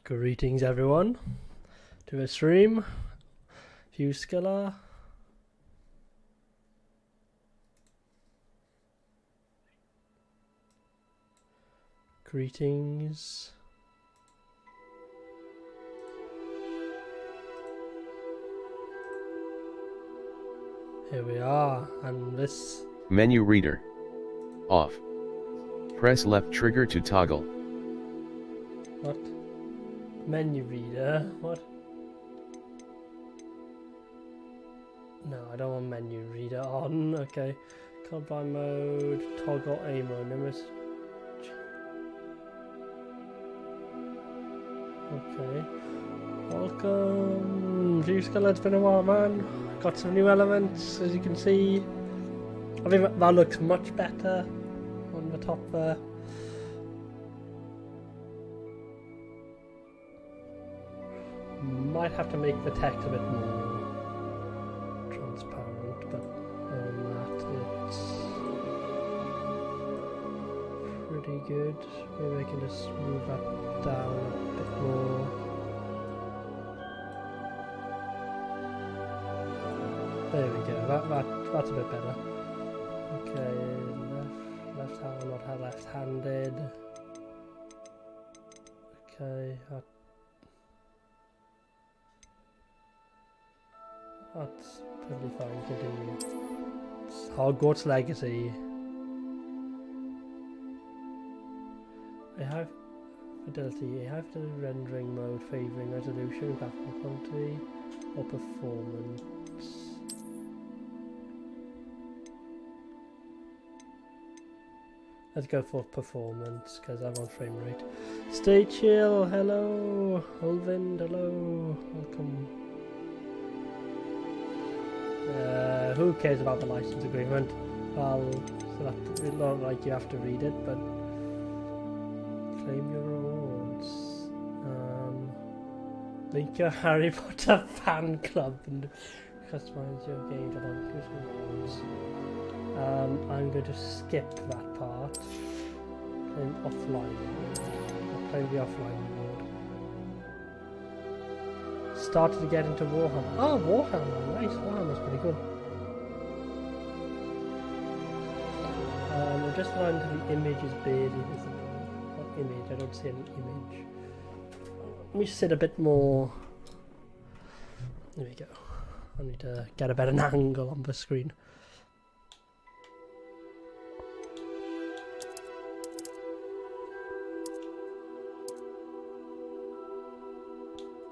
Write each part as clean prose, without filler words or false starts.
Greetings everyone to a stream. View Skiller. Greetings. Here we are, and this Menu reader. Off. Press left trigger to toggle. what? Menu reader? What? No, I don't want menu reader on. Okay. Colorblind mode, toggle aim mode, numbers. Okay. Welcome. View Skiller, it's been a while, man. Got some new elements, as you can see. I think that looks much better on the top there. Might have to make the text a bit more transparent, but on that it's pretty good. Maybe I can just move that down a bit more. There we go, that's a bit better. Okay, left hand, not left-handed. Okay, that's totally fine, continue. It's Hogwarts Legacy. I have fidelity, I have the rendering mode favouring resolution, graphical quality, or performance. Let's go for performance, because I'm on frame rate. Stay chill, hello! Olvind, hello! Welcome. Who cares about the license agreement? Well, so that it not like you have to read it, but claim your rewards. Link your Harry Potter fan club and customize your game to unlock your rewards. I'm going to skip that part. Claim offline. I'll claim the offline reward. Started to get into Warhammer. Oh, Warhammer, nice. Warhammer's pretty good. I'm just trying to the image is barely visible. Not image, I don't see any image. Let me sit a bit more. There we go. I need to get a better angle on the screen.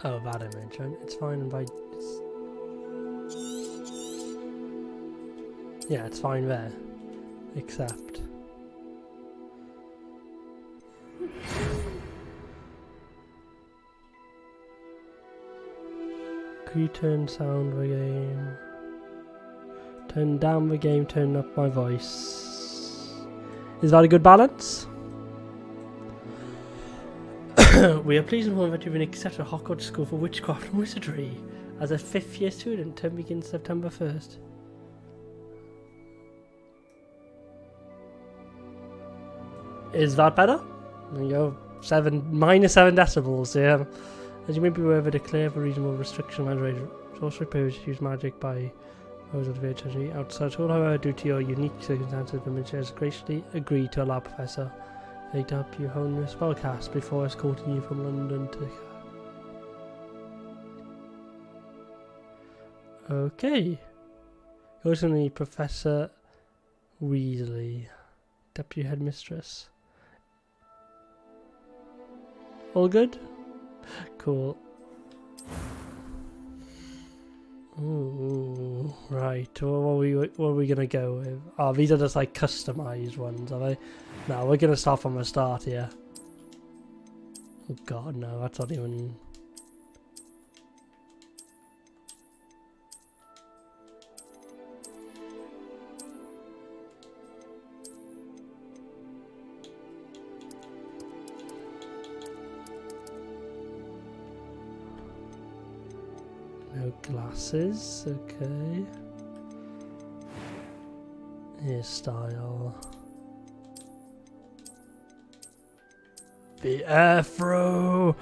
Oh, that image. It's fine by. Yeah, it's fine there. Except. Can you turn sound the game? Turn down the game, turn up my voice. Is that a good balance? We are pleased to inform that you've been accepted at Hogwarts School for Witchcraft and Wizardry as a 5th year student. Term begins September 1st. Is that better? There you go. -7 decibels, yeah. As you may be aware of a declare for reasonable restriction on sorcery powers to use magic by those of the VHG outside school. However, due to your unique circumstances, the administrators graciously agreed to allow Professor Picked up you hone your spellcast before escorting you from London to. Okay. Go to the Professor Weasley, Deputy Headmistress. All good? Cool. Ooh, right. What are we gonna go with? Oh, these are just like customized ones, are they? No, we're gonna start from the start here. Oh god, no, that's not even. No glasses, okay. Hairstyle. The afro.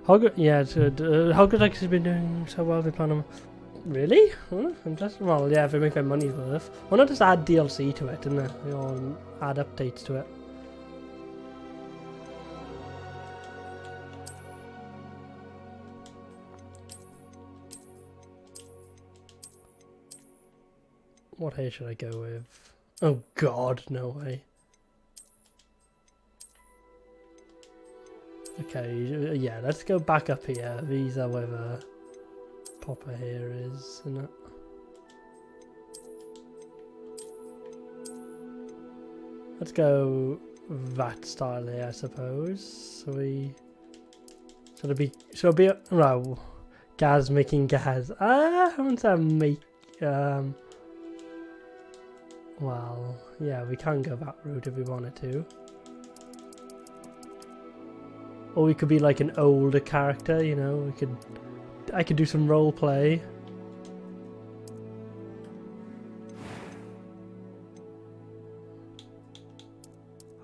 Yeah, it's good. Hogwarts Legacy has been doing so well. They plan on. Really? Huh? Interesting. Well, yeah, if they make their money's worth. Why not just add DLC to it, didn't they? Or add updates to it. What hair should I go with? Oh God, no way. Okay, yeah, let's go back up here. These are where the proper hair is, isn't it? Let's go that style here, I suppose. So it'll be no, Gaz making Gaz. I want to make well, yeah, we can go that route if we wanted to. Or we could be like an older character, you know, I could do some role play.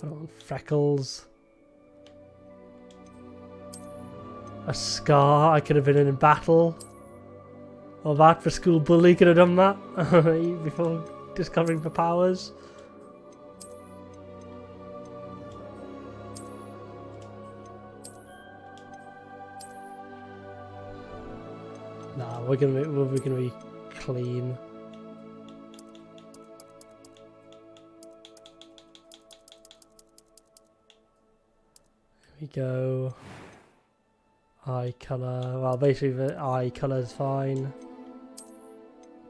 Oh, freckles. A scar, I could have been in a battle. Or that, for school bully could have done that before discovering the powers. Nah, we're gonna be clean. Here we go. Eye colour. Well, basically the eye colour is fine.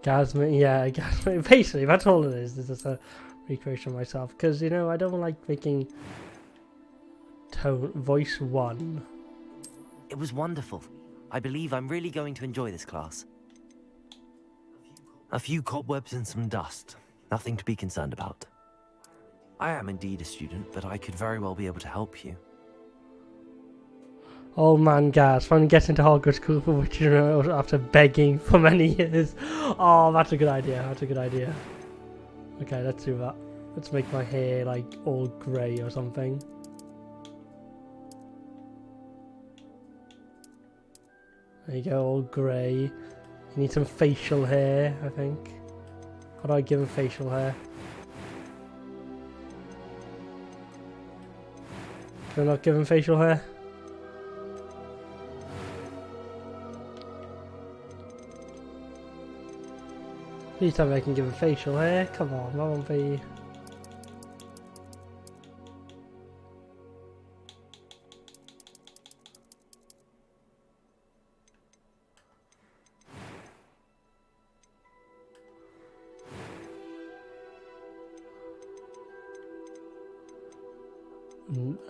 Gasman, yeah, Gasman. Basically, that's all it is. This is a recreation of myself because you know I don't like making voice 1. It was wonderful. I believe I'm really going to enjoy this class. A few cobwebs and some dust. Nothing to be concerned about. I am indeed a student, but I could very well be able to help you. Old man Gaz finally gets into Hogwarts School for which you know after begging for many years. Oh, that's a good idea. That's a good idea. Okay, let's do that. Let's make my hair like all grey or something. There you go, all grey. You need some facial hair, I think. How do I give him facial hair? Can I not give him facial hair? Please tell me I can give him facial hair. Come on, that won't be.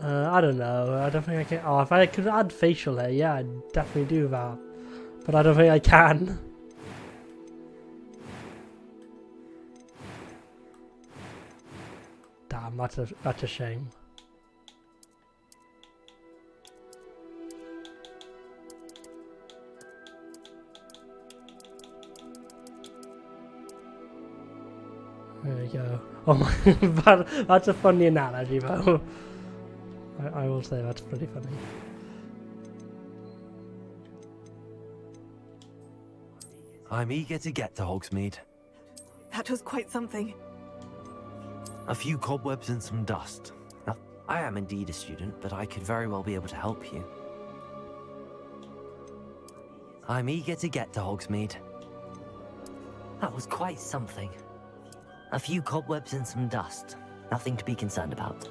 I don't know. I don't think I can. Oh, if I could add facial hair, yeah, I'd definitely do that. But I don't think I can. Damn, that's a shame. There we go. Oh my, that's a funny analogy, though. I will say that's pretty funny. I'm eager to get to Hogsmeade. That was quite something. A few cobwebs and some dust. I am indeed a student, but I could very well be able to help you. I'm eager to get to Hogsmeade. That was quite something. A few cobwebs and some dust. Nothing to be concerned about.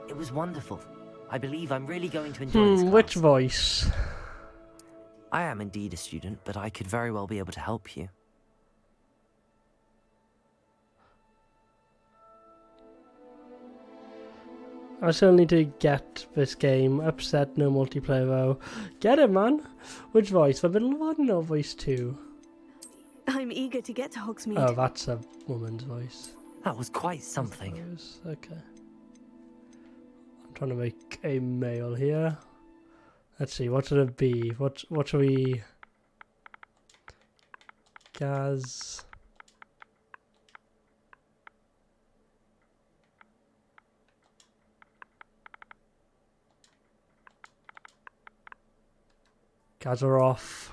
It was wonderful. I believe I'm really going to enjoy this class. Which voice? I am indeed a student, but I could very well be able to help you. I still need to get this game. Upset, no multiplayer though. Get it, man. Which voice? The middle one or voice 2? I'm eager to get to Hogsmeade. Oh, that's a woman's voice. That was quite something. Okay. I'm trying to make a male here. Let's see, what should it be? What should we... Gaz... Gazaroff.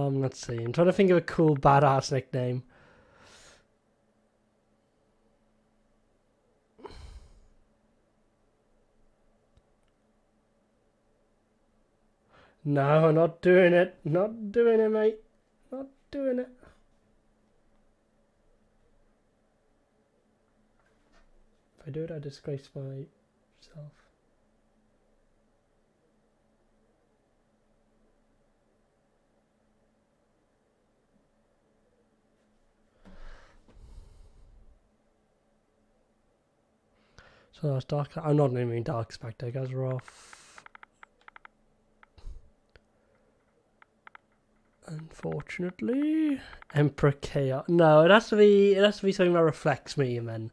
Let's see. I'm trying to think of a cool badass nickname. No, I'm not doing it. Not doing it, mate. Not doing it. If I do it, I disgrace myself. So that's Dark. I'm not naming Dark Spectre. Gazaroff. Unfortunately, Emperor Chaos. No, it has to be. It has to be something that reflects me, and then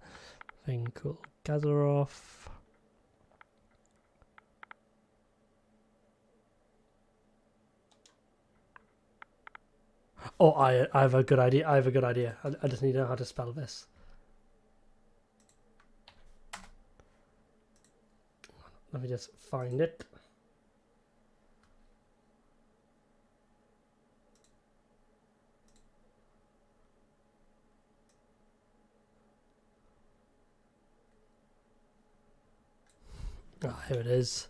thing cool. Gazaroff. Oh, I have a good idea. I have a good idea. I just need to know how to spell this. Let me just find it. Ah, here it is.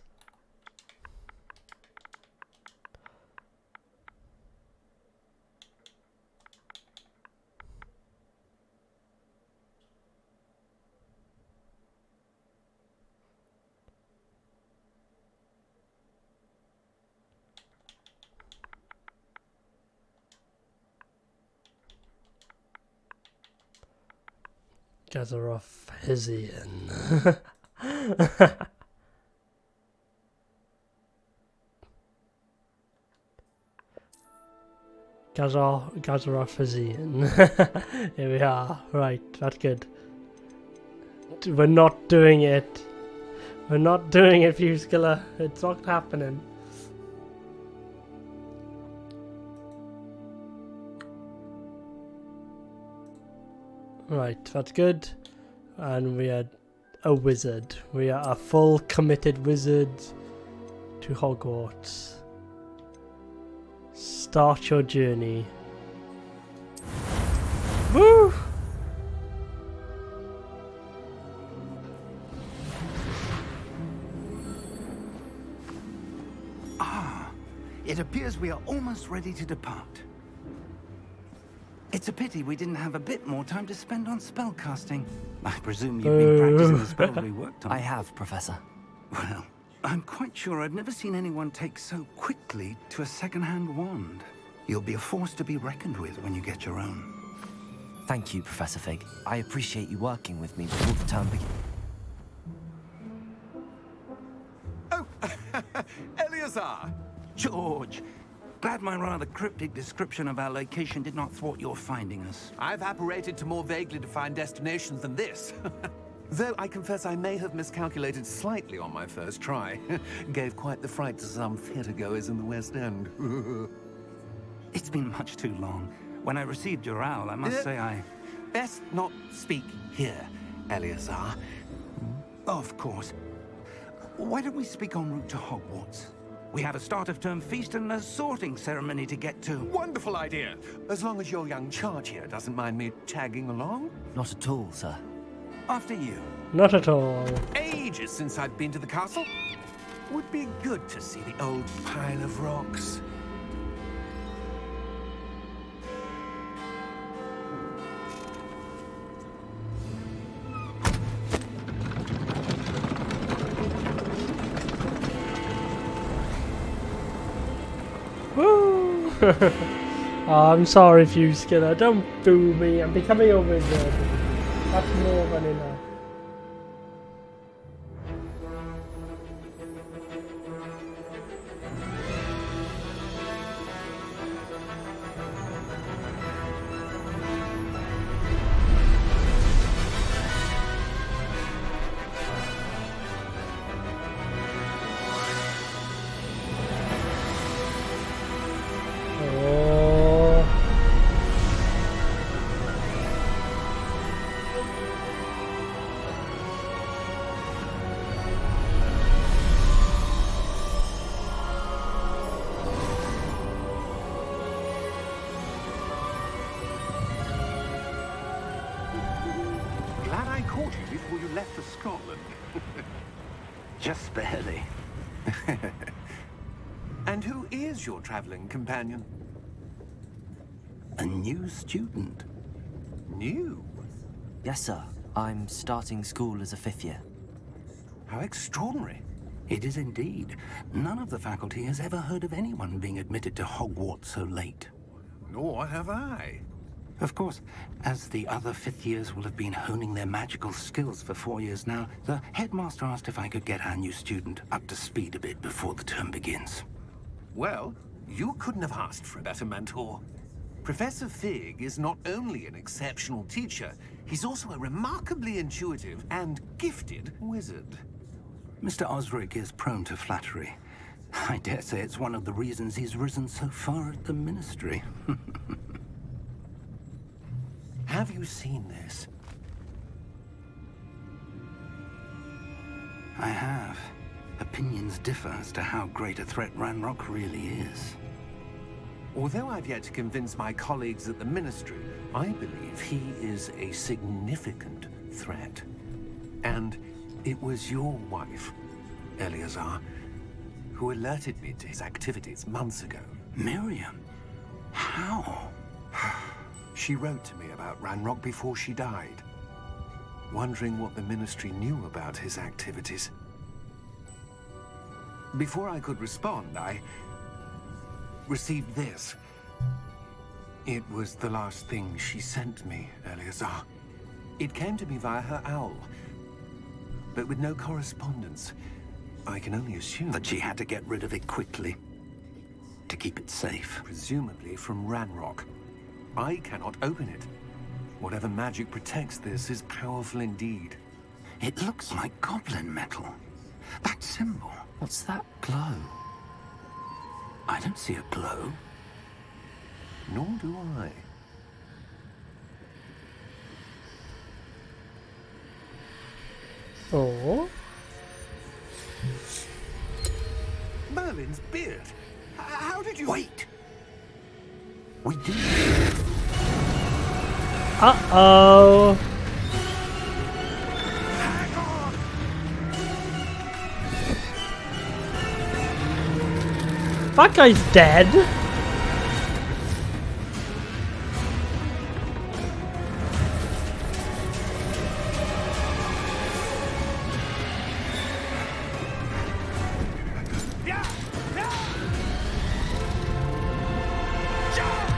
Gazaroff Hessian. Gazaroff Hessian. Here we are. Right, that's good. We're not doing it. We're not doing it, Fuskiller. It's not happening. Right, that's good. And we are a wizard. We are a full committed wizard to Hogwarts. Start your journey. Woo! Ah, it appears we are almost ready to depart. It's a pity we didn't have a bit more time to spend on spellcasting. I presume you've been practicing the spells we worked on. I have, Professor. Well, I'm quite sure I've never seen anyone take so quickly to a second-hand wand. You'll be a force to be reckoned with when you get your own. Thank you, Professor Fig. I appreciate you working with me before the term begins. Oh, Eleazar! George! Glad my rather cryptic description of our location did not thwart your finding us. I've apparated to more vaguely defined destinations than this. Though I confess I may have miscalculated slightly on my first try. Gave quite the fright to some theatre-goers in the West End. It's been much too long. When I received your owl, I must say I... Best not speak here, Eleazar. Of course. Why don't we speak en route to Hogwarts? We have a start-of-term feast and a sorting ceremony to get to. Wonderful idea. As long as your young charge here doesn't mind me tagging along. Not at all, sir. After you. Not at all. Ages since I've been to the castle. Would be good to see the old pile of rocks. Woo! Oh, I'm sorry, Fuskiller. Don't boo me. I'm becoming a wizard. That's more than enough. Oh. Glad I caught you before you left for Scotland. Just barely. And who is your traveling companion? A new student. New? Yes, sir. I'm starting school as a 5th year. How extraordinary. It is indeed. None of the faculty has ever heard of anyone being admitted to Hogwarts so late. Nor have I. Of course, as the other 5th years will have been honing their magical skills for 4 years now, the headmaster asked if I could get our new student up to speed a bit before the term begins. Well, you couldn't have asked for a better mentor. Professor Fig is not only an exceptional teacher, he's also a remarkably intuitive and gifted wizard. Mr. Osric is prone to flattery. I dare say it's one of the reasons he's risen so far at the Ministry. Have you seen this? I have. Opinions differ as to how great a threat Ranrock really is. Although I've yet to convince my colleagues at the Ministry, I believe he is a significant threat. And it was your wife, Eleazar, who alerted me to his activities months ago. Miriam? How? She wrote to me about Ranrock before she died, wondering what the Ministry knew about his activities. Before I could respond, I received this. It was the last thing she sent me, Eleazar. It came to me via her owl, but with no correspondence. I can only assume That she had to get rid of it quickly, to keep it safe. presumably from Ranrock. I cannot open it. Whatever magic protects this is powerful indeed. It looks like goblin metal. That symbol. What's that glow? I don't see a glow. Nor do I. Oh. Merlin's beard. How did you... Wait! We do. Uh-oh. Hang on! That guy's dead. Yeah! Yeah! Jump!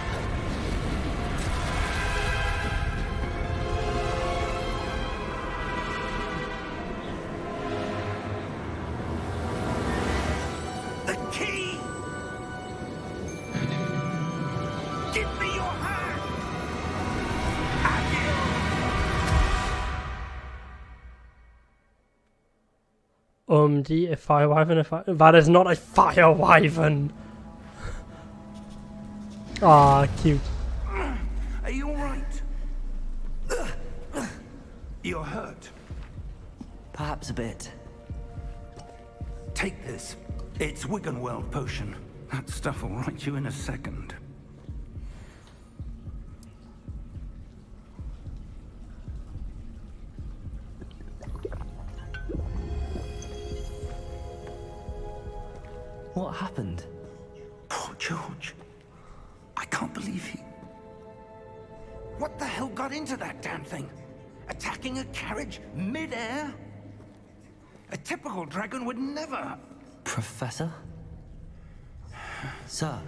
The key! Give me your hand! A fire wyvern. That is not a fire wyvern. Ah, cute. Are you alright? You're hurt. Perhaps a bit. Take this. It's Wiggenweld potion. That stuff will right you in a second. What happened? Poor George. I can't believe he... What the hell got into that damn thing? Attacking a carriage mid-air? A typical dragon would never... Professor? Sir,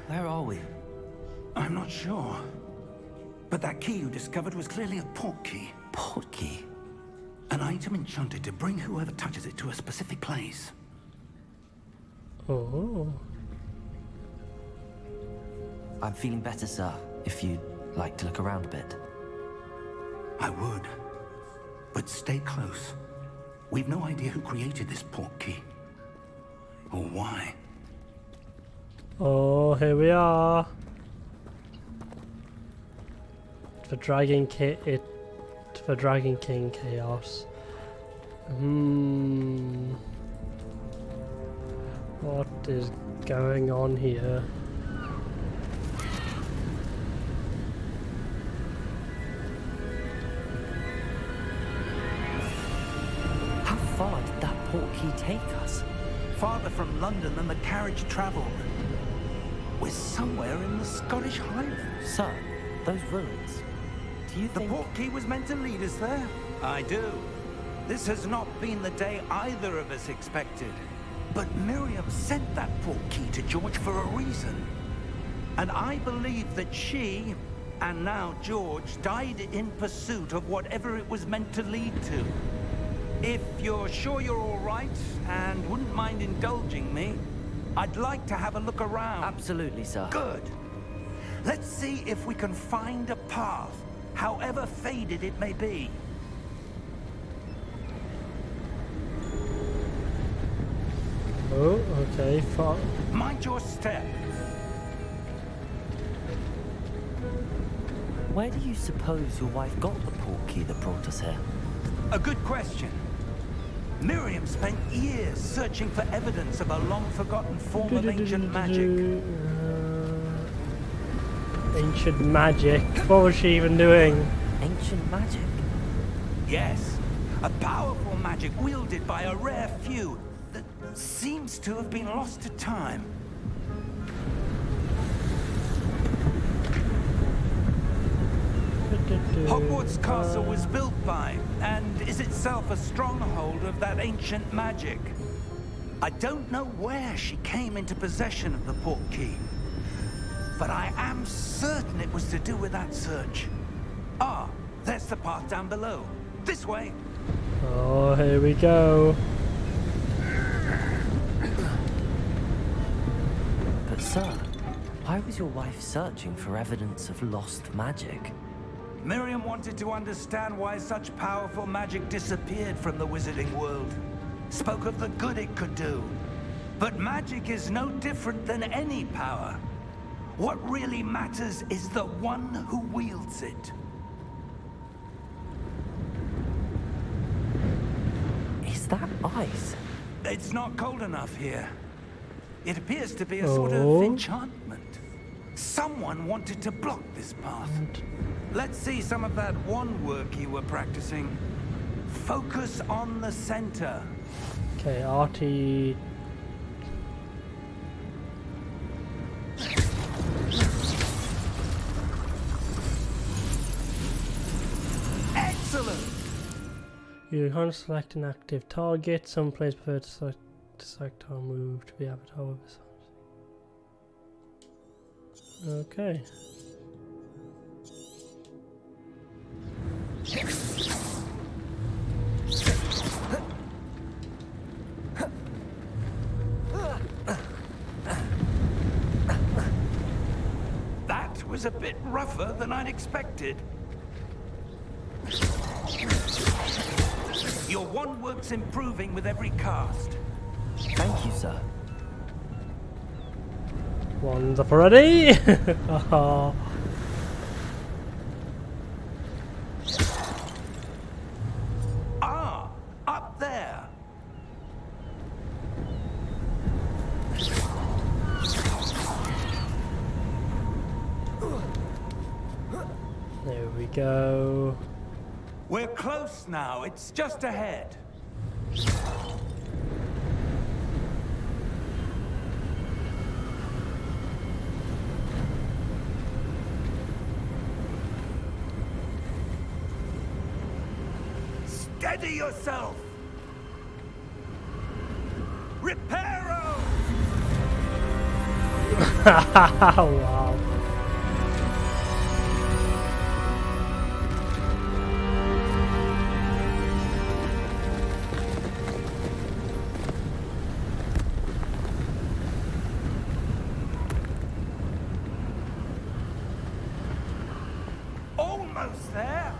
where are we? I'm not sure. But that key you discovered was clearly a port key. Port key? An item enchanted to bring whoever touches it to a specific place. Oh. I'm feeling better, sir, if you'd like to look around a bit. I would. But stay close. We've no idea who created this port key. Or why. Oh, here we are. For Dragon King Chaos. What is going on here? How far did that portkey take us? Farther from London than the carriage travelled. We're somewhere in the Scottish Highlands. Sir, those ruins. Do you The think... portkey was meant to lead us there? I do. This has not been the day either of us expected. But Miriam sent that portkey to George for a reason. And I believe that she, and now George, died in pursuit of whatever it was meant to lead to. If you're sure you're all right, and wouldn't mind indulging me, I'd like to have a look around. Absolutely, sir. Good. Let's see if we can find a path, however faded it may be. Oh, okay, fine. Mind your step. Where do you suppose your wife got the portkey that brought us here? A good question. Miriam spent years searching for evidence of a long-forgotten form of ancient magic. Ancient magic. What was she even doing? Ancient magic? Yes, a powerful magic wielded by a rare few that seems to have been lost to time. Hogwarts Castle was built by, and is itself a stronghold of that ancient magic. I don't know where she came into possession of the portkey, but I am certain it was to do with that search. Ah, there's the path down below. This way. Oh, here we go. But sir, why was your wife searching for evidence of lost magic? Miriam wanted to understand why such powerful magic disappeared from the wizarding world. Spoke of the good it could do. But magic is no different than any power. What really matters is the one who wields it. Is that ice? It's not cold enough here. It appears to be a sort of Oh. enchantment. Someone wanted to block this path. Let's see some of that wand work you were practicing. Focus on the center. Okay, Artie. Excellent! You can't select an active target. Some players prefer to select or move to be avatar with this. Okay. That was a bit rougher than I'd expected. Your wand work's improving with every cast. Thank you, sir. One's up already. Oh. Ah, up there. There we go. We're close now. It's just ahead. Steady yourself. Reparo! Wow. Almost there.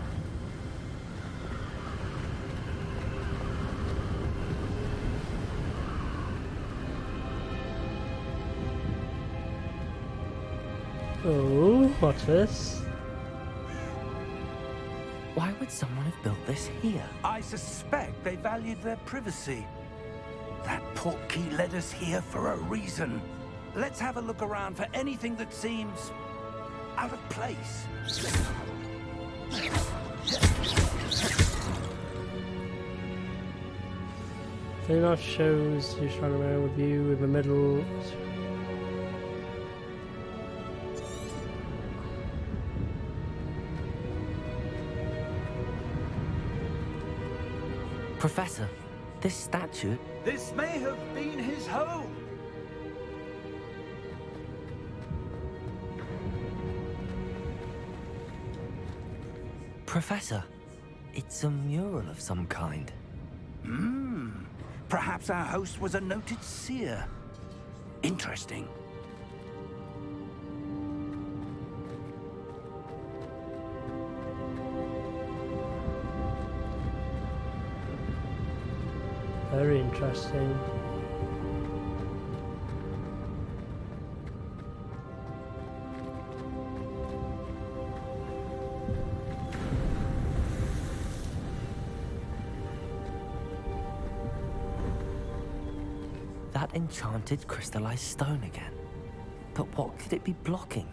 Oh, what's this? Why would someone have built this here? I suspect they valued their privacy. That portkey led us here for a reason. Let's have a look around for anything that seems out of place. It now shows you trying around with you in the middle. Professor, this statue... This may have been his home. Professor, it's a mural of some kind. Perhaps our host was a noted seer. Interesting. Very interesting. That enchanted crystallized stone again. But what could it be blocking?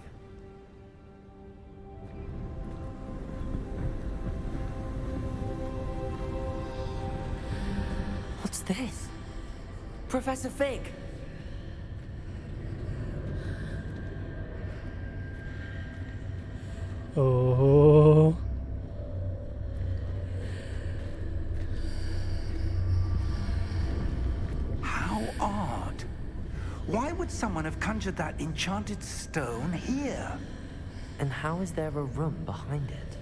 What's this? Professor Fig! Oh. How odd. Why would someone have conjured that enchanted stone here? And how is there a room behind it?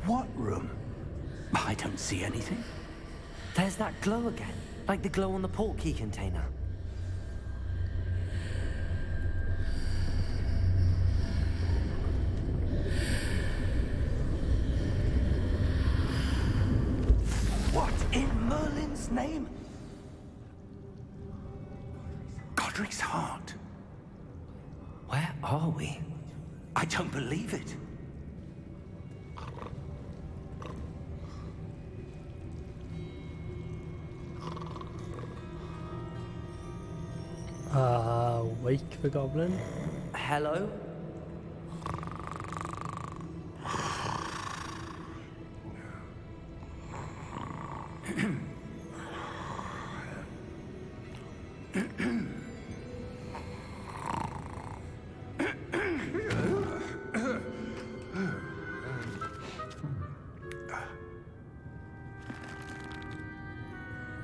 What room? I don't see anything. There's that glow again, like the glow on the portkey container. What in Merlin's name? Godric's heart. Where are we? I don't believe it. Wake the goblin. Hello?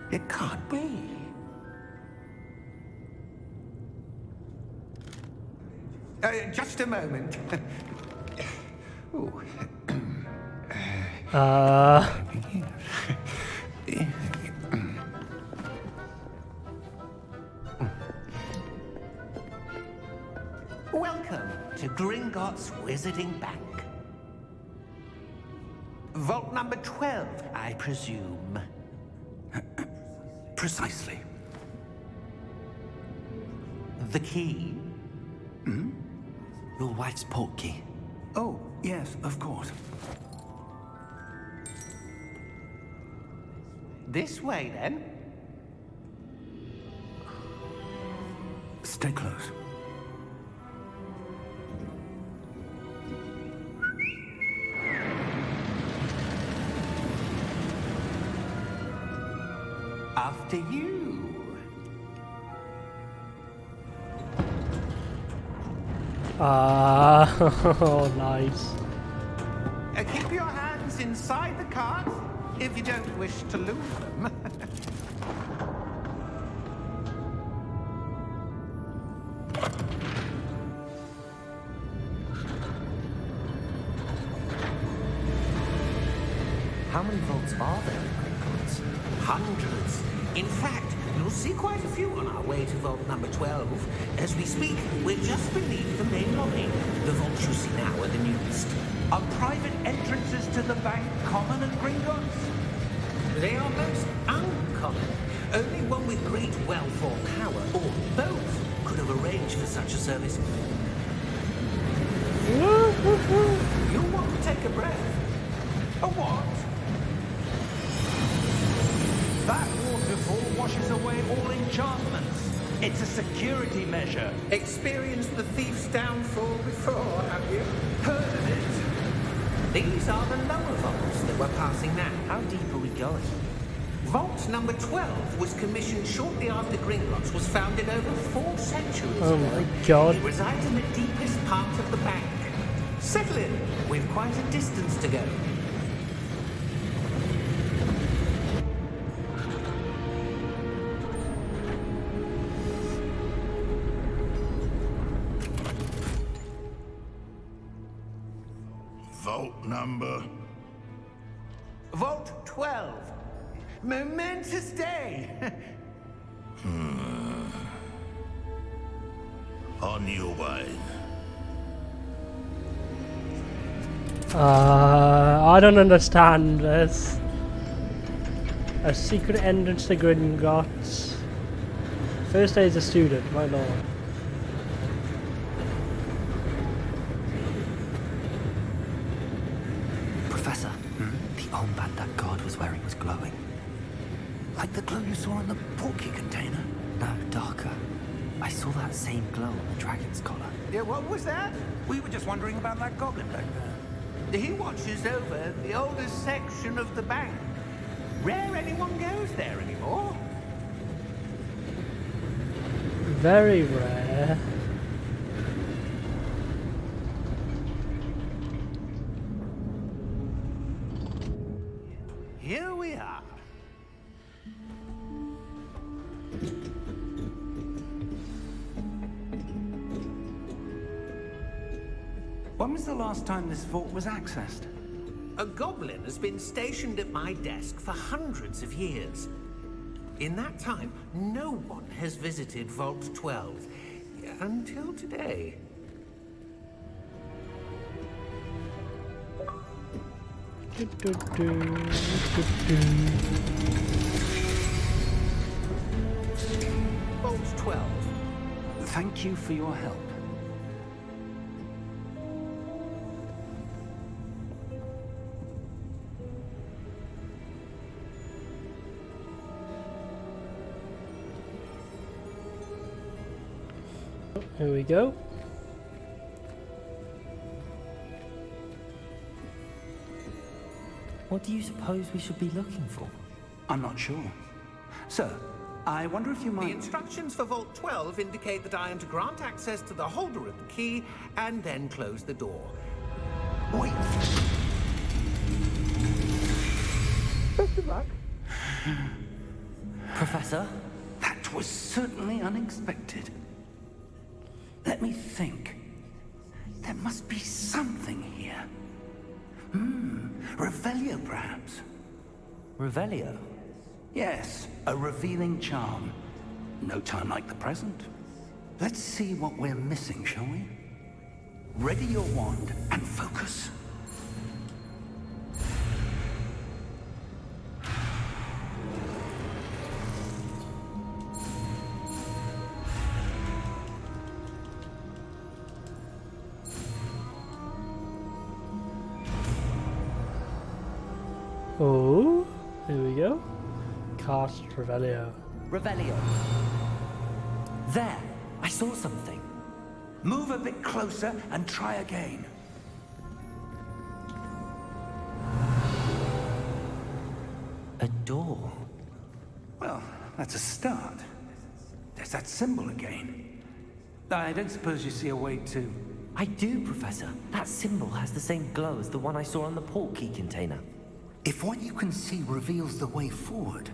It can't be. Just a moment. Ooh. Welcome to Gringotts Wizarding Bank. Vault number 12, I presume. Precisely. The key? Your wife's portkey. Oh, yes, of course. This way, then. Stay close. After you. Oh, nice. Keep your hands inside the cart if you don't wish to lose them. How many vaults are there in Gringotts? Hundreds. In fact, you'll see quite a few on our way to vault number 12. As we speak, we're just beneath the main lobby. The vaults you see now are the newest. Are private entrances to the bank common at Gringotts? They are most uncommon. Only one with great wealth or power, or both, could have arranged for such a service. It's a security measure. Experienced the thief's downfall before, have you? Heard of it? These are the lower vaults that we're passing now. How deep are we going? Vault number 12 was commissioned shortly after Gringotts was founded over 4 centuries Oh ago. my god. It resides in the deepest part of the bank. Settle in. We've quite a distance to go. Vault number. Vault 12. Momentous day. On your way. I don't understand this. A secret entrance to Gringotts. First day as a student, my lord. Professor, the armband that guard was wearing was glowing. Like the glow you saw on the porky container? No, darker. I saw that same glow on the dragon's collar. Yeah, what was that? We were just wondering about that goblin back there. He watches over the oldest section of the bank. Rare anyone goes there anymore. Very rare. Here we are. When was the last time this vault was accessed? A goblin has been stationed at my desk for hundreds of years. In that time, no one has visited Vault 12 until today. Vault 12. Thank you for your help. Here we go. What do you suppose we should be looking for? I'm not sure. Sir, I wonder if you The might... instructions for Vault 12 indicate that I am to grant access to the holder of the key and then close the door. Wait! Best of luck. Professor? That was certainly unexpected. Let me think. There must be something here. Revelio, perhaps? Revelio? Yes, a revealing charm. No time like the present. Let's see what we're missing, shall we? Ready your wand and focus. Oh, here we go. Cast Revelio. Revelio. There! I saw something. Move a bit closer and try again. A door. Well, that's a start. There's that symbol again. I don't suppose you see a way to... I do, Professor. That symbol has the same glow as the one I saw on the port key container. If what you can see reveals the way forward,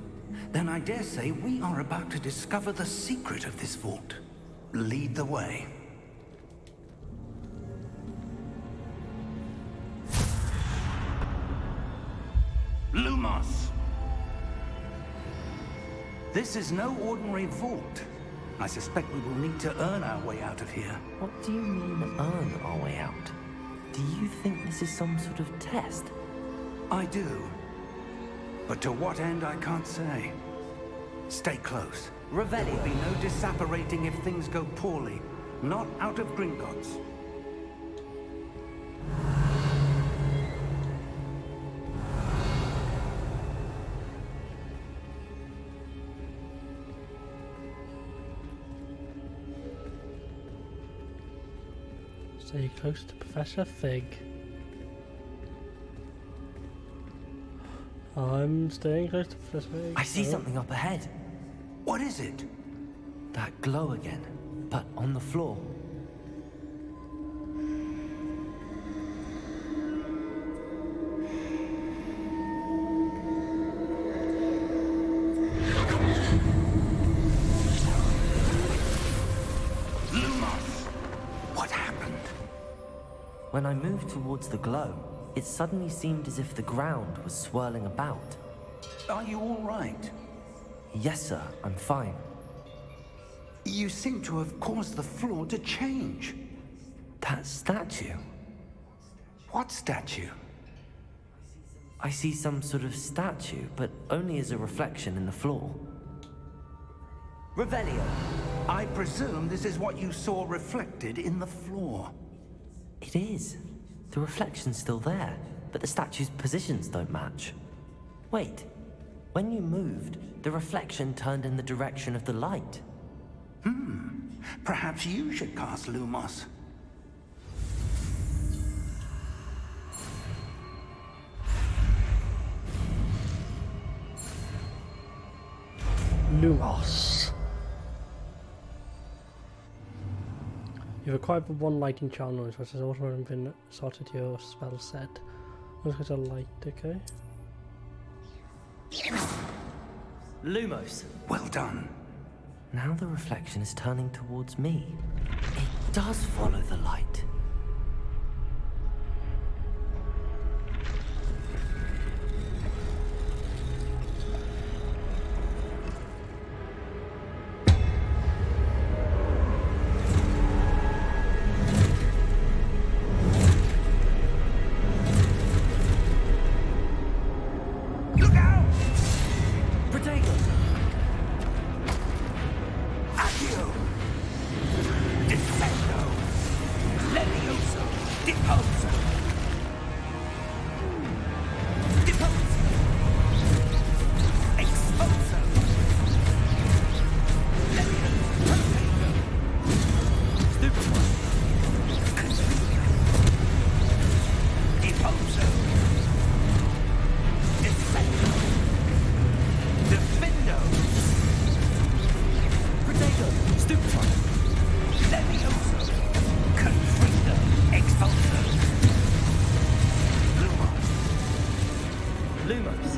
then I dare say we are about to discover the secret of this vault. Lead the way. Lumos! This is no ordinary vault. I suspect we will need to earn our way out of here. What do you mean, earn our way out? Do you think this is some sort of test? I do. But to what end, I can't say. Stay close. There will Revelio. be no disapparating if things go poorly. Not out of Gringotts. Stay close to Professor Fig. I'm staying close to Professor Fig. I see something up ahead. What is it? That glow again, but on the floor. What happened? When I moved towards the glow, it suddenly seemed as if the ground was swirling about. Are you all right? Yes, sir, I'm fine. You seem to have caused the floor to change. That statue? What statue? I see some sort of statue, but only as a reflection in the floor. Revelio! I presume this is what you saw reflected in the floor. It is. The reflection's still there, but the statue's positions don't match. Wait, when you moved, the reflection turned in the direction of the light. Perhaps you should cast Lumos. Lumos. You've acquired one lighting charm noise, which has also been sorted to your spell set. Look at a light, okay? Lumos! Well done. Now the reflection is turning towards me. It does follow the light. Look out! Protego! Accio! Defendo! Levioso! Deposo! Deposo! Exposo! Levioso! Protego! Deposo! Defendo! Defendo! Protego! Stupefy! Levioso! Confringo! Expulso! Lumos! Lumos!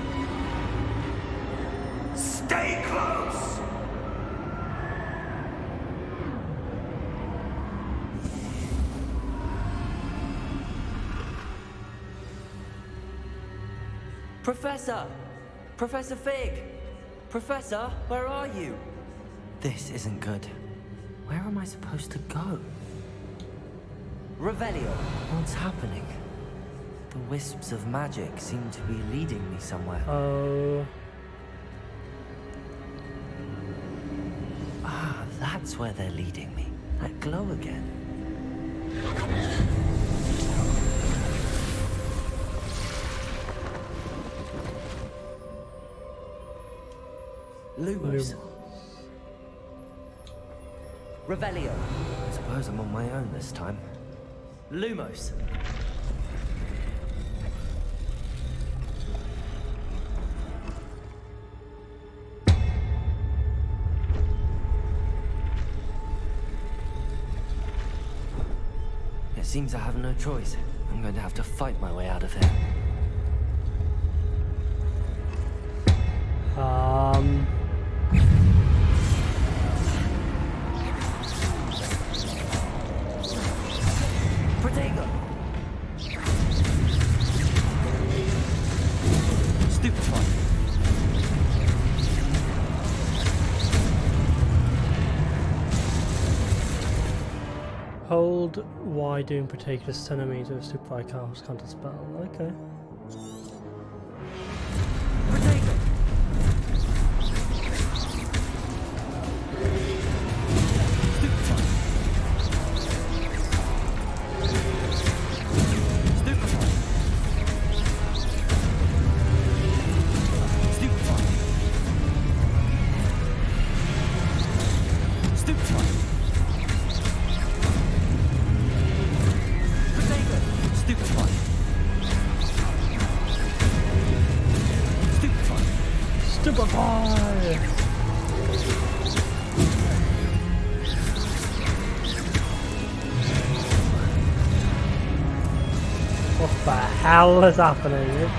Stay close! Professor! Professor Fig! Professor, where are you? This isn't good. Where am I supposed to go? Revelio! What's happening? The wisps of magic seem to be leading me somewhere. Oh. Ah, that's where they're leading me. That glow again. Lumos. Revelio. I suppose I'm on my own this time. Lumos. It seems I have no choice. I'm going to have to fight my way out of here. Protego! Stupefy! Hold Y doing particular centimeter of stupefy cast counter spell. Okay. Protego! Stupefy! Stupefy! Stupefy! Stupefy! What the hell is happening?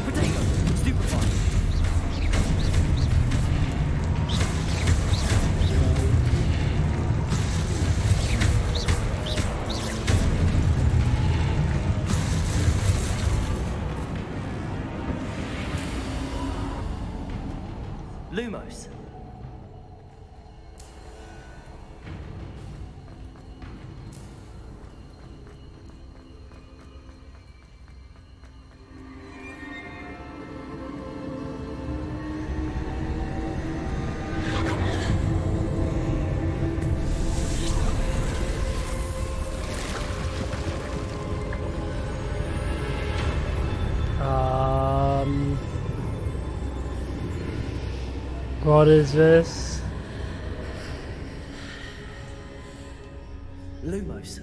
Potato, stupefy. Lumos. What is this? Lumos.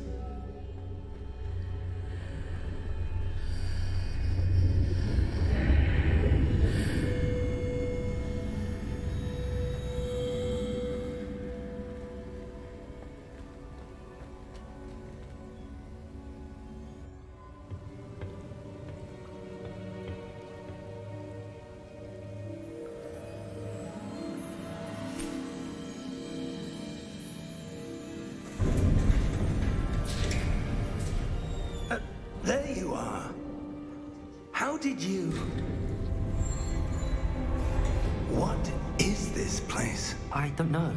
There you are. How did you... What is this place? I don't know,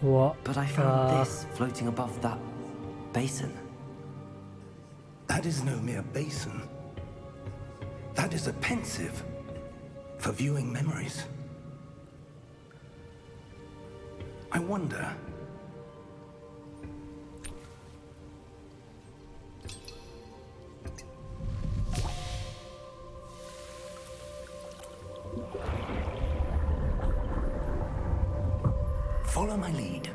What? but I found this floating above that basin. That is no mere basin. That is a pensive for viewing memories. I wonder... Follow my lead.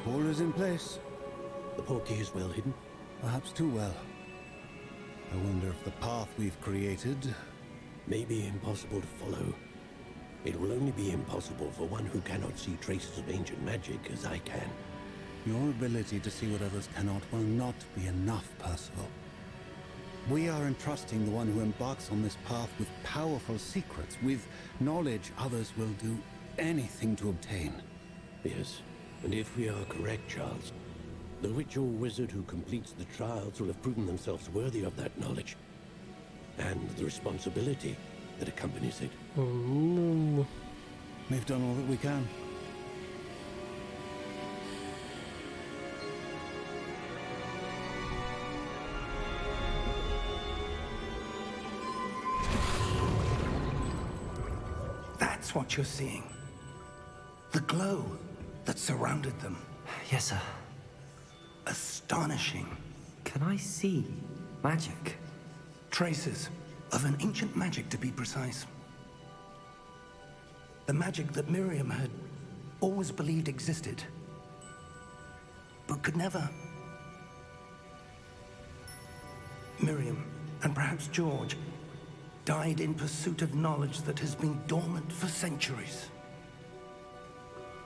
All is in place. The portkey is well hidden. Perhaps too well. I wonder if the path we've created... May be impossible to follow. It will only be impossible for one who cannot see traces of ancient magic as I can. Your ability to see what others cannot will not be enough, Percival. We are entrusting the one who embarks on this path with powerful secrets, with knowledge others will do anything to obtain. Yes, and if we are correct, Charles, the witch or wizard who completes the trials will have proven themselves worthy of that knowledge, and the responsibility that accompanies it. Ooh. We've done all that we can. That's what you're seeing. The glow that surrounded them. Yes, sir. Astonishing. Can I see magic? Traces of an ancient magic, to be precise. The magic that Miriam had always believed existed, but could never. Miriam, and perhaps George, died in pursuit of knowledge that has been dormant for centuries.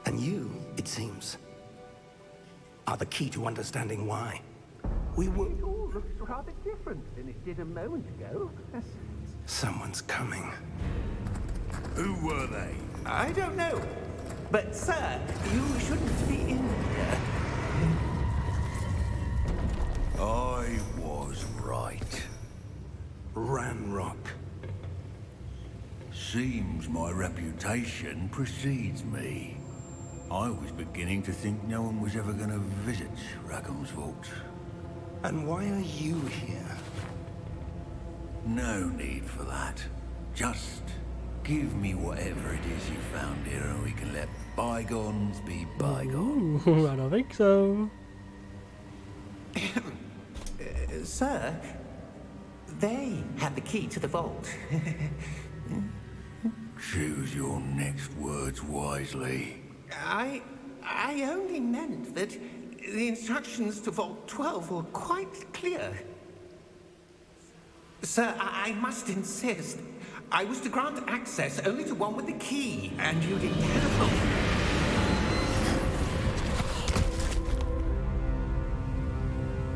And you, it seems, are the key to understanding why. We were... It all looks rather different than it did a moment ago. Someone's coming. Who were they? I don't know. But, sir, you shouldn't be in here. I was right. Ranrock. Seems my reputation precedes me. I was beginning to think no one was ever going to visit Rackham's vault. And why are you here? No need for that. Just give me whatever it is you found here and we can let bygones be bygones. Ooh, I don't think so. Sir, They had the key to the vault. Choose your next words wisely. I only meant that the instructions to Vault 12 were quite clear. Sir, I must insist. I was to grant access only to one with the key, and you didn't have them.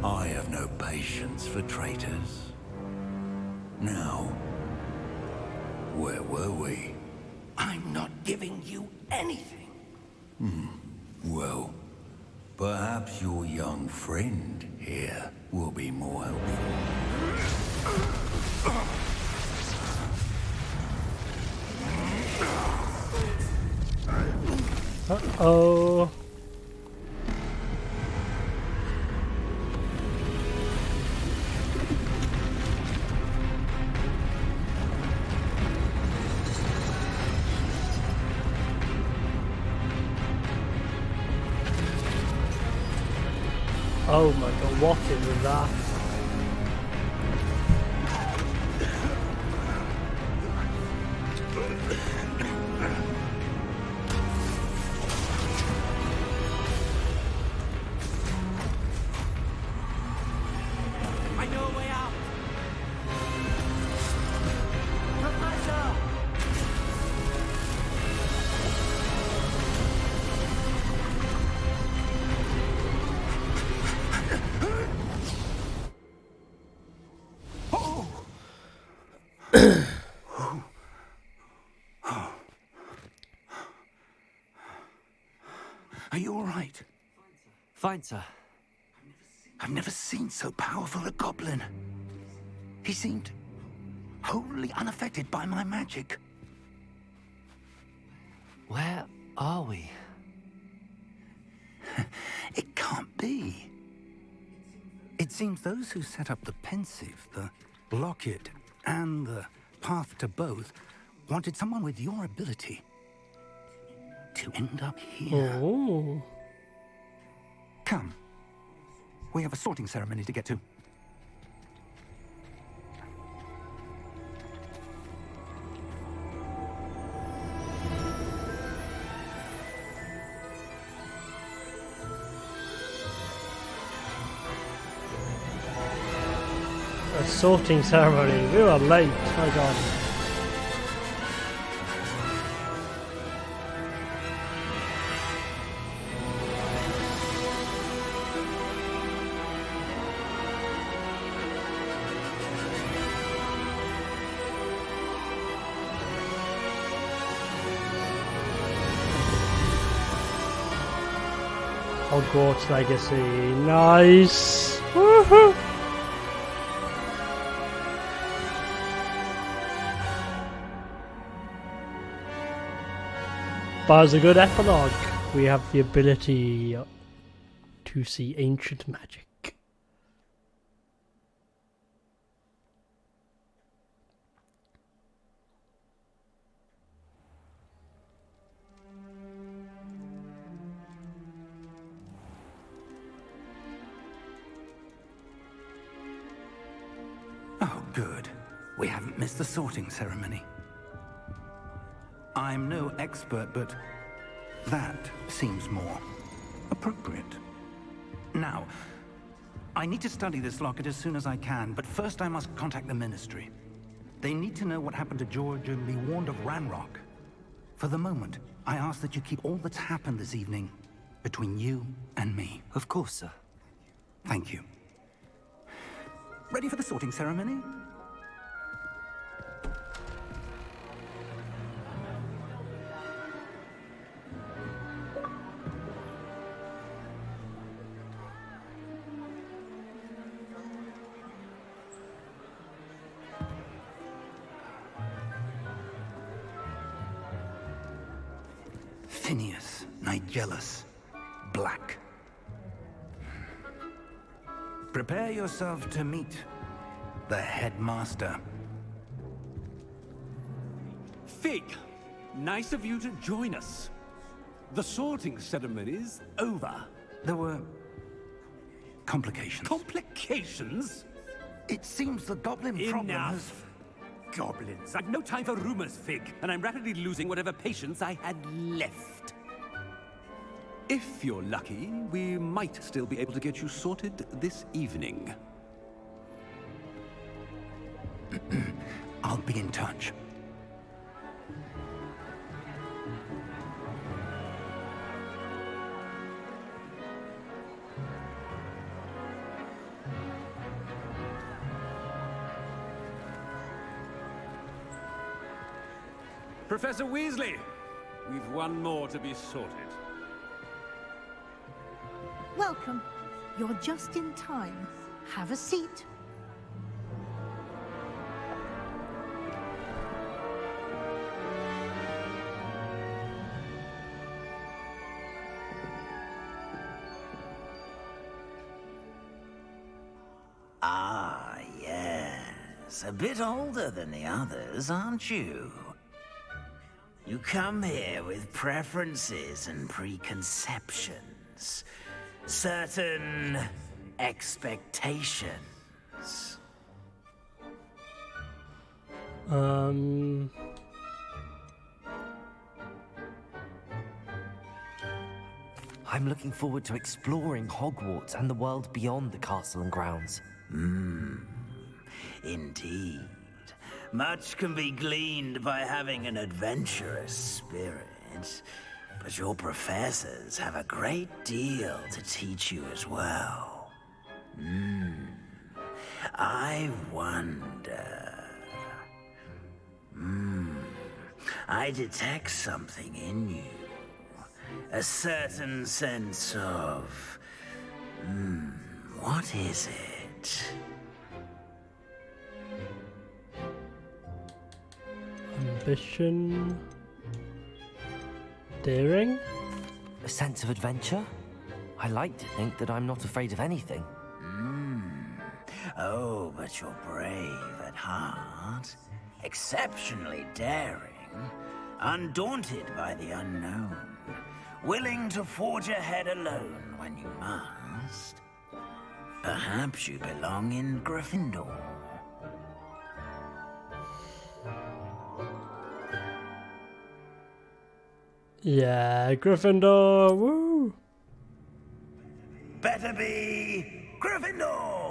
I have no patience for traitors. Now, where were we? I'm not giving you anything. Well, perhaps your young friend here will be more helpful. Uh-oh. Oh my god, what is that? I know a way out. Professor! Are you all right? Fine, sir. I've never seen so powerful a goblin. He seemed wholly unaffected by my magic. Where are we? It can't be. It seems those who set up the pensive, the locket, and the path to both wanted someone with your ability to end up here. Oh. Come. We have a sorting ceremony to get to. A sorting ceremony. We were late. My god. Hogwarts Legacy. Nice. Woohoo. But as a good epilogue, we have the ability to see ancient magic. Oh, good. We haven't missed the sorting ceremony. I'm no expert, but that seems more appropriate. Now, I need to study this locket as soon as I can, but first I must contact the Ministry. They need to know what happened to George and be warned of Ranrock. For the moment, I ask that you keep all that's happened this evening between you and me. Of course, sir. Thank you. Ready for the sorting ceremony? Phineas Nigellus Black. Prepare yourself to meet the headmaster. Fig, nice of you to join us. The sorting ceremony's over. There were complications. Complications? It seems the goblin problem has... Enough! Goblins. I've no time for rumors, Fig, and I'm rapidly losing whatever patience I had left. If you're lucky, we might still be able to get you sorted this evening. I'll be in touch. Professor Weasley, we've one more to be sorted. Welcome. You're just in time. Have a seat. Ah, yes. A bit older than the others, aren't you? You come here with preferences and preconceptions. Certain expectations. I'm looking forward to exploring Hogwarts and the world beyond the castle and grounds. Indeed. Much can be gleaned by having an adventurous spirit, but your professors have a great deal to teach you as well. I wonder... I detect something in you. A certain sense of... what is it? ambition, daring. A sense of adventure? I like to think that I'm not afraid of anything. Oh, but you're brave at heart. Exceptionally daring. Undaunted by the unknown. Willing to forge ahead alone when you must. Perhaps you belong in Gryffindor. Yeah, Gryffindor, woo! Better be Gryffindor!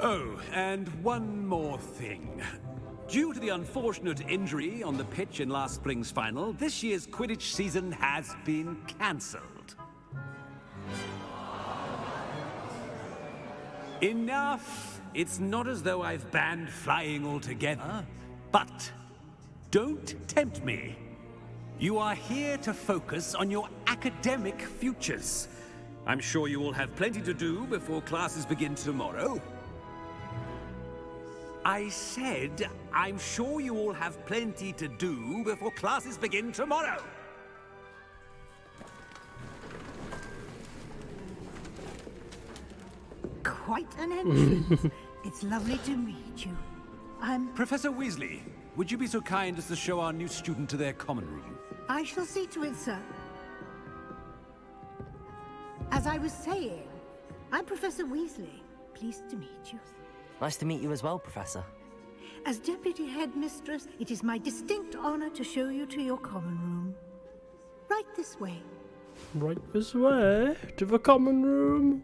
Oh, and one more thing. Due to the unfortunate injury on the pitch in last spring's final, this year's Quidditch season has been cancelled. Enough! It's not as though I've banned flying altogether, but don't tempt me. You are here to focus on your academic futures. I'm sure you will have plenty to do before classes begin tomorrow. I said, I'm sure you all have plenty to do before classes begin tomorrow. Quite an entrance. It's lovely to meet you. I'm... Professor Weasley, would you be so kind as to show our new student to their common room? I shall see to it, sir. As I was saying, I'm Professor Weasley. Pleased to meet you. Nice to meet you as well, Professor. As Deputy Headmistress, it is my distinct honor to show you to your common room. Right this way. Right this way, to the common room.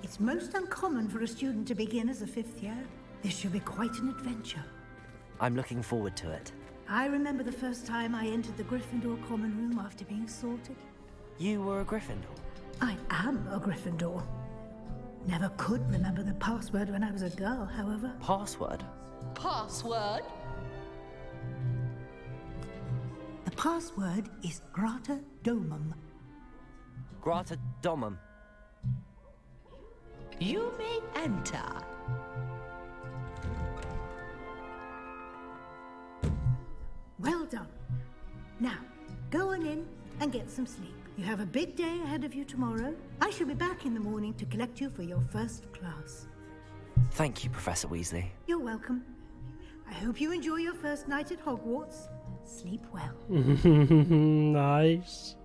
It's most uncommon for a student to begin as a 5th year. This should be quite an adventure. I'm looking forward to it. I remember the first time I entered the Gryffindor common room after being sorted. You were a Gryffindor? I am a Gryffindor. Never could remember the password when I was a girl, however. Password? Password? The password is Grata Domum. Grata Domum. You may enter. Well done. Now, go on in and get some sleep. You have a big day ahead of you tomorrow. I shall be back in the morning to collect you for your first class. Thank you, Professor Weasley. You're welcome. I hope you enjoy your first night at Hogwarts. Sleep well. Nice.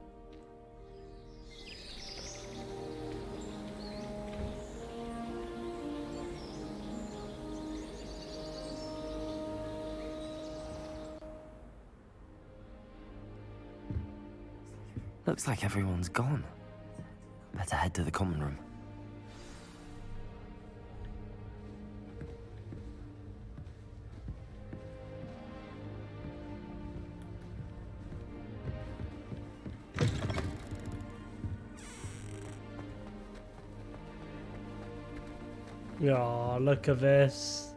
Looks like everyone's gone. Better head to the common room. Oh, look at this.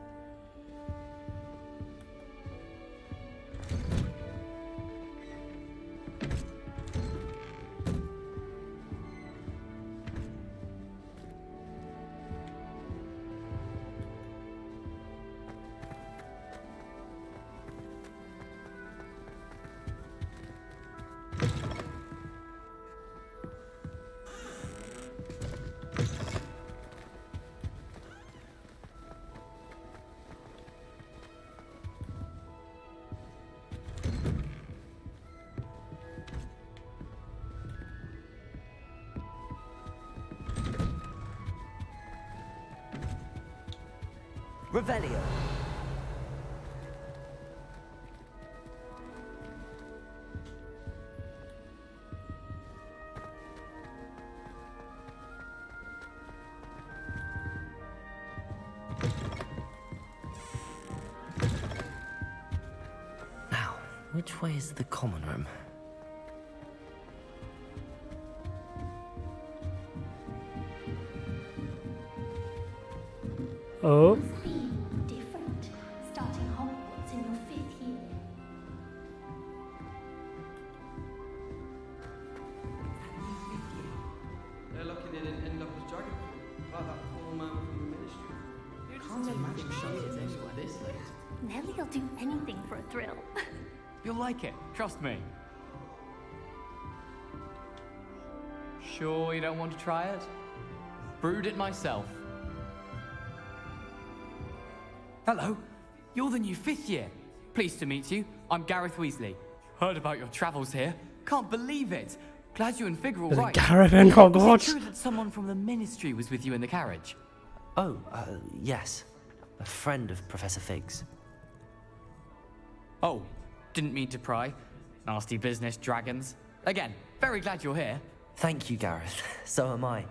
Revelio. Now, which way is the common room? Oh. Different, starting Hogwarts in your 5th year. They're lucky they didn't end up as dragon fruit, like that poor man from the ministry. Can't imagine she is anywhere this late. Nellie'll do anything for a thrill. You'll like it, trust me. Sure you don't want to try it? Brewed it myself. Hello, you're the new 5th year. Pleased to meet you. I'm Gareth Weasley. Heard about your travels here. Can't believe it. Glad you and Fig are all right. Gareth in Hogwarts. Is it true that someone from the Ministry was with you in the carriage? Oh, yes. A friend of Professor Fig's. Oh, didn't mean to pry. Nasty business, dragons. Again, very glad you're here. Thank you, Gareth. So am I.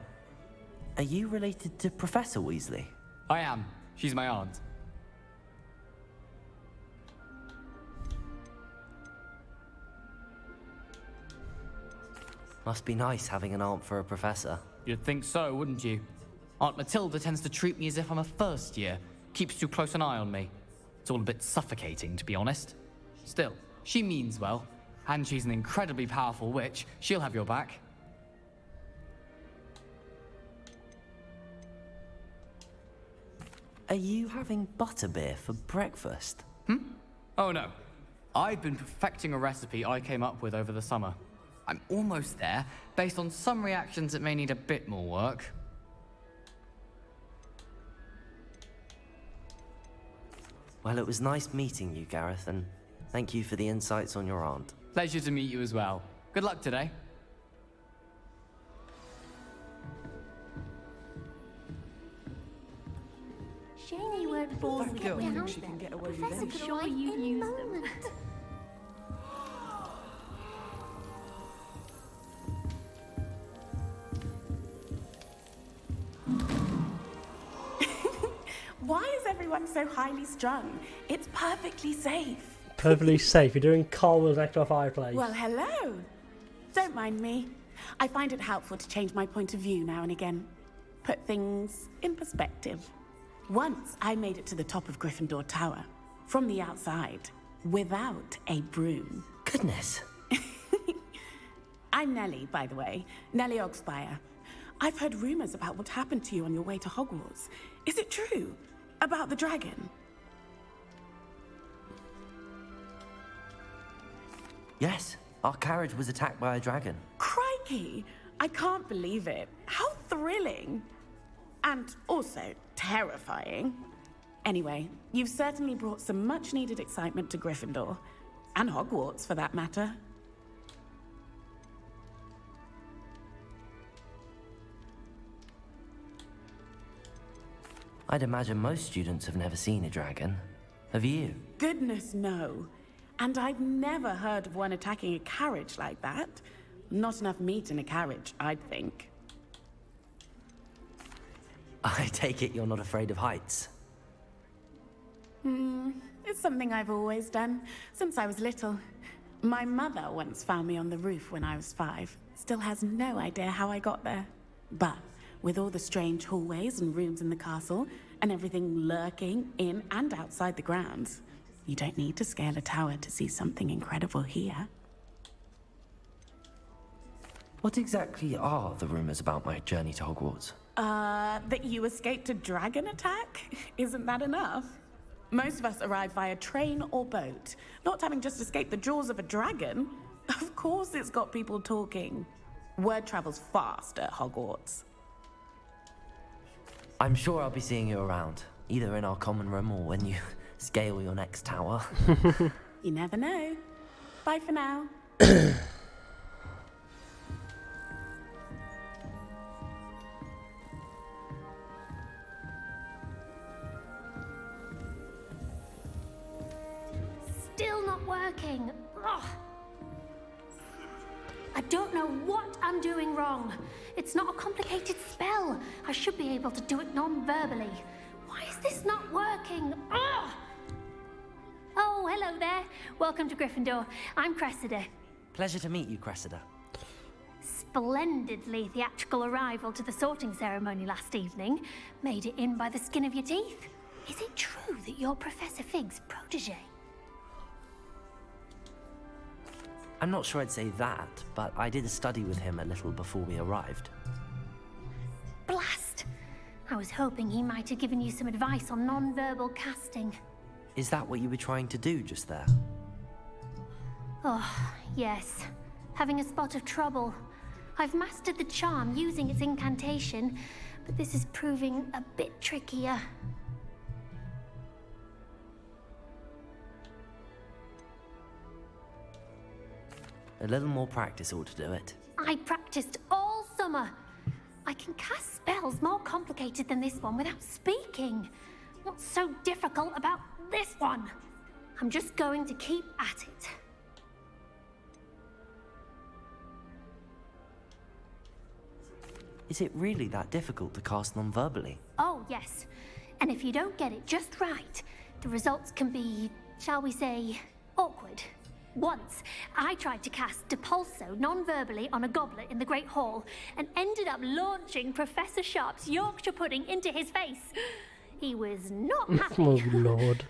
Are you related to Professor Weasley? I am. She's my aunt. Must be nice having an aunt for a professor. You'd think so, wouldn't you? Aunt Matilda tends to treat me as if I'm a first year. Keeps too close an eye on me. It's all a bit suffocating, to be honest. Still, she means well. And she's an incredibly powerful witch. She'll have your back. Are you having butterbeer for breakfast? Oh no. I've been perfecting a recipe I came up with over the summer. I'm almost there, based on some reactions that may need a bit more work. Well, it was nice meeting you, Gareth, and thank you for the insights on your aunt. Pleasure to meet you as well. Good luck today. Shame you weren't born with girl them. thinks she can get away with Professor anything. could sure you use them. Why is everyone so highly strung? It's perfectly safe. Perfectly safe. You're doing Colwell's next to a fireplace. Well, hello. Don't mind me. I find it helpful to change my point of view now and again. Put things in perspective. Once I made it to the top of Gryffindor Tower, from the outside, without a broom. Goodness. I'm Nellie, by the way. Nellie Ogspire. I've heard rumors about what happened to you on your way to Hogwarts. Is it true? About the dragon? Yes, Our carriage was attacked by a dragon. Crikey! I can't believe it. How thrilling! And also terrifying. Anyway, you've certainly brought some much-needed excitement to Gryffindor. And Hogwarts, for that matter. I'd imagine most students have never seen a dragon. Have you? Goodness, no. And I've never heard of one attacking a carriage like that. Not enough meat in a carriage, I'd think. I take it you're not afraid of heights. It's something I've always done, since I was little. My mother once found me on the roof when I was 5. Still has no idea how I got there. But with all the strange hallways and rooms in the castle, and everything lurking in and outside the grounds, you don't need to scale a tower to see something incredible here. What exactly are the rumors about my journey to Hogwarts? That you escaped a dragon attack? Isn't that enough? Most of us arrive via train or boat, not having just escaped the jaws of a dragon. Of course it's got people talking. Word travels fast at Hogwarts. I'm sure I'll be seeing you around, either in our common room or when you scale your next tower. You never know. Bye for now. Still not working. Ugh. I don't know what I'm doing wrong. It's not a complicated spell. I should be able to do it non-verbally. Why is this not working? Ugh. Oh, hello there. Welcome to Gryffindor. I'm Cressida. Pleasure to meet you, Cressida. Splendidly theatrical arrival to the sorting ceremony last evening. Made it in by the skin of your teeth. Is it true that you're Professor Fig's protege? I'm not sure I'd say that, but I did study with him a little before we arrived. Blast! I was hoping he might have given you some advice on non-verbal casting. Is that what you were trying to do just there? Oh, yes. Having a spot of trouble. I've mastered the charm using its incantation, but this is proving a bit trickier. A little more practice ought to do it. I practiced all summer. I can cast spells more complicated than this one without speaking. What's so difficult about this one? I'm just going to keep at it. Is it really that difficult to cast non-verbally? Oh, yes. And if you don't get it just right, the results can be, shall we say, awkward. Once, I tried to cast Depulso non-verbally on a goblet in the Great Hall and ended up launching Professor Sharp's Yorkshire pudding into his face. He was not happy. Oh, Lord.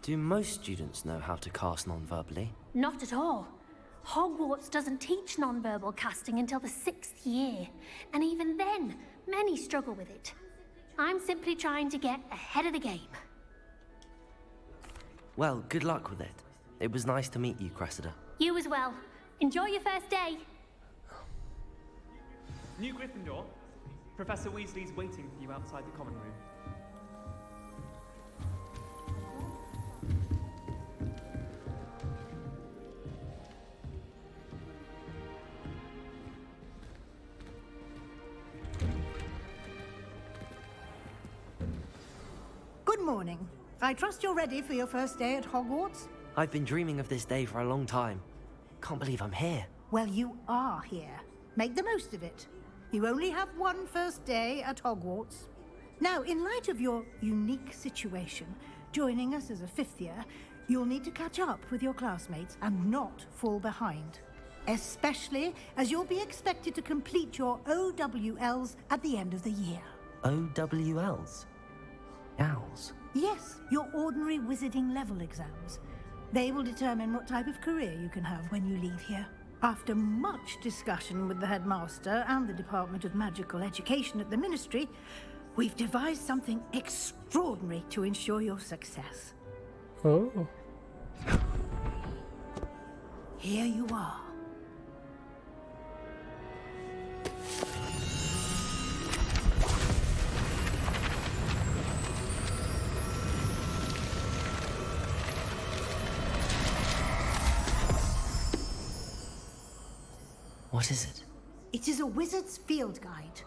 Do most students know how to cast non-verbally? Not at all. Hogwarts doesn't teach non-verbal casting until the 6th year. And even then, many struggle with it. I'm simply trying to get ahead of the game. Well, good luck with it. It was nice to meet you, Cressida. You as well. Enjoy your first day. New Gryffindor. Professor Weasley's waiting for you outside the common room. Good morning. I trust you're ready for your first day at Hogwarts? I've been dreaming of this day for a long time. Can't believe I'm here. Well, you are here. Make the most of it. You only have one first day at Hogwarts. Now, in light of your unique situation, joining us as a 5th year, you'll need to catch up with your classmates and not fall behind. Especially as you'll be expected to complete your OWLs at the end of the year. OWLs? Owls? Yes, your ordinary wizarding level exams. They will determine what type of career you can have when you leave here. After much discussion with the headmaster and the Department of Magical Education at the Ministry, we've devised something extraordinary to ensure your success. Oh. Here you are. What is it? It is a wizard's field guide.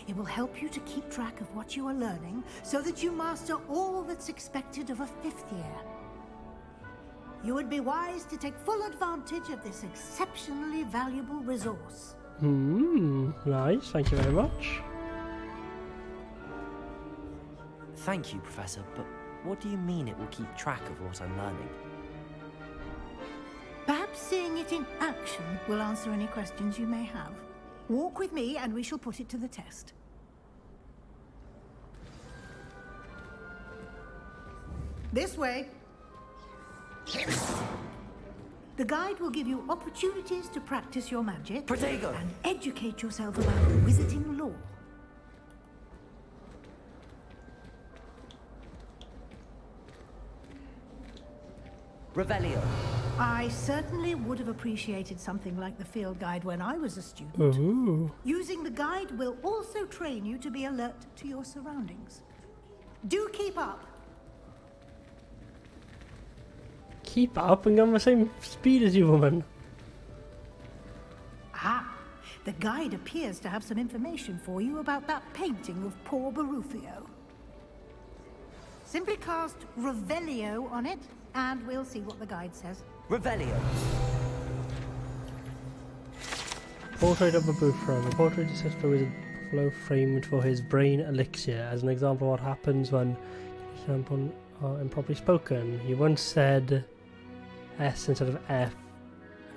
It will help you to keep track of what you are learning so that you master all that's expected of a 5th year. You would be wise to take full advantage of this exceptionally valuable resource. Nice. Thank you very much. Thank you, Professor, but what do you mean it will keep track of what I'm learning? Perhaps seeing it in action will answer any questions you may have. Walk with me and we shall put it to the test. This way. The guide will give you opportunities to practice your magic and educate yourself about wizarding lore. Revelio. I certainly would have appreciated something like the field guide when I was a student. Ooh. Using the guide will also train you to be alert to your surroundings. Do keep up. Keep up and go on the same speed as you, woman. Ah, the guide appears to have some information for you about that painting of poor Barufio. Simply cast Revelio on it, and we'll see what the guide says. Revelio. Portrait of a Buffalo. The portrait is a wizard Buffalo framed for his brain elixir. As an example of what happens when improperly spoken. He once said S instead of F.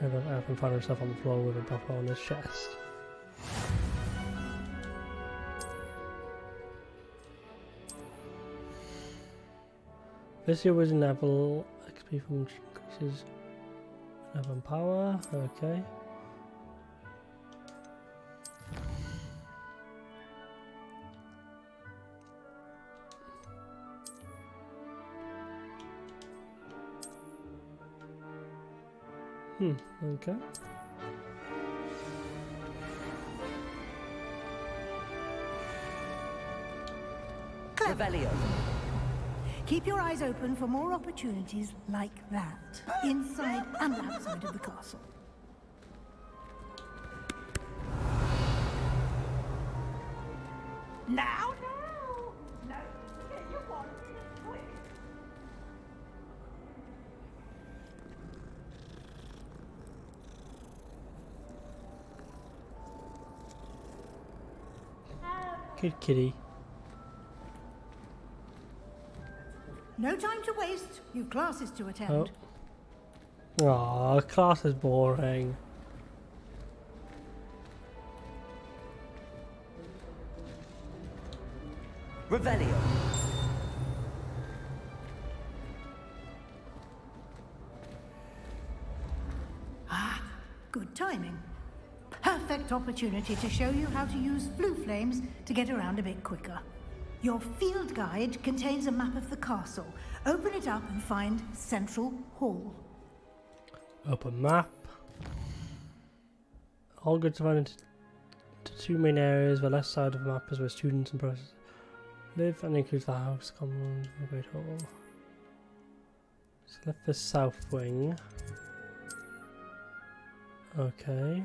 And found himself on the floor with a buffalo on his chest. This year wizard level XP from increases level and power. Okay. Okay. Revelio. Keep your eyes open for more opportunities like that, inside and outside of the castle. Now, no, get your wand, quick. Good kitty. No time to waste. You've classes to attend. Oh. Aw, class is boring. Revelio. Ah, good timing. Perfect opportunity to show you how to use blue flames to get around a bit quicker. Your field guide contains a map of the castle. Open it up and find Central Hall. Open map. All goods divided into two main areas. The left side of the map is where students and professors live and includes the house, common rooms, and the great hall. Select the south wing. Okay.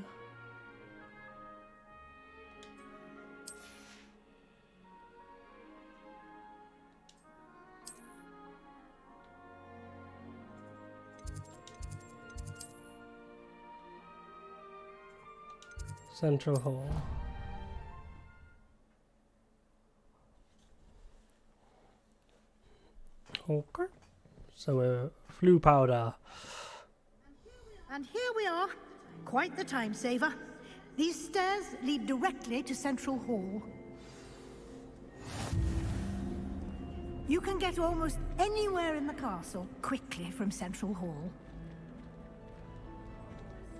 Central Hall. Okay. So flu powder. And here we are. Quite the time saver. These stairs lead directly to Central Hall. You can get almost anywhere in the castle quickly from Central Hall.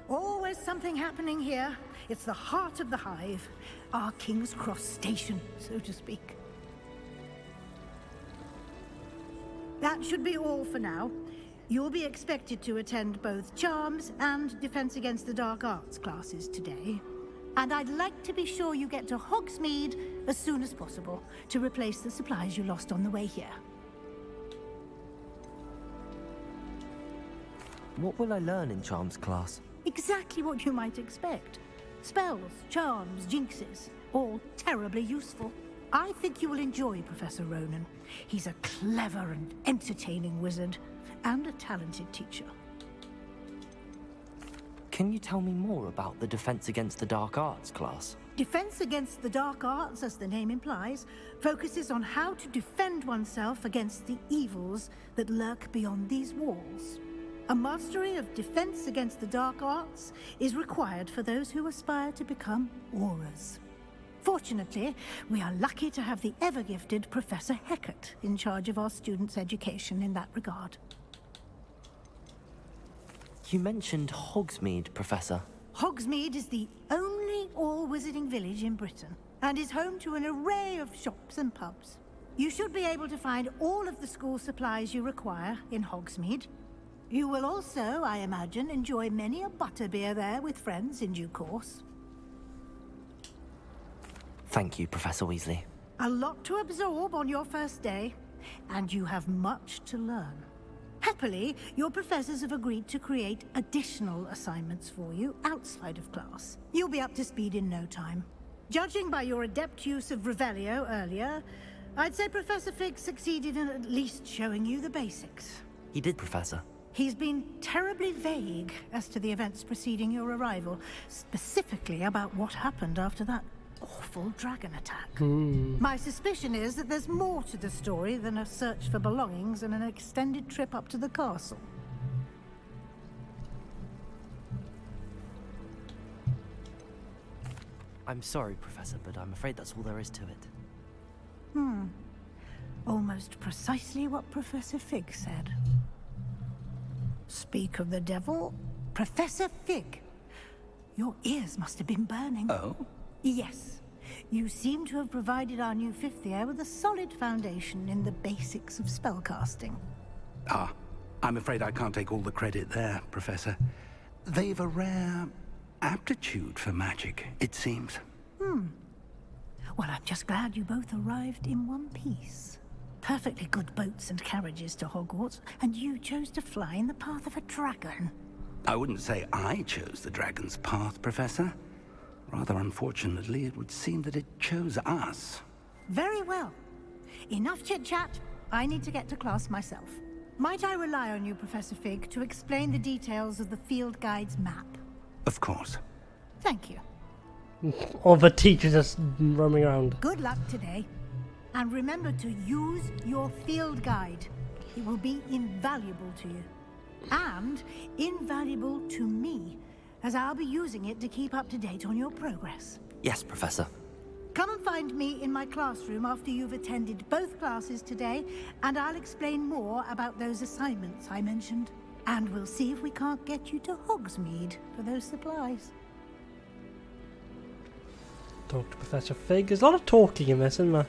Always something happening here. It's the heart of the hive, our King's Cross station, so to speak. That should be all for now. You'll be expected to attend both Charms and Defense Against the Dark Arts classes today. And I'd like to be sure you get to Hogsmeade as soon as possible to replace the supplies you lost on the way here. What will I learn in Charms class? Exactly what you might expect. Spells, charms, jinxes, all terribly useful. I think you will enjoy Professor Ronan. He's a clever and entertaining wizard, and a talented teacher. Can you tell me more about the Defense Against the Dark Arts class? Defense Against the Dark Arts, as the name implies, focuses on how to defend oneself against the evils that lurk beyond these walls. A mastery of Defense Against the Dark Arts is required for those who aspire to become Aurors. Fortunately, we are lucky to have the ever-gifted Professor Hecat in charge of our students' education in that regard. You mentioned Hogsmeade, Professor. Hogsmeade is the only all-wizarding village in Britain, and is home to an array of shops and pubs. You should be able to find all of the school supplies you require in Hogsmeade. You will also, I imagine, enjoy many a butterbeer there with friends in due course. Thank you, Professor Weasley. A lot to absorb on your first day, and you have much to learn. Happily, your professors have agreed to create additional assignments for you outside of class. You'll be up to speed in no time. Judging by your adept use of Revelio earlier, I'd say Professor Fig succeeded in at least showing you the basics. He did, Professor. He's been terribly vague as to the events preceding your arrival, specifically about what happened after that awful dragon attack. My suspicion is that there's more to the story than a search for belongings and an extended trip up to the castle. I'm sorry, Professor, but I'm afraid that's all there is to it. Almost precisely what Professor Fig said. Speak of the devil, Professor Fig. Your ears must have been burning. Oh? Yes. You seem to have provided our new fifth year with a solid foundation in the basics of spellcasting. Ah, I'm afraid I can't take all the credit there, Professor. They've a rare aptitude for magic, it seems. Well, I'm just glad you both arrived in one piece. Perfectly good boats and carriages to Hogwarts, and you chose to fly in the path of a dragon. I wouldn't say I chose the dragon's path, Professor. Rather unfortunately, it would seem that it chose us. Very well. Enough chit-chat. I need to get to class myself. Might I rely on you, Professor Fig, to explain the details of the field guide's map? Of course. Thank you. All the teachers just roaming around. Good luck today. And remember to use your field guide. It will be invaluable to you. And invaluable to me, as I'll be using it to keep up to date on your progress. Yes, Professor. Come and find me in my classroom after you've attended both classes today, and I'll explain more about those assignments I mentioned. And we'll see if we can't get you to Hogsmeade for those supplies. Talk to Professor Fig. There's a lot of talking in this, isn't there?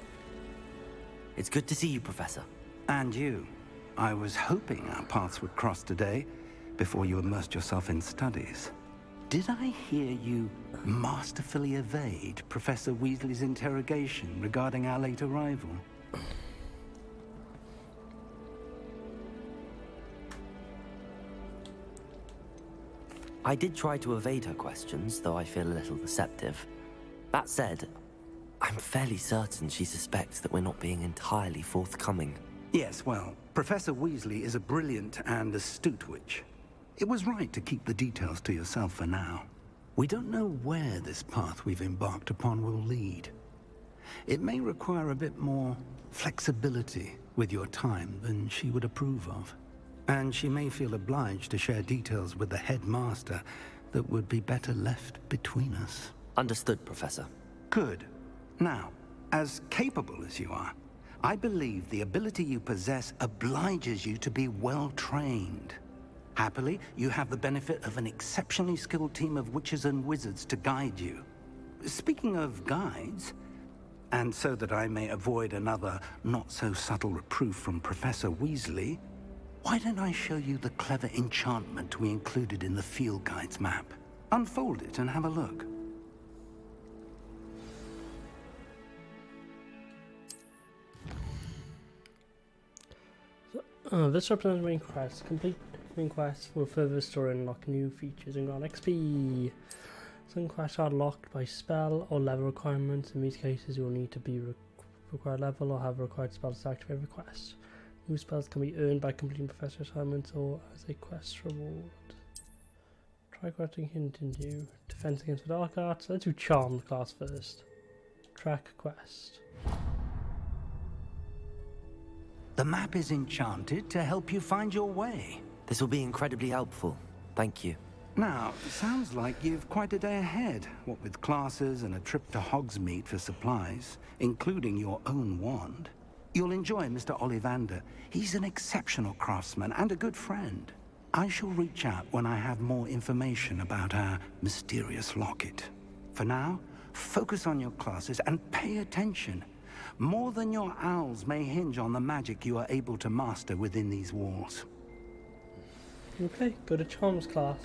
It's good to see you, Professor. And you. I was hoping our paths would cross today, before you immersed yourself in studies. Did I hear you masterfully evade Professor Weasley's interrogation regarding our late arrival? I did try to evade her questions, though I feel a little deceptive. That said, I'm fairly certain she suspects that we're not being entirely forthcoming. Yes, well, Professor Weasley is a brilliant and astute witch. It was right to keep the details to yourself for now. We don't know where this path we've embarked upon will lead. It may require a bit more flexibility with your time than she would approve of. And she may feel obliged to share details with the headmaster that would be better left between us. Understood, Professor. Good. Now, as capable as you are, I believe the ability you possess obliges you to be well-trained. Happily, you have the benefit of an exceptionally skilled team of witches and wizards to guide you. Speaking of guides, and so that I may avoid another not-so-subtle reproof from Professor Weasley, Why don't I show you the clever enchantment we included in the field guide's map? Unfold it and have a look. This represents main quest. Complete main quests will further restore and unlock new features and grant XP. Some quests are locked by spell or level requirements. In these cases, you will need to be required level or have required spells to activate the quest. New spells can be earned by completing professor assignments or as a quest reward. Try questing hint into defense against the dark arts. Let's do charmed class first. Track quest. The map is enchanted to help you find your way. This will be incredibly helpful. Thank you. Now, sounds like you've quite a day ahead, what with classes and a trip to Hogsmeade for supplies, including your own wand. You'll enjoy Mr. Ollivander. He's an exceptional craftsman and a good friend. I shall reach out when I have more information about our mysterious locket. For now, focus on your classes and pay attention. More than your owls may hinge on the magic you are able to master within these walls. Okay, go to Charms class.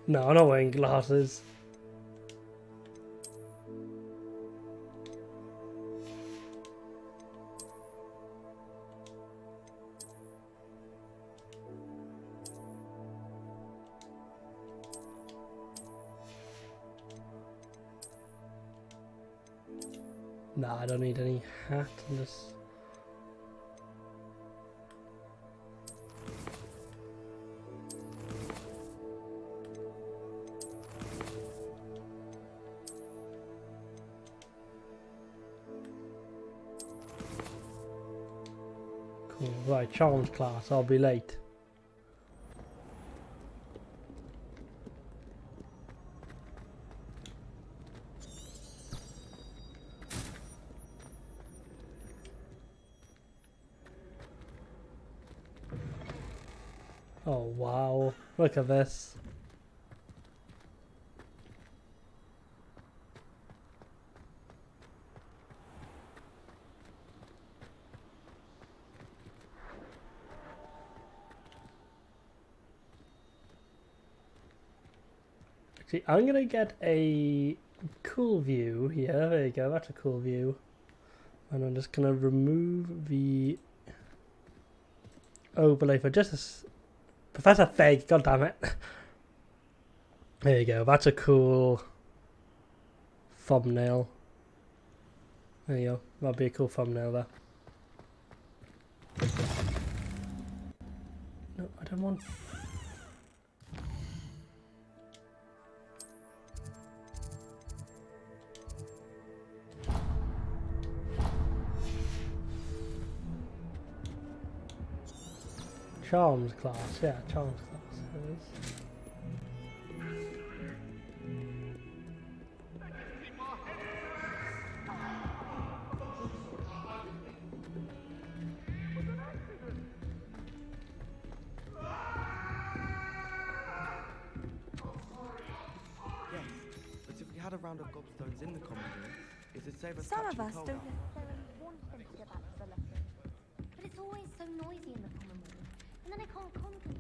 No, I'm not wearing glasses. No, I don't need any hat. I'm just... Cool. Right, Charms class. I'll be late. Oh wow, look at this. Actually, I'm gonna get a cool view here. There you go, that's a cool view. And I'm just gonna remove the overlay for just a Professor Fig, god damn it. There you go, that's a cool thumbnail. There you go, that'll be a cool thumbnail there. No, I don't want... Charms class, yeah, Charms class. It is. Yes, but if we had a round of gobstones in the common room, it'd save us Some of catching us cold. don't necessarily want them to get back to the lesson. But it's always so noisy in the common room, and then I can't concentrate.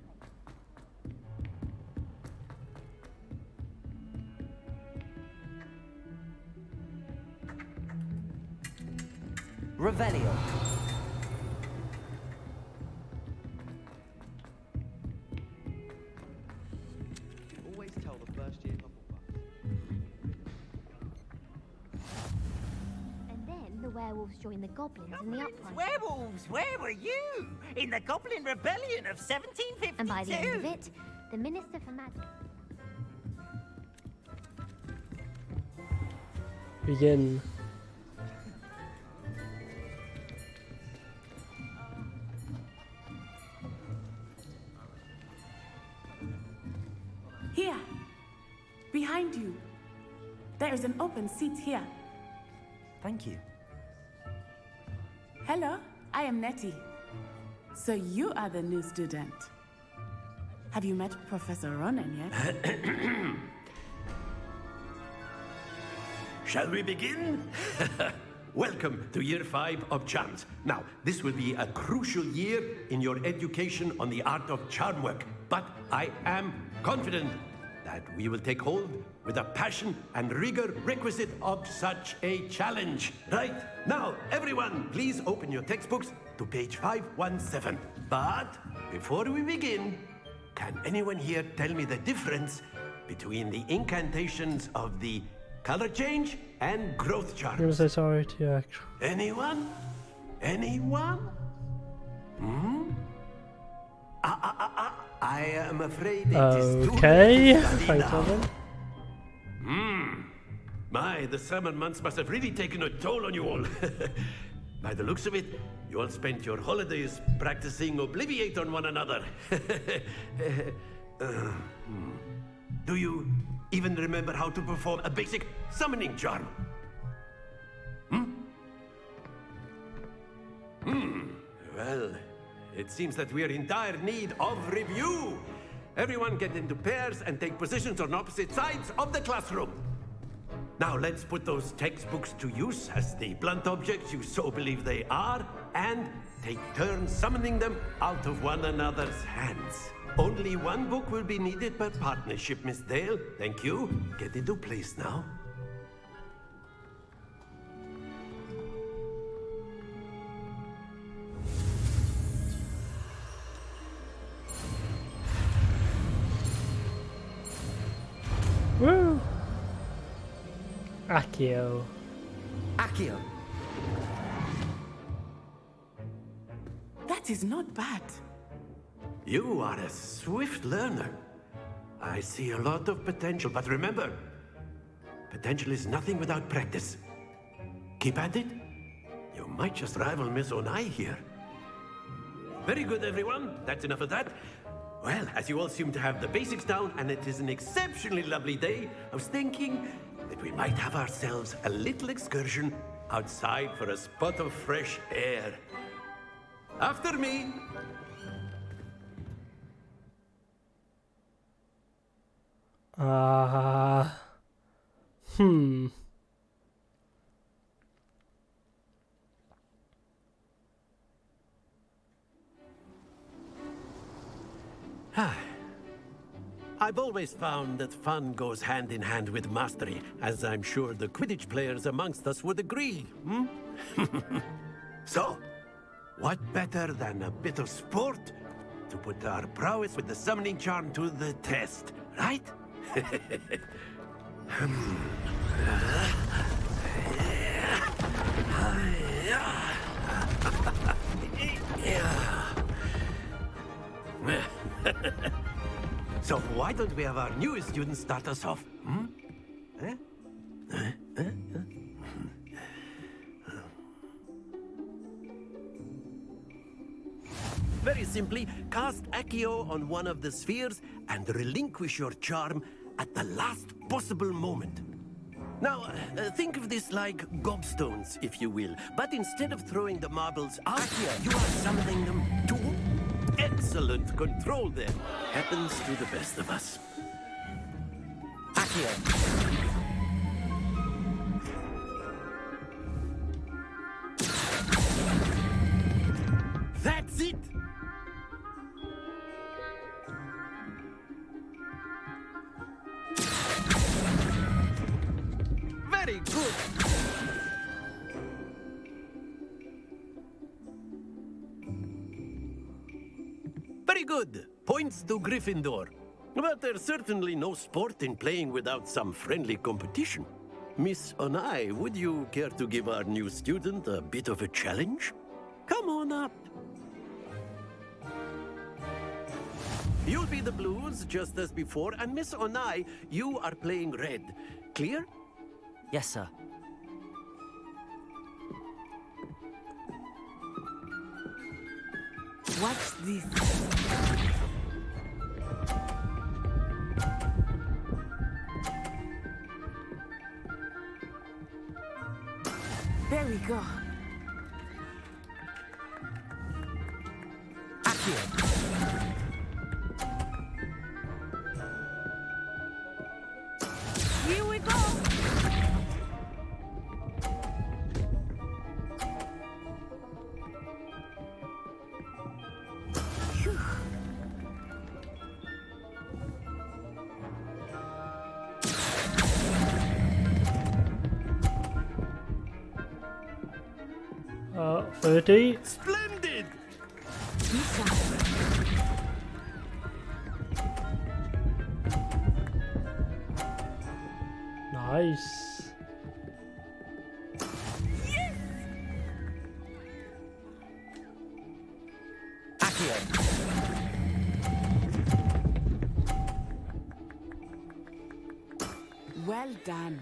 Revelio. Always tell the first year Hufflepuff. And then the werewolves join the goblins in the uprising. Werewolves, where were you? In the Goblin Rebellion of 1752? And by the end of it, the Minister for Magic. begin. Here, behind you. There is an open seat here. Thank you. Hello, I am Nettie. So you are the new student. Have you met Professor Ronan yet? Shall we begin? Welcome to Year 5 of Charms. Now, this will be a crucial year in your education on the art of charm work, but I am confident that we will take hold with the passion and rigor requisite of such a challenge. Right, now, everyone, please open your textbooks to page 517. But before we begin, can anyone here tell me the difference between the incantations of the color change and growth charms? I'm gonna say sorry to you, actually. Anyone? Anyone? Hmm? I am afraid it is too okay. late to study Thanks, now. Evan. My, the summer months must have really taken a toll on you all. By the looks of it, you all spent your holidays practicing Obliviate on one another. Do you even remember how to perform a basic summoning charm? Well, it seems that we are in dire need of review. Everyone get into pairs and take positions on opposite sides of the classroom. Now let's put those textbooks to use as the blunt objects you so believe they are, and take turns summoning them out of one another's hands. Only one book will be needed per partnership, Miss Dale. Thank you. Get into place now. Woo! Accio. Accio. That is not bad. You are a swift learner. I see a lot of potential, but remember, potential is nothing without practice. Keep at it. You might just rival Miss Onai here. Very good, everyone. That's enough of that. Well, as you all seem to have the basics down, and it is an exceptionally lovely day, I was thinking that we might have ourselves a little excursion outside for a spot of fresh air. After me. I've always found that fun goes hand in hand with mastery, as I'm sure the Quidditch players amongst us would agree. So, what better than a bit of sport to put our prowess with the summoning charm to the test, right? So why don't we have our newest student start us off? Very simply, cast Accio on one of the spheres and relinquish your charm at the last possible moment. Now, think of this like gobstones, if you will. But instead of throwing the marbles out, you are summoning them to... Excellent control there. Happens to the best of us. Accio. That's it! Very good! Very good. Points to Gryffindor. But there's certainly no sport in playing without some friendly competition. Miss Onai, would you care to give our new student a bit of a challenge? Come on up. You'll be the blues, just as before, and Miss Onai, you are playing red. Clear? Yes, sir. Watch this. There we go. Here we go. Phew. Uh, 30. Splendid! Nice. Well done.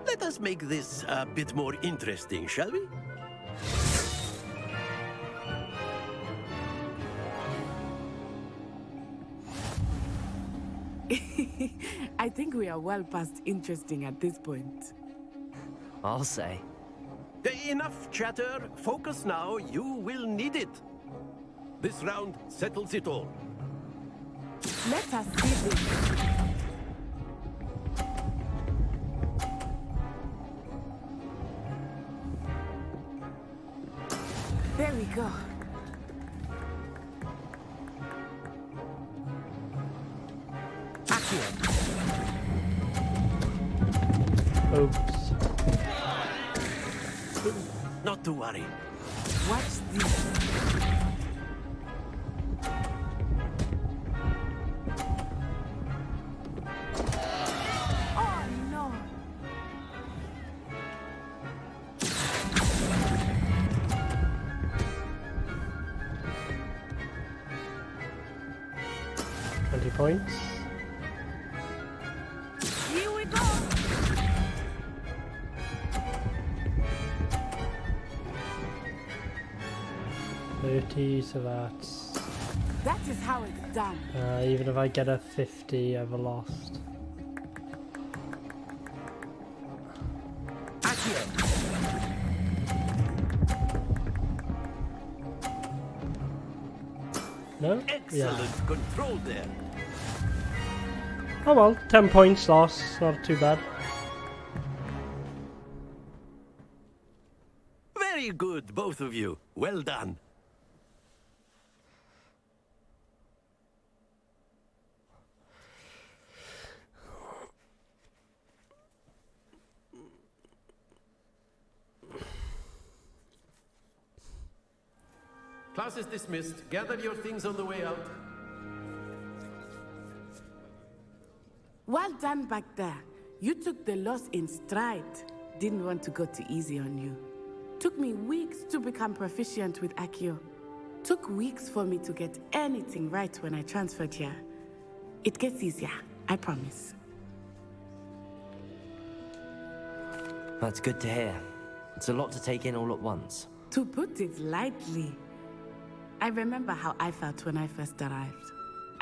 Let us make this a bit more interesting, shall we? I think we are well past interesting at this point. I'll say. Enough chatter. Focus now. You will need it. This round settles it all. Let us see this. There we go. Oops. Not to worry. Watch this. Oh no. Points. Here we go. So that's... That is how it's done. Even if I get a 50, I've lost. No? Excellent control there. Oh well, 10 points lost, not too bad. Very good, both of you. Well done. Class is dismissed. Gather your things on the way out. Well done back there. You took the loss in stride. Didn't want to go too easy on you. Took me weeks to become proficient with Accio. Took weeks for me to get anything right when I transferred here. It gets easier, I promise. That's good to hear. It's a lot to take in all at once. To put it lightly, I remember how I felt when I first arrived.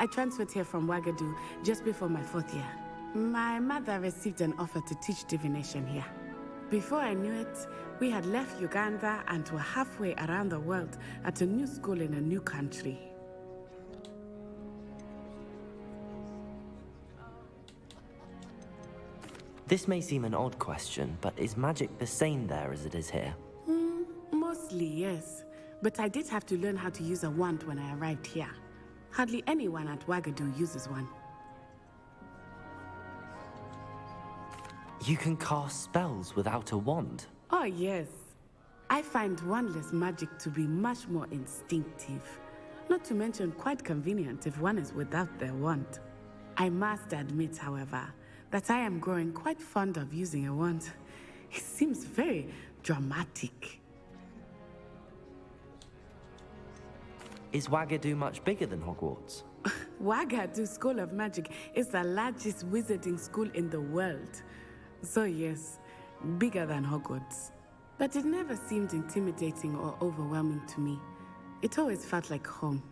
I transferred here from Wagadu just before my 4th year. My mother received an offer to teach divination here. Before I knew it, we had left Uganda and were halfway around the world at a new school in a new country. This may seem an odd question, but is magic the same there as it is here? Mostly, yes. But I did have to learn how to use a wand when I arrived here. Hardly anyone at Wagadu uses one. You can cast spells without a wand? Oh, yes. I find wandless magic to be much more instinctive. Not to mention quite convenient if one is without their wand. I must admit, however, that I am growing quite fond of using a wand. It seems very dramatic. Is Wagadu much bigger than Hogwarts? Wagadu School of Magic is the largest wizarding school in the world. So yes, bigger than Hogwarts. But it never seemed intimidating or overwhelming to me. It always felt like home.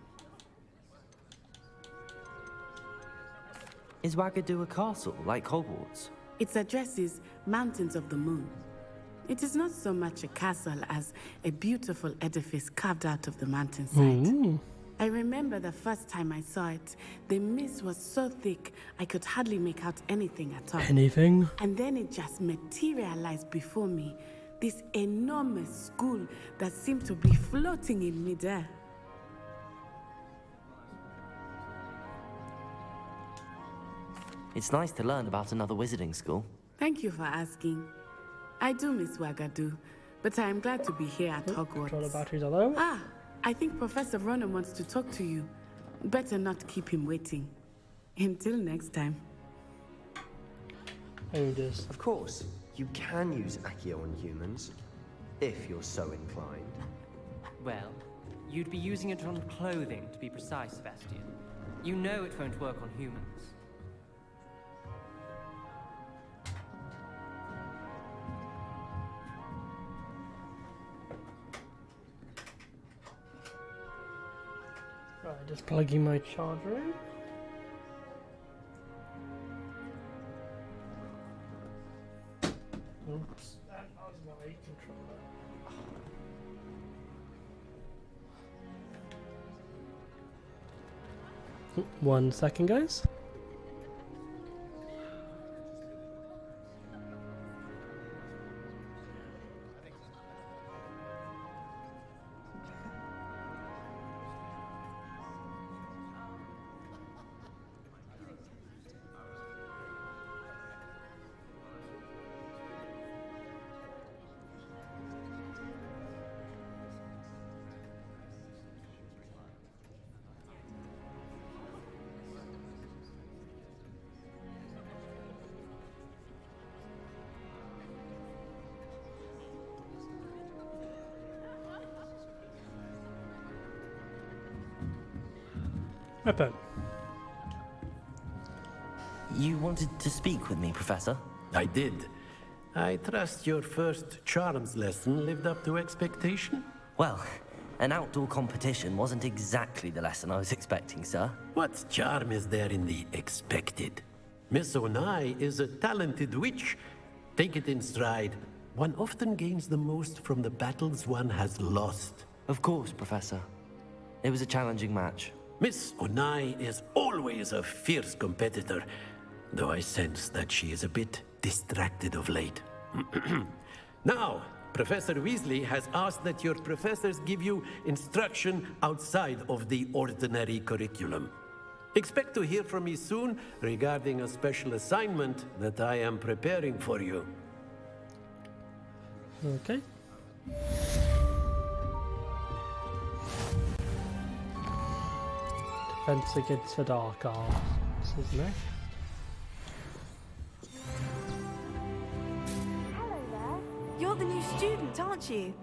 Is Wagadu a castle, like Hogwarts? Its address is Mountains of the Moon. It is not so much a castle as a beautiful edifice carved out of the mountainside. Ooh. I remember the first time I saw it, the mist was so thick I could hardly make out anything at all. Anything? And then it just materialized before me, this enormous school that seemed to be floating in midair. It's nice to learn about another wizarding school. Thank you for asking. I do miss Wagadu, but I am glad to be here at Hogwarts. Controller batteries are low. Ah, I think Professor Ronan wants to talk to you. Better not keep him waiting. Until next time. Of course, you can use Accio on humans, if you're so inclined. Well, you'd be using it on clothing, to be precise, Sebastian. You know it won't work on humans. Right, just plugging my charger in. Oops, that was my controller. 1 second, guys. Weapon. You wanted to speak with me, Professor? I did. I trust your first charms lesson lived up to expectation? Well, an outdoor competition wasn't exactly the lesson I was expecting, sir. What charm is there in the expected? Miss Onai is a talented witch. Take it in stride. One often gains the most from the battles one has lost. Of course, Professor. It was a challenging match. Miss Onai is always a fierce competitor, though I sense that she is a bit distracted of late. Now, Professor Weasley has asked that your professors give you instruction outside of the ordinary curriculum. Expect to hear from me soon regarding a special assignment that I am preparing for you. Okay. Defense against the dark arts, isn't it? Hello there. You're the new student, aren't you?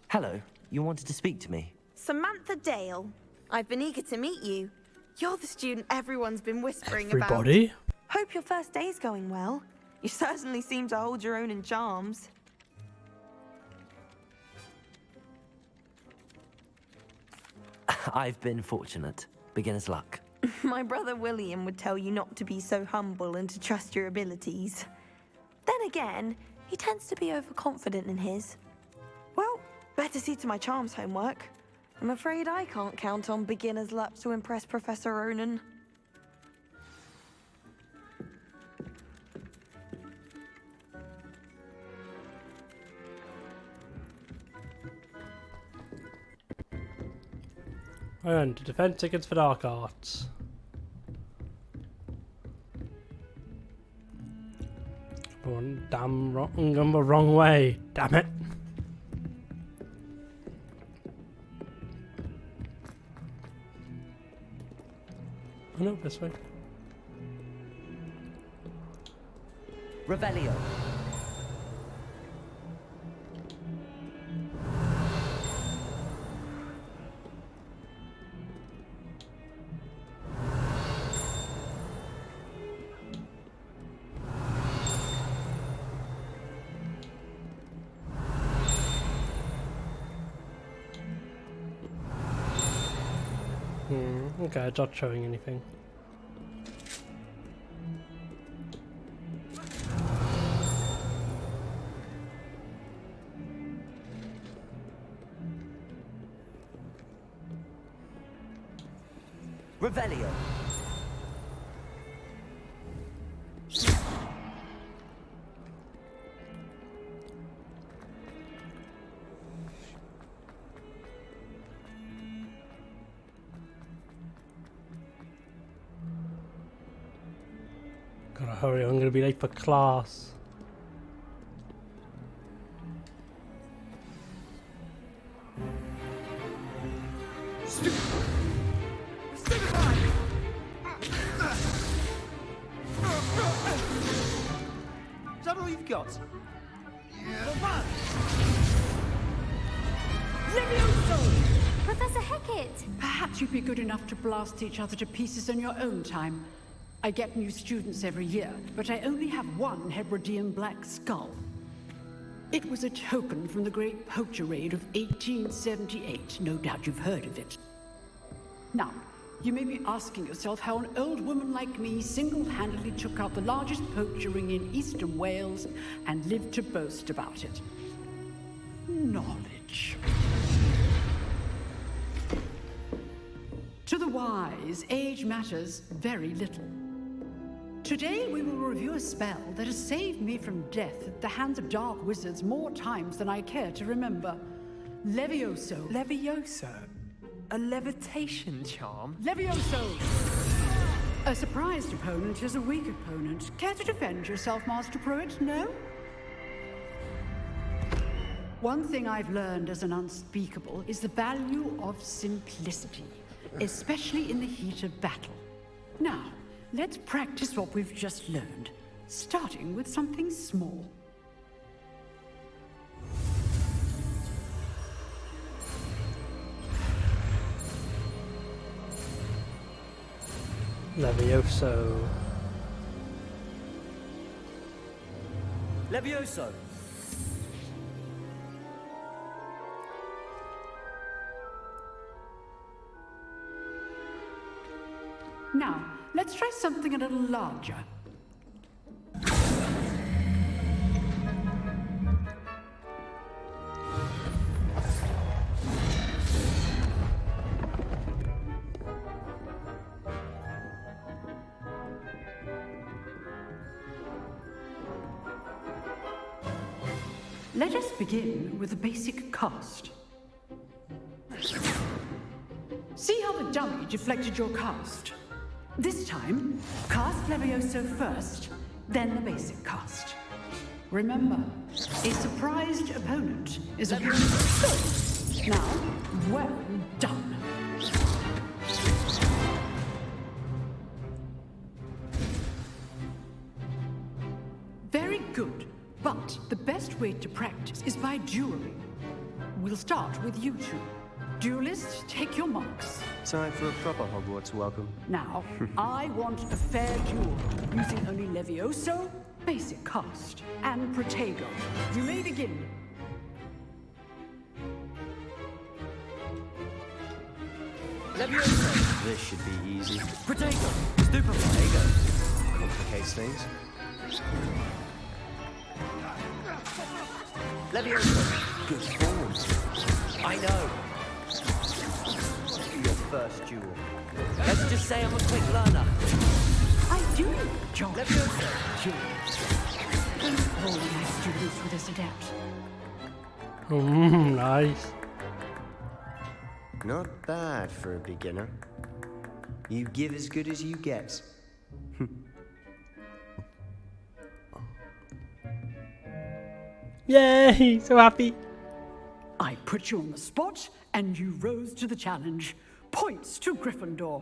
Hello, you wanted to speak to me? Samantha Dale. I've been eager to meet you. You're the student everyone's been whispering Everybody? about. Hope your first day's going well. You certainly seem to hold your own in charms. I've been fortunate. Beginner's luck. My brother William would tell you not to be so humble and to trust your abilities. Then again, he tends to be overconfident in his. Well, better see to my charms homework. I'm afraid I can't count on beginner's luck to impress Professor Ronan. And defense tickets for dark arts. Going damn wrong, I'm going the wrong way. Damn it. Oh no, this way. Revelio. Okay, it's not showing anything. Revelio. Gotta hurry, I'm gonna be late for class. Is that all you've got? Professor Hecat! Perhaps you'd be good enough to blast each other to pieces in your own time. I get new students every year, but I only have one Hebridean black skull. It was a token from the Great Poacher Raid of 1878. No doubt you've heard of it. Now, you may be asking yourself how an old woman like me single-handedly took out the largest poacher ring in eastern Wales and lived to boast about it. Knowledge. To the wise, age matters very little. Today we will review a spell that has saved me from death at the hands of dark wizards more times than I care to remember. Levioso. Levioso? A levitation charm? Levioso! A surprised opponent is a weak opponent. Care to defend yourself, Master Pruitt? No? One thing I've learned as an unspeakable is the value of simplicity, especially in the heat of battle. Now, let's practice what we've just learned, starting with something small. Levioso. Levioso. Now, let's try something a little larger. Let us begin with a basic cast. See how the dummy deflected your cast? This time, cast Levioso first, then the basic cast. Remember, a surprised opponent is a good. Now, well done. Very good, but the best way to practice is by dueling. We'll start with you two. Duelists, take your marks. Time for a proper Hogwarts welcome. Now, I want a fair duel, using only Levioso, basic cast, and Protego. You may begin. Levioso! This should be easy. Protego! Stupid Protego! Complicates things. Levioso! Good form. I know. Your first duel. Let's just say I'm a quick learner. I do, John. Levioso! Don't all my students with this adept. Nice. Not bad for a beginner. You give as good as you get. Yay! So happy. I put you on the spot, and you rose to the challenge. Points to Gryffindor.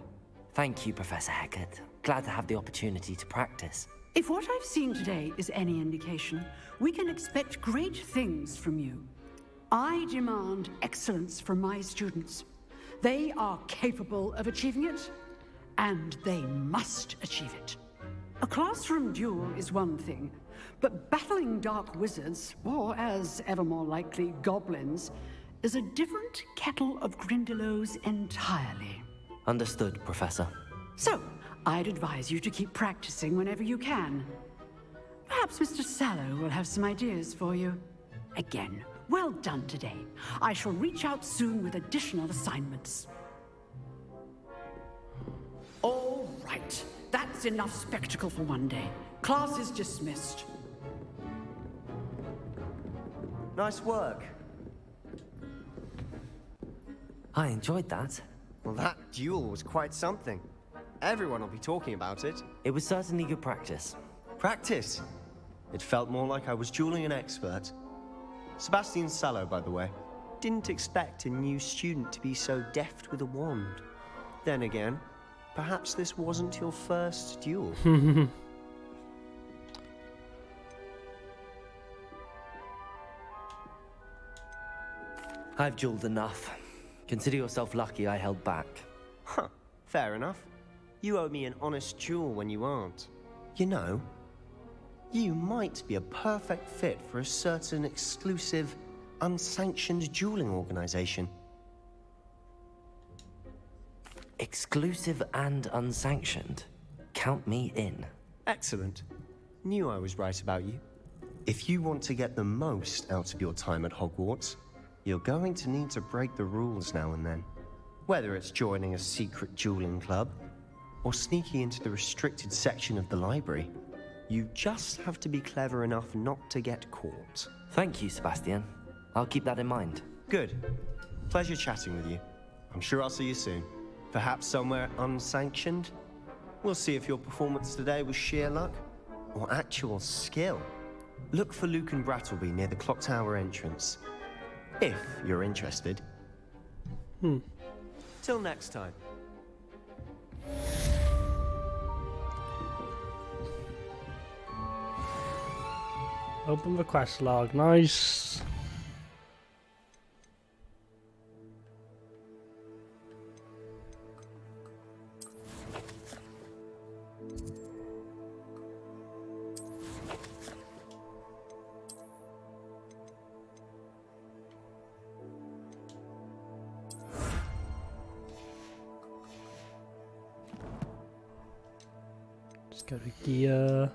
Thank you, Professor Hecat. Glad to have the opportunity to practice. If what I've seen today is any indication, we can expect great things from you. I demand excellence from my students. They are capable of achieving it, and they must achieve it. A classroom duel is one thing, but battling dark wizards, or as ever more likely, goblins, is a different kettle of Grindylows entirely. Understood, Professor. So, I'd advise you to keep practicing whenever you can. Perhaps Mr. Sallow will have some ideas for you. Again, well done today. I shall reach out soon with additional assignments. All right. That's enough spectacle for one day. Class is dismissed. Nice work. I enjoyed that. Well, that duel was quite something. Everyone will be talking about it. It was certainly good practice. Practice? It felt more like I was dueling an expert. Sebastian Sallow, by the way. Didn't expect a new student to be so deft with a wand. Then again, perhaps this wasn't your first duel. I've dueled enough. Consider yourself lucky I held back. Huh, fair enough. You owe me an honest duel when you aren't. You know, you might be a perfect fit for a certain exclusive, unsanctioned dueling organization. Exclusive and unsanctioned? Count me in. Excellent. Knew I was right about you. If you want to get the most out of your time at Hogwarts, you're going to need to break the rules now and then. Whether it's joining a secret dueling club, or sneaking into the restricted section of the library, you just have to be clever enough not to get caught. Thank you, Sebastian. I'll keep that in mind. Good. Pleasure chatting with you. I'm sure I'll see you soon. Perhaps somewhere unsanctioned? We'll see if your performance today was sheer luck, or actual skill. Look for Luke and Brattleby near the clock tower entrance. If you're interested. Till next time. Open the quest log. Nice. Just go to gear.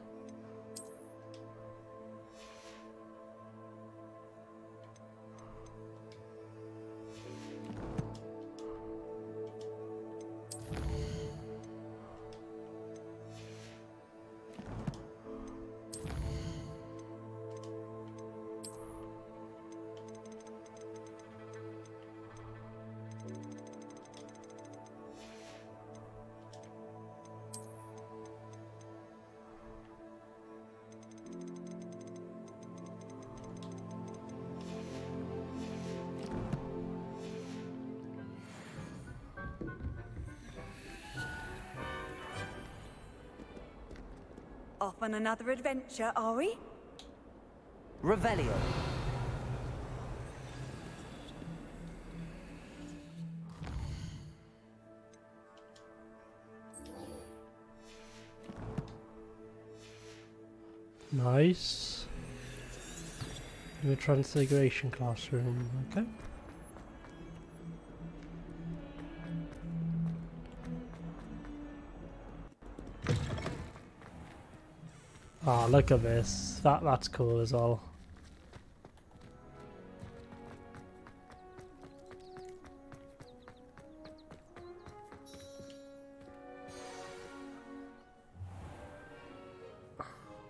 Off on another adventure, are we? Revelio. Nice. New Transfiguration classroom. Okay. Oh, look at this. That's cool as well.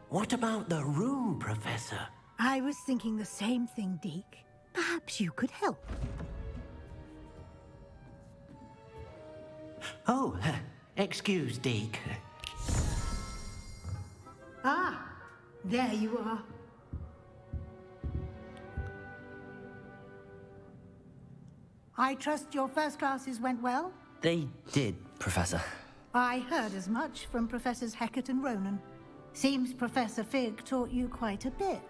What about the room, Professor? I was thinking the same thing, Deke. Perhaps you could help. Oh, excuse, Deke. Ah, there you are. I trust your first classes went well? They did, Professor. I heard as much from Professors Hecat and Ronan. Seems Professor Fig taught you quite a bit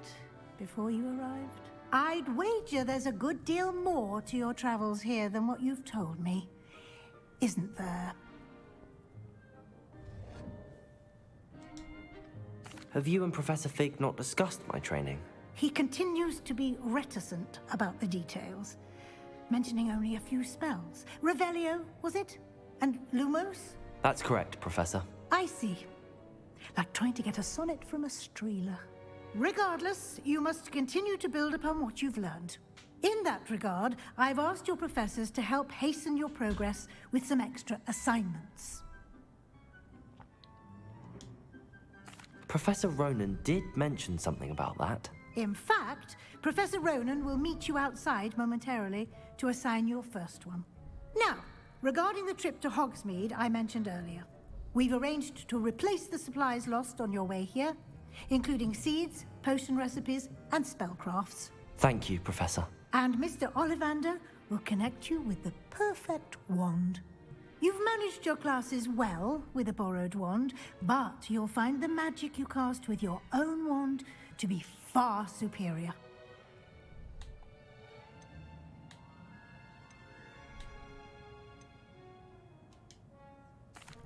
before you arrived. I'd wager there's a good deal more to your travels here than what you've told me. Isn't there? Have you and Professor Fig not discussed my training? He continues to be reticent about the details, mentioning only a few spells. Revelio, was it? And Lumos? That's correct, Professor. I see. Like trying to get a sonnet from a streeler. Regardless, you must continue to build upon what you've learned. In that regard, I've asked your professors to help hasten your progress with some extra assignments. Professor Ronan did mention something about that. In fact, Professor Ronan will meet you outside momentarily to assign your first one. Now, regarding the trip to Hogsmeade I mentioned earlier, we've arranged to replace the supplies lost on your way here, including seeds, potion recipes, and spellcrafts. Thank you, Professor. And Mr. Ollivander will connect you with the perfect wand. You've managed your classes well with a borrowed wand, but you'll find the magic you cast with your own wand to be far superior.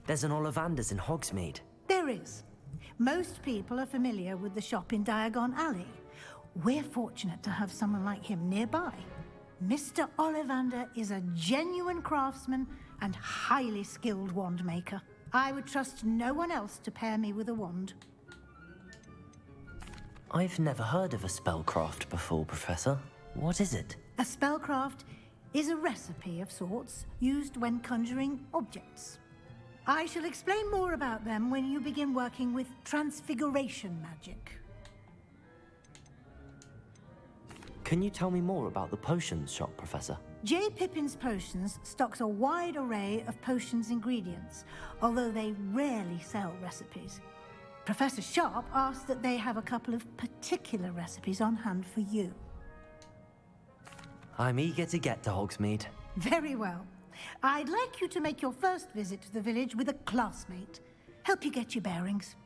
There's an Ollivander's in Hogsmeade. There is. Most people are familiar with the shop in Diagon Alley. We're fortunate to have someone like him nearby. Mr. Ollivander is a genuine craftsman and highly skilled wand maker. I would trust no one else to pair me with a wand. I've never heard of a spellcraft before, Professor. What is it? A spellcraft is a recipe of sorts used when conjuring objects. I shall explain more about them when you begin working with transfiguration magic. Can you tell me more about the potions shop, Professor? J. Pippin's Potions stocks a wide array of potions ingredients, although they rarely sell recipes. Professor Sharp asked that they have a couple of particular recipes on hand for you. I'm eager to get to Hogsmeade. Very well. I'd like you to make your first visit to the village with a classmate. Help you get your bearings.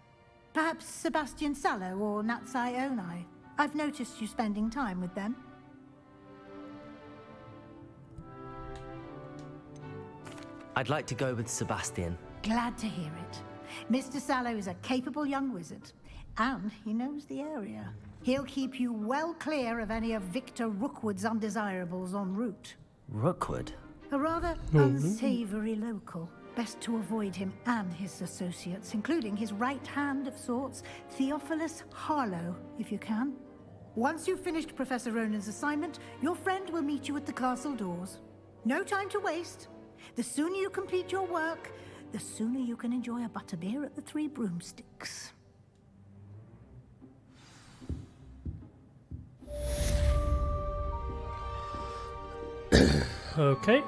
Perhaps Sebastian Sallow or Natsai Onai. I've noticed you spending time with them. I'd like to go with Sebastian. Glad to hear it. Mr. Sallow is a capable young wizard, and he knows the area. He'll keep you well clear of any of Victor Rookwood's undesirables en route. Rookwood? A rather unsavory local. Best to avoid him and his associates, including his right hand of sorts, Theophilus Harlow, if you can. Once you've finished Professor Ronan's assignment, your friend will meet you at the castle doors. No time to waste. The sooner you complete your work, the sooner you can enjoy a butterbeer at the Three Broomsticks. Okay.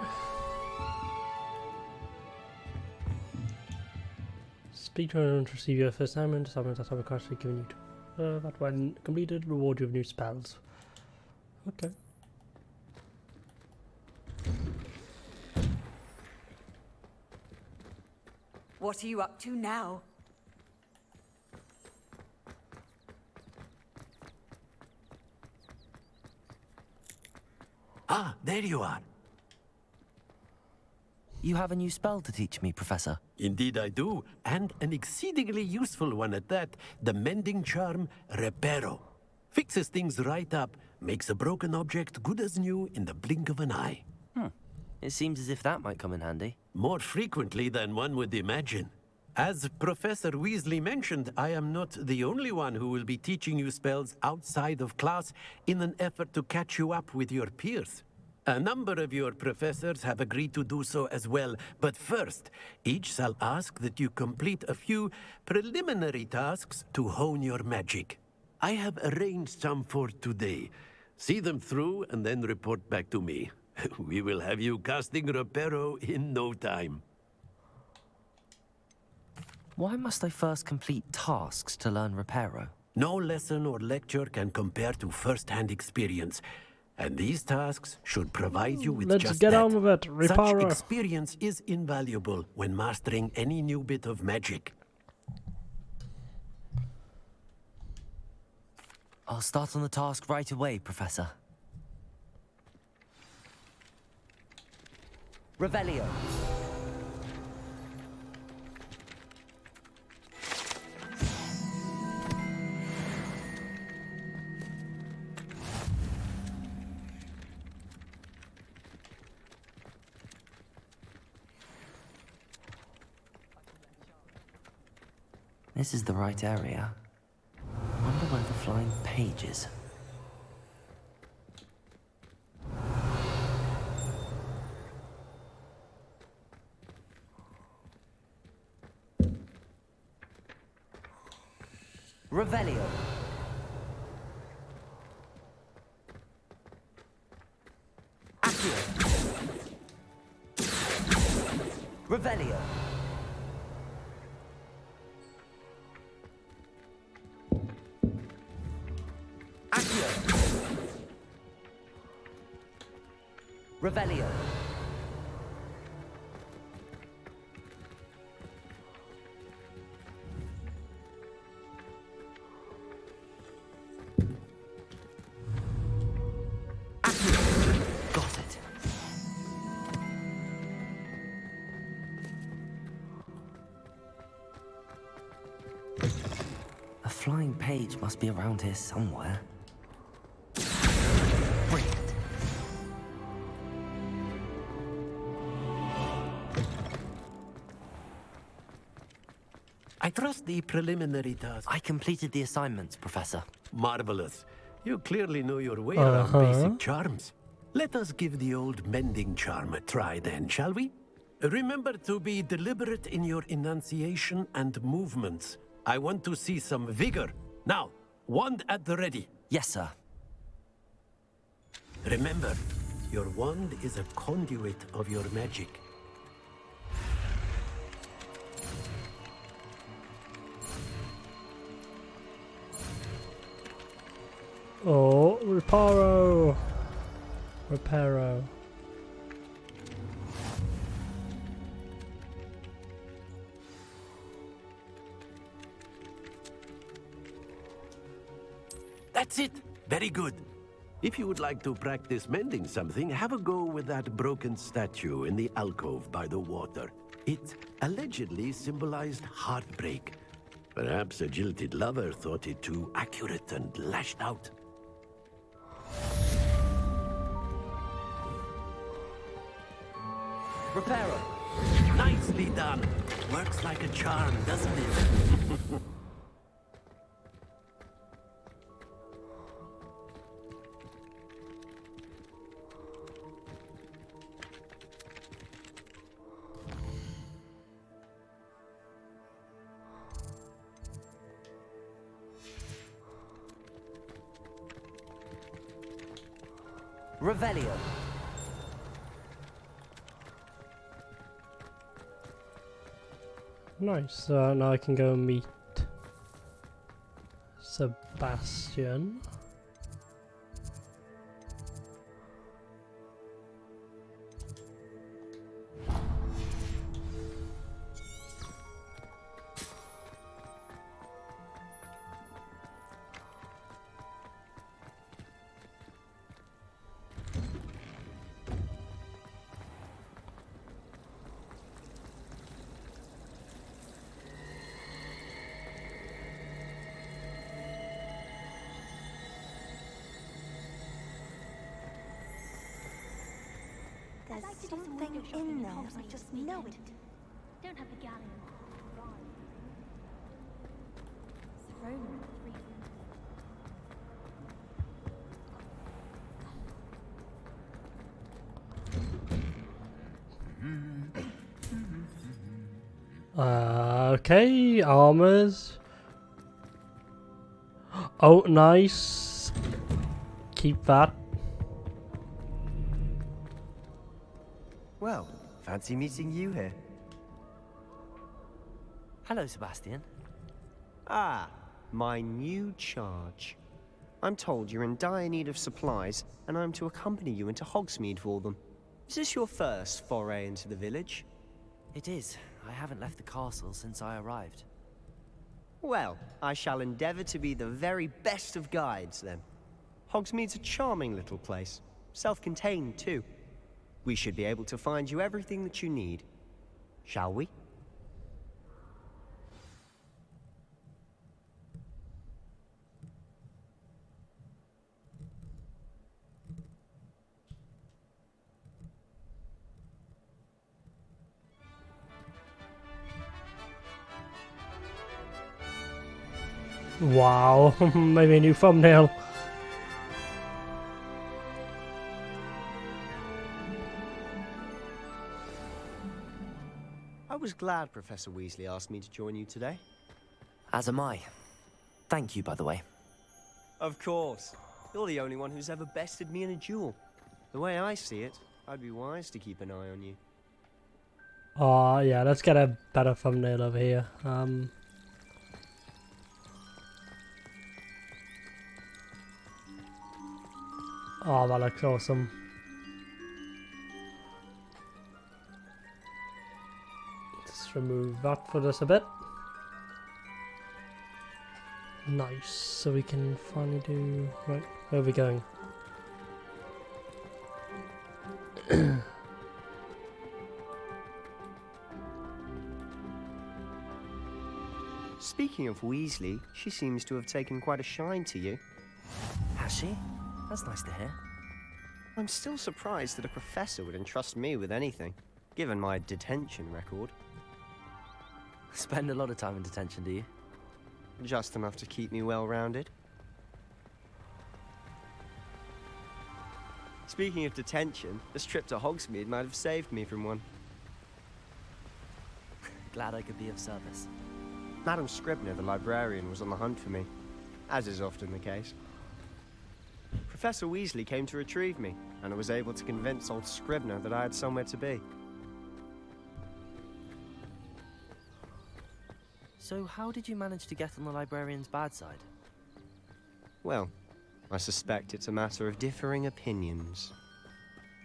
Speak to anyone to receive your first assignment. Assignments that have a card given you to that when completed, reward you with new spells. Okay. What are you up to now? Ah, there you are. You have a new spell to teach me, Professor. Indeed I do, and an exceedingly useful one at that. The mending charm, Reparo. Fixes things right up, makes a broken object good as new in the blink of an eye. It seems as if that might come in handy. More frequently than one would imagine. As Professor Weasley mentioned, I am not the only one who will be teaching you spells outside of class in an effort to catch you up with your peers. A number of your professors have agreed to do so as well, but first, each shall ask that you complete a few preliminary tasks to hone your magic. I have arranged some for today. See them through and then report back to me. We will have you casting Reparo in no time. Why must I first complete tasks to learn Reparo? No lesson or lecture can compare to first-hand experience. And these tasks should provide you with Let's just get that. on with it. Reparo. Such experience is invaluable when mastering any new bit of magic. I'll start on the task right away, Professor. Revelio. This is the right area. Wonder where the flying page is. Revelio. Accio. Revelio. Accio. Revelio. Got it. A flying page must be around here somewhere. Brilliant. I trust the preliminary task. I completed the assignments, Professor. Marvelous. You clearly know your way around basic charms. Let us give the old mending charm a try then, shall we? Remember to be deliberate in your enunciation and movements. I want to see some vigor. Now, wand at the ready. Yes, sir. Remember, your wand is a conduit of your magic. Oh, Reparo. Reparo. That's it. Very good. If you would like to practice mending something, have a go with that broken statue in the alcove by the water. It allegedly symbolized heartbreak. Perhaps a jilted lover thought it too accurate and lashed out. Reparo. Nicely done. Works like a charm, doesn't it? Revelio. Nice. Now I can go and meet Sebastian. There's something in there. I just know it. Don't have the galleon. Okay, armors. Oh, nice. Keep that. Well, fancy meeting you here. Hello, Sebastian. Ah, my new charge. I'm told you're in dire need of supplies, and I'm to accompany you into Hogsmeade for them. Is this your first foray into the village? It is. I haven't left the castle since I arrived. Well, I shall endeavor to be the very best of guides, then. Hogsmeade's a charming little place. Self-contained, too. We should be able to find you everything that you need. Shall we? Wow, maybe a new thumbnail. I was glad Professor Weasley asked me to join you today. As am I. Thank you, by the way. Of course. You're the only one who's ever bested me in a duel. The way I see it, I'd be wise to keep an eye on you. Oh, yeah, let's get a better thumbnail over here. Oh, that looks awesome. Let's remove that for just a bit. Nice, so we can finally do... Right, where are we going? Speaking of Weasley, she seems to have taken quite a shine to you. Has she? That's nice to hear. I'm still surprised that a professor would entrust me with anything, given my detention record. Spend a lot of time in detention, do you? Just enough to keep me well-rounded. Speaking of detention, this trip to Hogsmeade might have saved me from one. Glad I could be of service. Madam Scribner, the librarian, was on the hunt for me, as is often the case. Professor Weasley came to retrieve me, and I was able to convince old Scribner that I had somewhere to be. So how did you manage to get on the librarian's bad side? Well, I suspect it's a matter of differing opinions.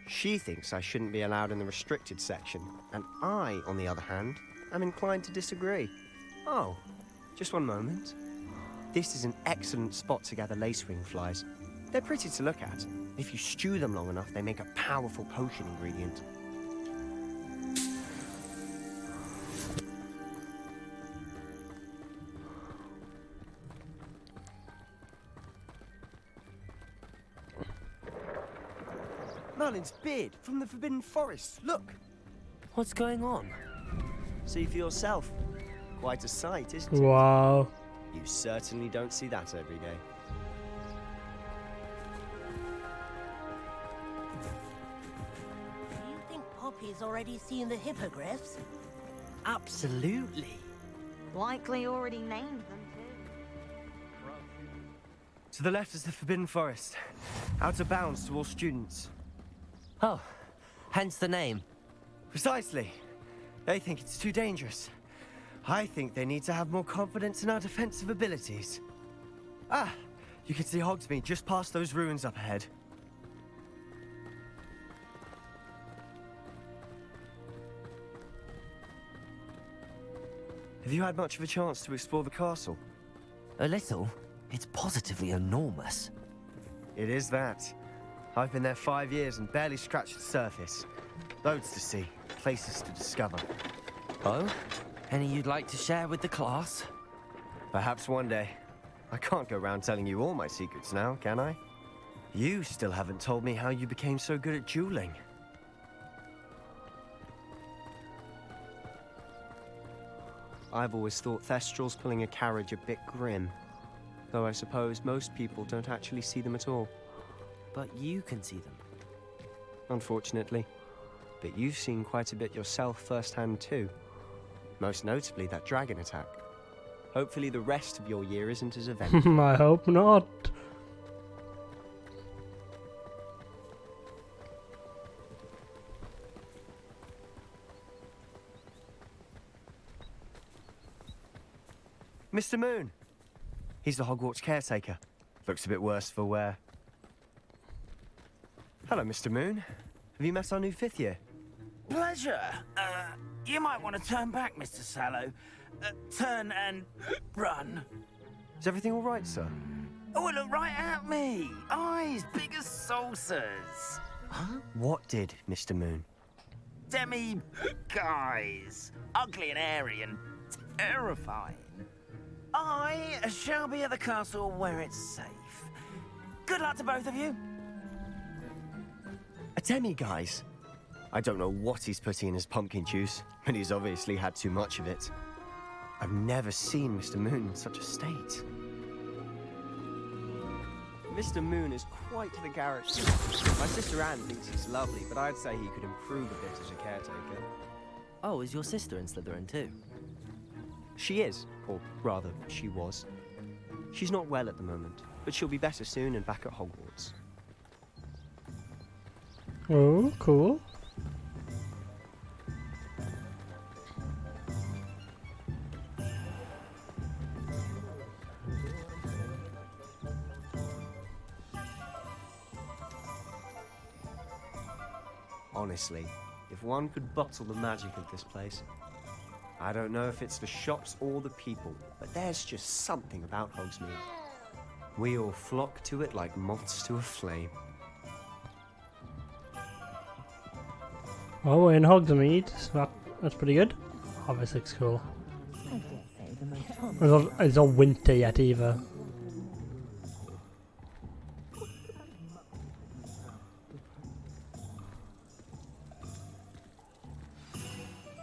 She thinks I shouldn't be allowed in the restricted section, and I, on the other hand, am inclined to disagree. Oh, just one moment. This is an excellent spot to gather lacewing flies. They're pretty to look at. If you stew them long enough, they make a powerful potion ingredient. Merlin's beard from the Forbidden Forest. Look! What's going on? See for yourself. Quite a sight, isn't it? Wow. You certainly don't see that every day. Do you think Poppy's already seen the hippogriffs? Absolutely. Likely already named them too. To the left is the Forbidden Forest. Out of bounds to all students. Oh, hence the name. Precisely. They think it's too dangerous. I think they need to have more confidence in our defensive abilities. Ah, you can see Hogsmeade just past those ruins up ahead. Have you had much of a chance to explore the castle? A little. It's positively enormous. It is that. I've been there 5 years and barely scratched the surface. Loads to see, places to discover. Oh? Any you'd like to share with the class? Perhaps one day. I can't go around telling you all my secrets now, can I? You still haven't told me how you became so good at dueling. I've always thought Thestrals pulling a carriage a bit grim. Though I suppose most people don't actually see them at all. But you can see them. Unfortunately. But you've seen quite a bit yourself firsthand too. Most notably that dragon attack. Hopefully the rest of your year isn't as eventful. I hope not. Mr. Moon! He's the Hogwarts caretaker. Looks a bit worse for wear. Hello, Mr. Moon. Have you met our new 5th year? Pleasure. You might want to turn back, Mr. Sallow. Turn and run. Is everything all right, sir? Oh, look right at me. Eyes big as saucers. Huh? What did, Mr. Moon? Guys. Ugly and airy and terrifying. I shall be at the castle where it's safe. Good luck to both of you. A demi-guise? I don't know what he's putting in his pumpkin juice, but he's obviously had too much of it. I've never seen Mr. Moon in such a state. Mr. Moon is quite the character. My sister Anne thinks he's lovely, but I'd say he could improve a bit as a caretaker. Oh, is your sister in Slytherin too? She is, or rather, she was. She's not well at the moment, but she'll be better soon and back at Hogwarts. Oh, cool. Honestly, if one could bottle the magic of this place. I don't know if it's the shops or the people, but there's just something about Hogsmeade. We all flock to it like moths to a flame. Oh, we're in Hogsmeade, so that's pretty good. Oh, this looks cool. It's not winter yet either.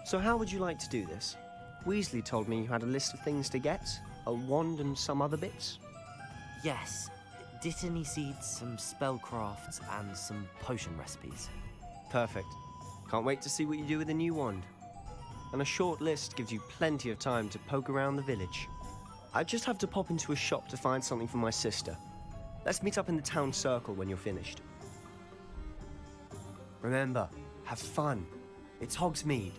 So how would you like to do this? Weasley told me you had a list of things to get, a wand and some other bits. Yes. Dittany seeds, some spellcrafts, and some potion recipes. Perfect. Can't wait to see what you do with the new wand. And a short list gives you plenty of time to poke around the village. I just have to pop into a shop to find something for my sister. Let's meet up in the town circle when you're finished. Remember, have fun. It's Hogsmeade.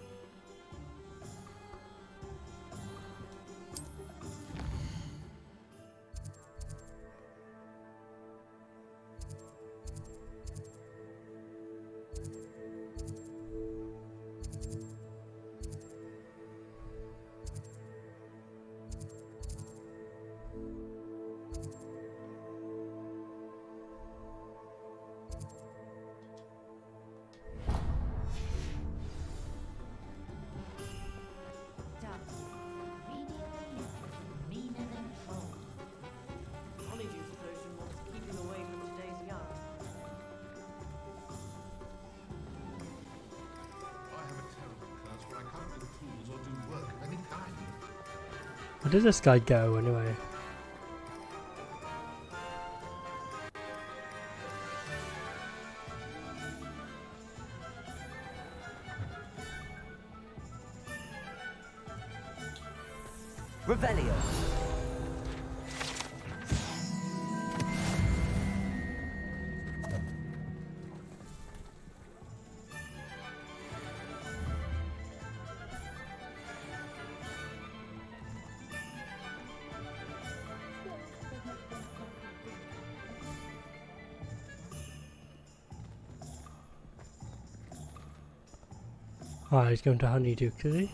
Where does this guy go anyway? Revelio. Ah, he's going to Honeydew, is he?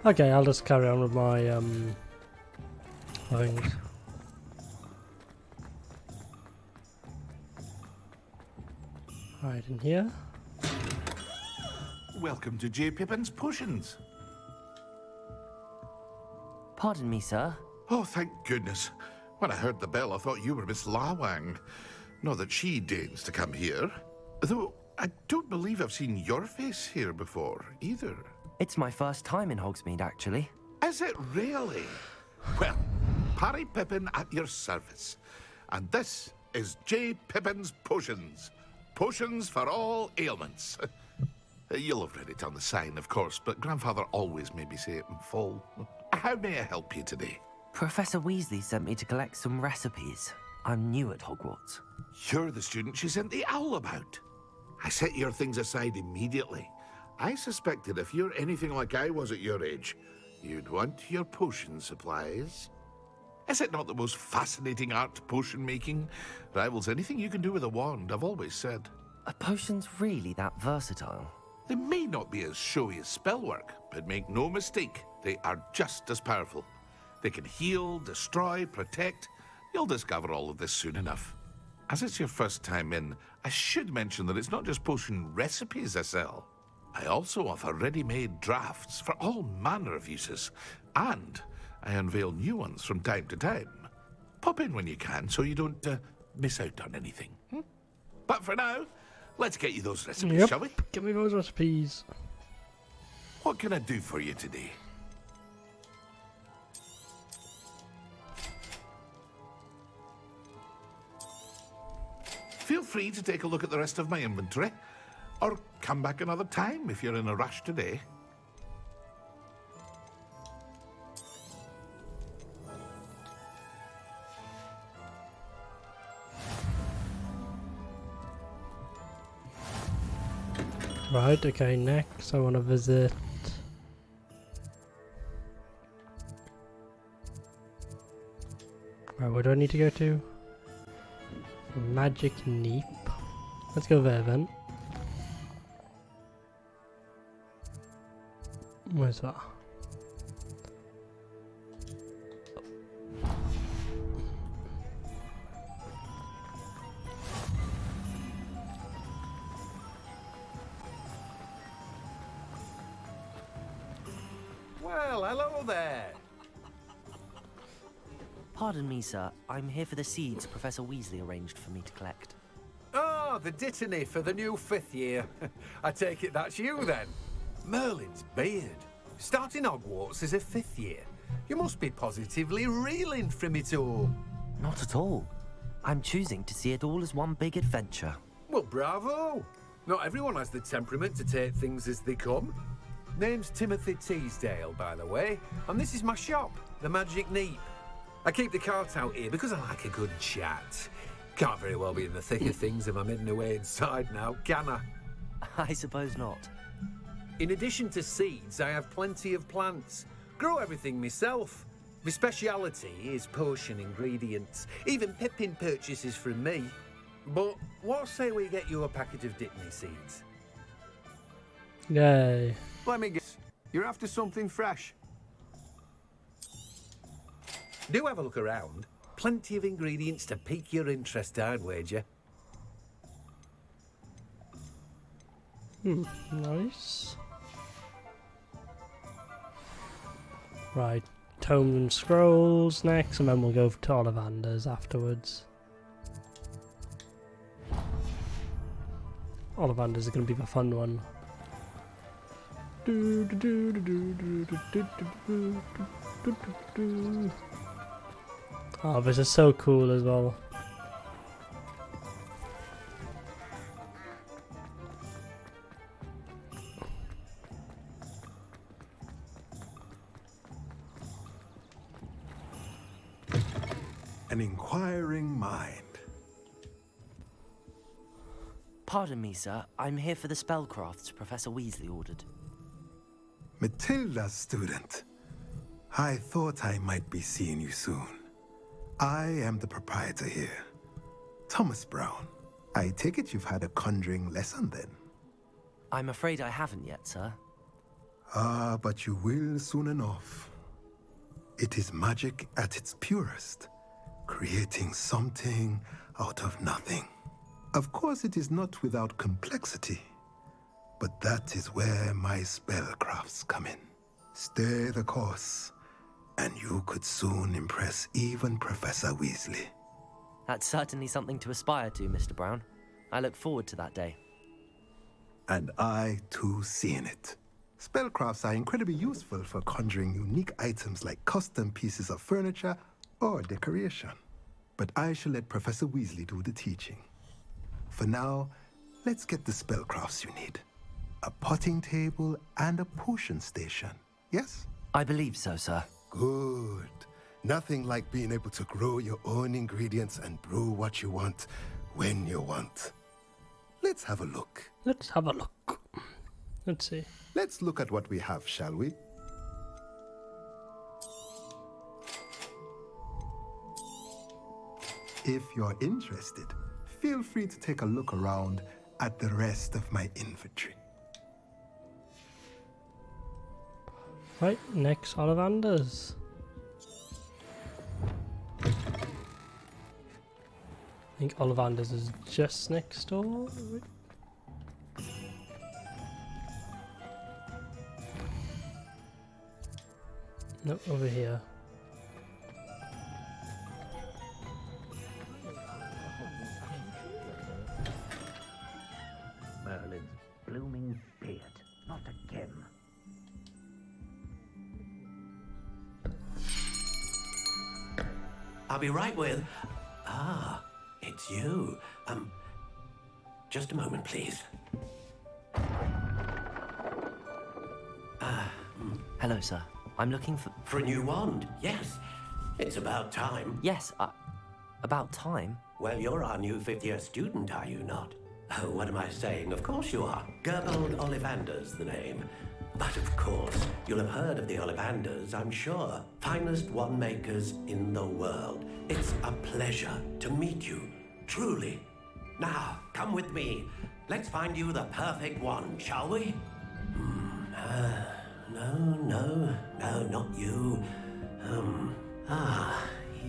Okay, I'll just carry on with my things. Right in here. Welcome to J. Pippin's Potions. Pardon me, sir. Oh, thank goodness. When I heard the bell, I thought you were Miss Lawang. Not that she deigns to come here. Though, I don't believe I've seen your face here before, either. It's my first time in Hogsmeade, actually. Is it really? Well, Parry Pippin at your service. And this is J. Pippin's Potions. Potions for all ailments. You'll have read it on the sign, of course, but Grandfather always made me say it in full. How may I help you today? Professor Weasley sent me to collect some recipes. I'm new at Hogwarts. You're the student she sent the owl about. I set your things aside immediately. I suspected if you're anything like I was at your age, you'd want your potion supplies. Is it not the most fascinating art, potion making? Rivals anything you can do with a wand, I've always said. Are potions really that versatile? They may not be as showy as spellwork, but make no mistake, they are just as powerful. They can heal, destroy, protect. You'll discover all of this soon enough. As it's your first time in, I should mention that it's not just potion recipes I sell. I also offer ready-made drafts for all manner of uses, and I unveil new ones from time to time. Pop in when you can so you don't miss out on anything. But for now, let's get you those recipes, shall we? Give me those recipes. What can I do for you today? Feel free to take a look at the rest of my inventory, or come back another time if you're in a rush today. Right, okay, next I want to visit... Right, where do I need to go to? Magic Neep. Let's go there then. Where's that? Well, hello there. Pardon me, sir. I'm here for the seeds Professor Weasley arranged for me to collect. Oh, the dittany for the new 5th year. I take it that's you then. Merlin's beard. Starting Hogwarts as a 5th year. You must be positively reeling from it all. Not at all. I'm choosing to see it all as one big adventure. Well, bravo. Not everyone has the temperament to take things as they come. Name's Timothy Teasdale, by the way, and this is my shop, the Magic Neep. I keep the cart out here because I like a good chat. Can't very well be in the thick of things if I'm hidden away inside now, can I? I suppose not. In addition to seeds, I have plenty of plants. Grow everything myself. My speciality is potion ingredients. Even Pippin purchases from me. But what say we get you a packet of Dittany seeds? Yay. Let me guess. You're after something fresh. Do have a look around. Plenty of ingredients to pique your interest, I'd wager. Nice. Right, tomes and scrolls next, and then we'll go to Ollivander's afterwards. Ollivander's is going to be the fun one. Oh, this is so cool as well. An inquiring mind. Pardon me, sir. I'm here for the spellcrafts Professor Weasley ordered. Matilda's student. I thought I might be seeing you soon. I am the proprietor here, Thomas Brown. I take it you've had a conjuring lesson then? I'm afraid I haven't yet, sir. Ah, but you will soon enough. It is magic at its purest, creating something out of nothing. Of course, it is not without complexity, but that is where my spellcrafts come in. Stay the course, and you could soon impress even Professor Weasley. That's certainly something to aspire to, Mr. Brown. I look forward to that day. And I, too, seeing it. Spellcrafts are incredibly useful for conjuring unique items like custom pieces of furniture or decoration. But I shall let Professor Weasley do the teaching. For now, let's get the spellcrafts you need. A potting table and a potion station, yes? I believe so, sir. Good. Nothing like being able to grow your own ingredients and brew what you want when you want. Let's have a look. Let's have a look. Let's see. Let's look at what we have, shall we? If you're interested, feel free to take a look around at the rest of my inventory. Right, next Ollivander's. think Ollivander's is just next door. Nope, over here. Merlin's blooming beard. Not again. I'll be right with... Ah, it's you. Just a moment, please. Hello, sir. I'm looking for... For a new wand, yes. It's about time. Yes, about time? Well, you're our new fifth-year student, are you not? Oh, what am I saying? Of course you are. Gerbold Ollivander's the name. But of course, you'll have heard of the Ollivanders, I'm sure. Finest wand makers in the world. It's a pleasure to meet you, truly. Now, come with me. Let's find you the perfect wand, shall we? No, not you.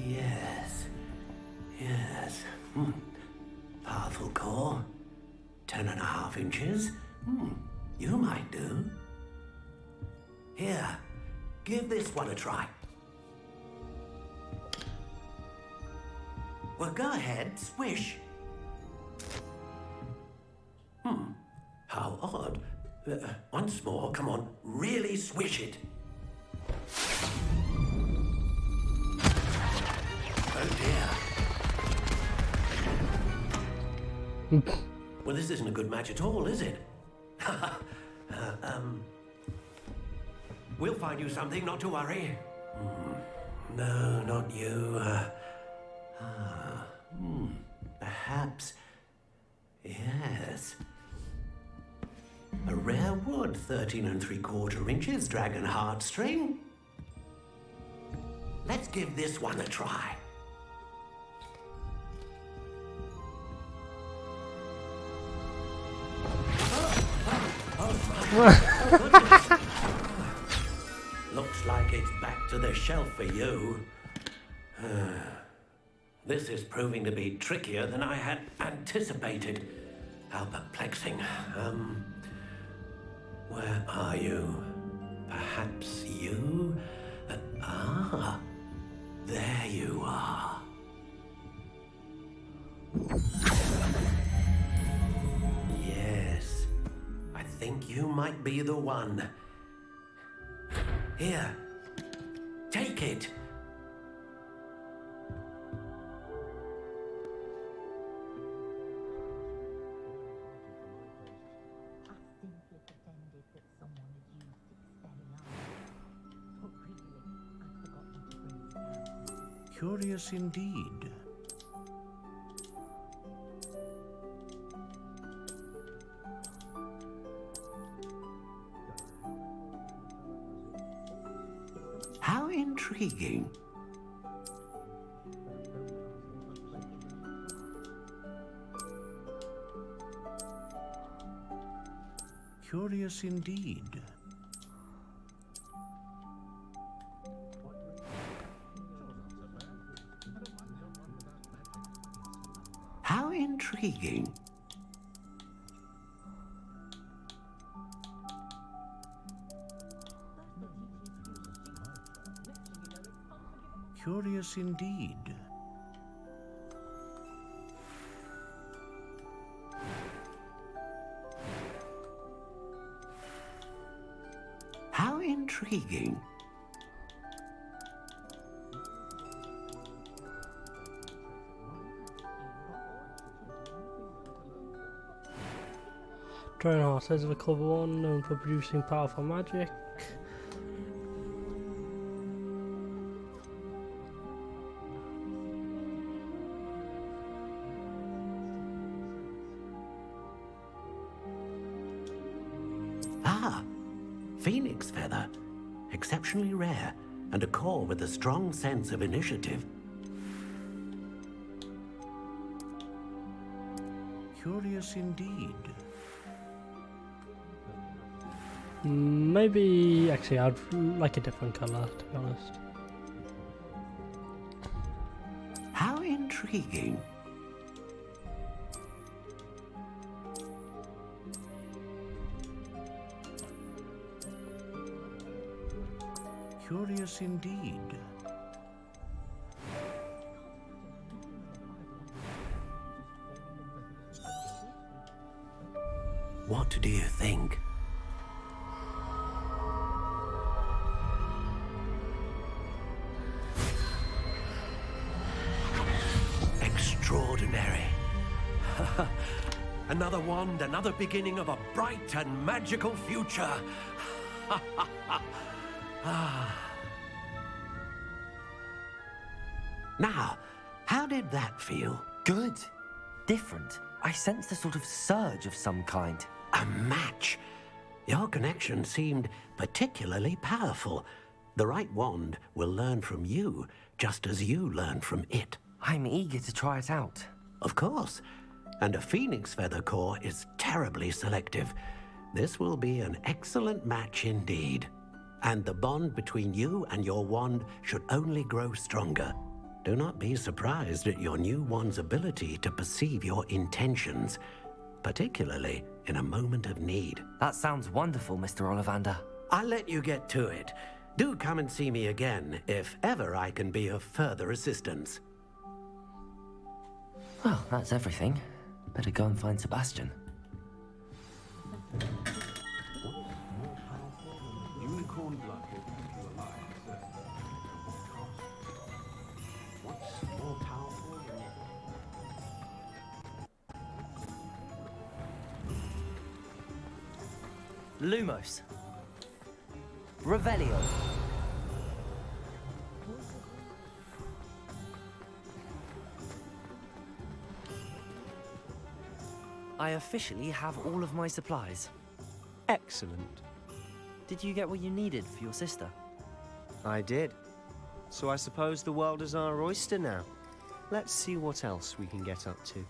Yes. Powerful core. 10.5 inches. You might do. Here, give this one a try. Well, go ahead, swish. How odd. Once more, come on, really swish it. Oh dear. Well, this isn't a good match at all, is it? We'll find you something, not to worry. No, not you. Perhaps. Yes. A rare wood, 13 3/4 inches, dragon heartstring. Let's give this one a try. Looks like it's back to the shelf for you. This is proving to be trickier than I had anticipated. How perplexing. Where are you? Perhaps you? There you are. Yes, I think you might be the one. Here, take it. Curious indeed. How intriguing. Curious indeed. How intriguing. Curious indeed. How intriguing. Dragon Heart says of a clever one known for producing powerful magic. Phoenix feather. Exceptionally rare, and a core with a strong sense of initiative. Curious indeed. Maybe, actually, I'd like a different colour, to be honest. How intriguing. Curious indeed. What do you think? Extraordinary. Another wand, another beginning of a bright and magical future. Now, how did that feel? Good. Different. I sensed a sort of surge of some kind. A match. Your connection seemed particularly powerful. The right wand will learn from you, just as you learn from it. I'm eager to try it out. Of course. And a phoenix feather core is terribly selective. This will be an excellent match indeed. And the bond between you and your wand should only grow stronger. Do not be surprised at your new wand's ability to perceive your intentions, particularly in a moment of need. That sounds wonderful, Mr. Ollivander. I'll let you get to it. Do come and see me again if ever I can be of further assistance. Well, that's everything. Better go and find Sebastian. Unicorn blood will keep you alive. What's more powerful than Lumos. Revelio. I officially have all of my supplies. Excellent. Did you get what you needed for your sister? I did. So I suppose the world is our oyster now. Let's see what else we can get up to.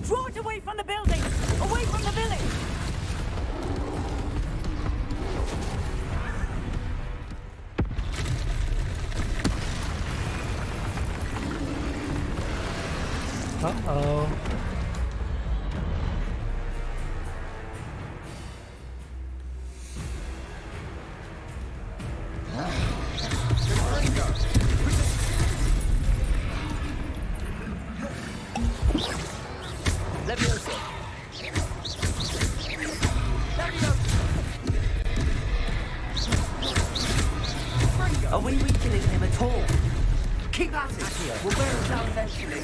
Draw it away from the building! Away from the village! Uh-oh. Leviosa. Are we weakening him at all? Keep at it! We'll wear him down eventually.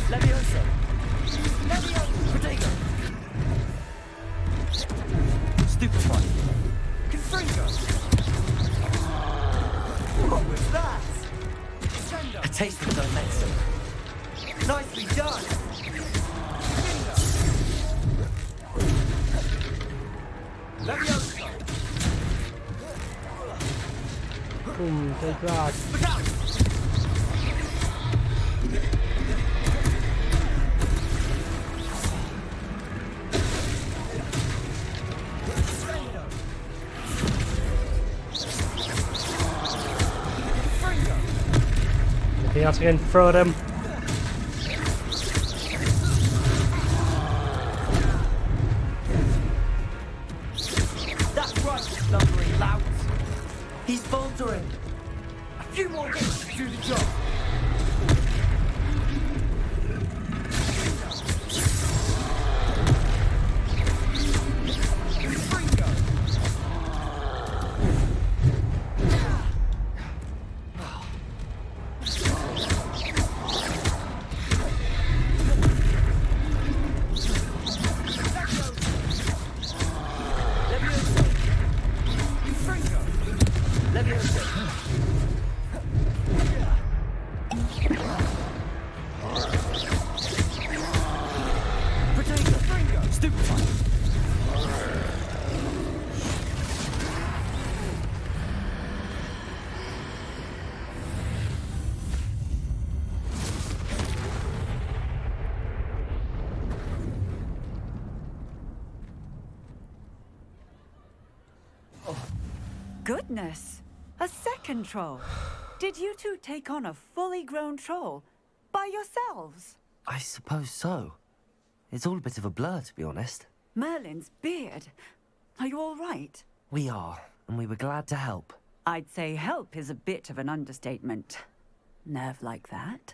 Leviosa. Protego. Stupefy. Confringo! What was that? A taste of his own medicine. Nicely done! Leviosa! Boom, take that. Look out! Anything else again? Throw at him. That's right, slumbering louts. He's faltering. A few more hits to do the job. Goodness! A second troll. Did you two take on a fully grown troll by yourselves? I suppose so. It's all a bit of a blur, to be honest. Merlin's beard. Are you all right? We are, and we were glad to help. I'd say help is a bit of an understatement. Nerve like that.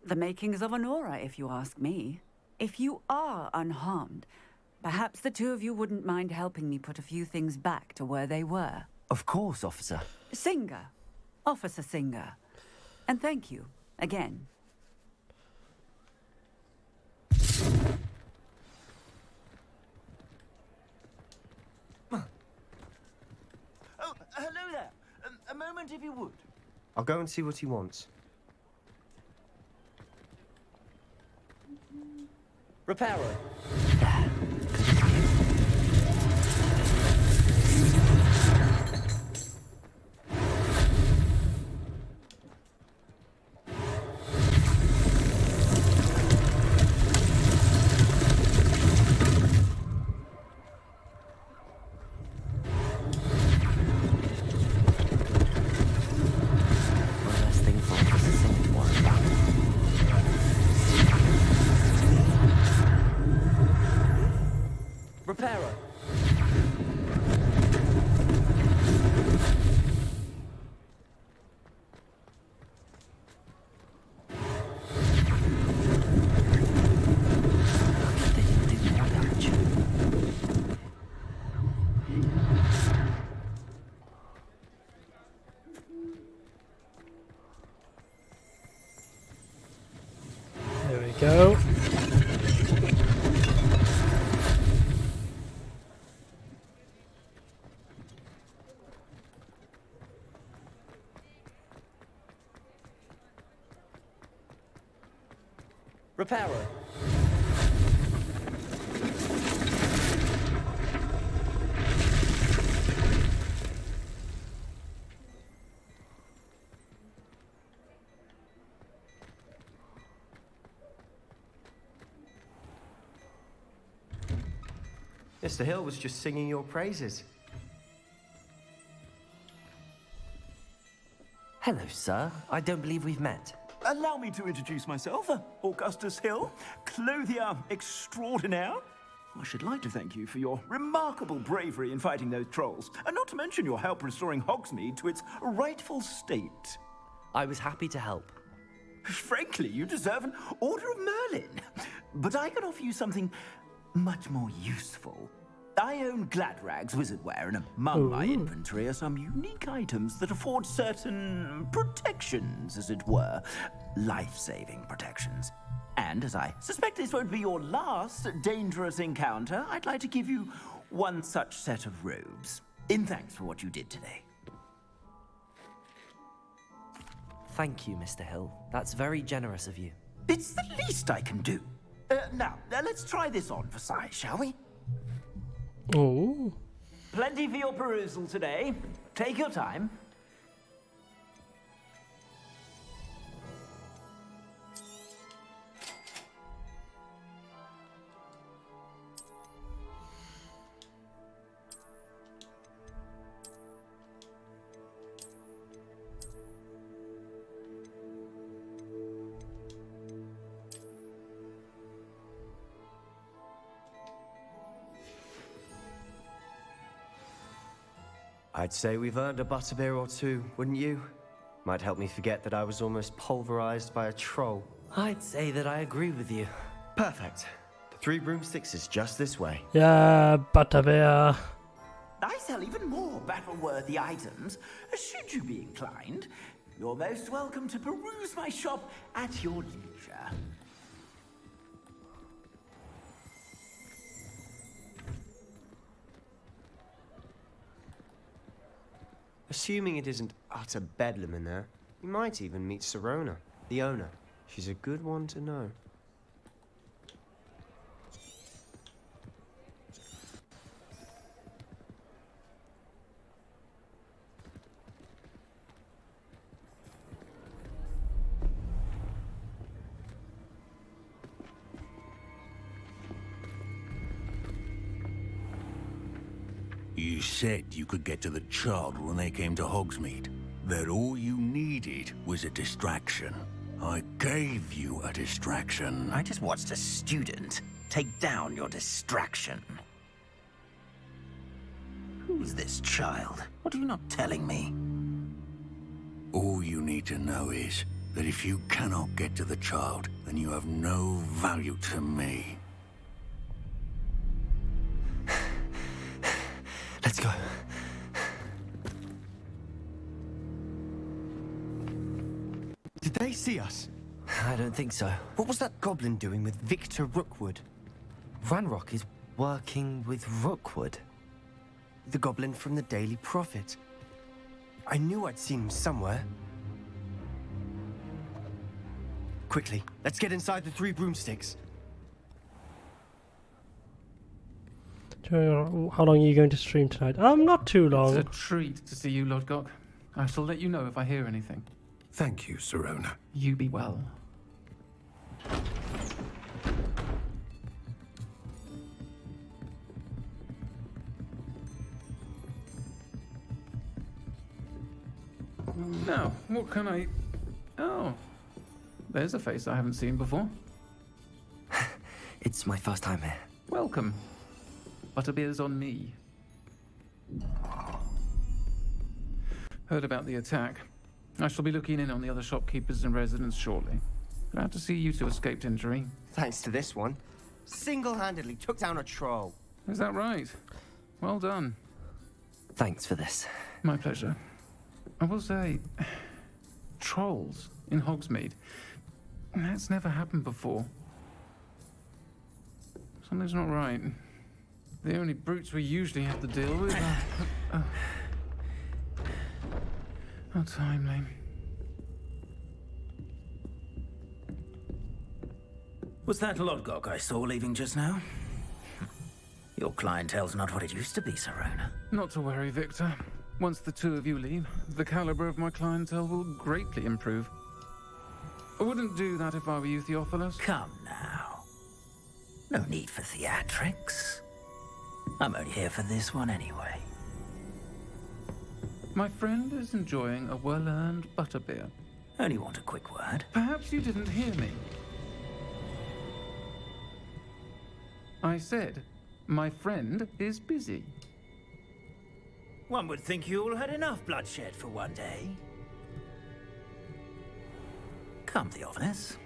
The makings of an aura, if you ask me. If you are unharmed, perhaps the two of you wouldn't mind helping me put a few things back to where they were. Of course, officer. Singer. Officer Singer. And thank you, again. Oh, hello there. A moment if you would. I'll go and see what he wants. Repairer. Repairer. There we go. Repairer. Mr. Hill was just singing your praises. Hello, sir. I don't believe we've met. Allow me to introduce myself, Augustus Hill, clothier extraordinaire. I should like to thank you for your remarkable bravery in fighting those trolls, and not to mention your help restoring Hogsmeade to its rightful state. I was happy to help. Frankly, you deserve an Order of Merlin. But I can offer you something much more useful. I own Gladrag's wizardware, and among my inventory are some unique items that afford certain protections, as it were. Life-saving protections. And as I suspect this won't be your last dangerous encounter, I'd like to give you one such set of robes, in thanks for what you did today. Thank you, Mr. Hill. That's very generous of you. It's the least I can do. Now, let's try this on for size, shall we? Oh. Plenty for your perusal today. Take your time. I'd say we've earned a butterbeer or two, wouldn't you? Might help me forget that I was almost pulverized by a troll. I'd say that I agree with you. Perfect. The 3 broomsticks is just this way. Yeah, butterbeer. I sell even more battle-worthy items. Should you be inclined, you're most welcome to peruse my shop at your leisure. Assuming it isn't utter bedlam in there, you might even meet Serona, the owner. She's a good one to know. You said you could get to the child when they came to Hogsmeade. That all you needed was a distraction. I gave you a distraction. I just watched a student take down your distraction. Who's this child? What are you not telling me? All you need to know is that if you cannot get to the child, then you have no value to me. Let's go. Did they see us? I don't think so. What was that goblin doing with Victor Rookwood? Ranrock is working with Rookwood. The goblin from the Daily Prophet. I knew I'd seen him somewhere. Quickly, let's get inside the 3 broomsticks. How long are you going to stream tonight? Not too long. It's a treat to see you, Lodgok. I shall let you know if I hear anything. Thank you, Sirona. You be well. Now, what can I... Oh, there's a face I haven't seen before. It's my first time here. Welcome. Butterbeer's on me. Heard about the attack. I shall be looking in on the other shopkeepers and residents shortly. Glad to see you two escaped injury. Thanks to this one. Single-handedly took down a troll. Is that right? Well done. Thanks for this. My pleasure. I will say, trolls in Hogsmeade. That's never happened before. Something's not right. The only brutes we usually have to deal with are... How timely. Was that Lodgok I saw leaving just now? Your clientele's not what it used to be, Sirona. Not to worry, Victor. Once the two of you leave, the caliber of my clientele will greatly improve. I wouldn't do that if I were you, Theophilus. Come now. No need for theatrics. I'm only here for this one anyway. My friend is enjoying a well-earned butterbeer. Only want a quick word. Perhaps you didn't hear me. I said, my friend is busy. One would think you all had enough bloodshed for one day. Come, Theophilus.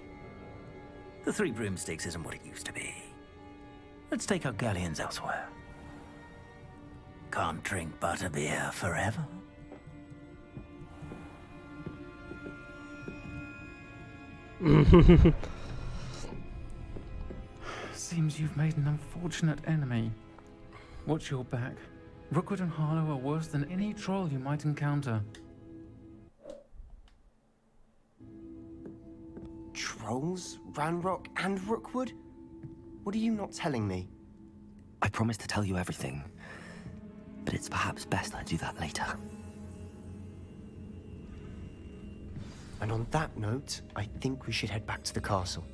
The 3 broomsticks isn't what it used to be. Let's take our galleons elsewhere. Can't drink butterbeer forever. Seems you've made an unfortunate enemy. Watch your back. Rookwood and Harlow are worse than any troll you might encounter. Trolls? Ranrock and Rookwood? What are you not telling me? I promise to tell you everything, but it's perhaps best I do that later. And on that note, I think we should head back to the castle.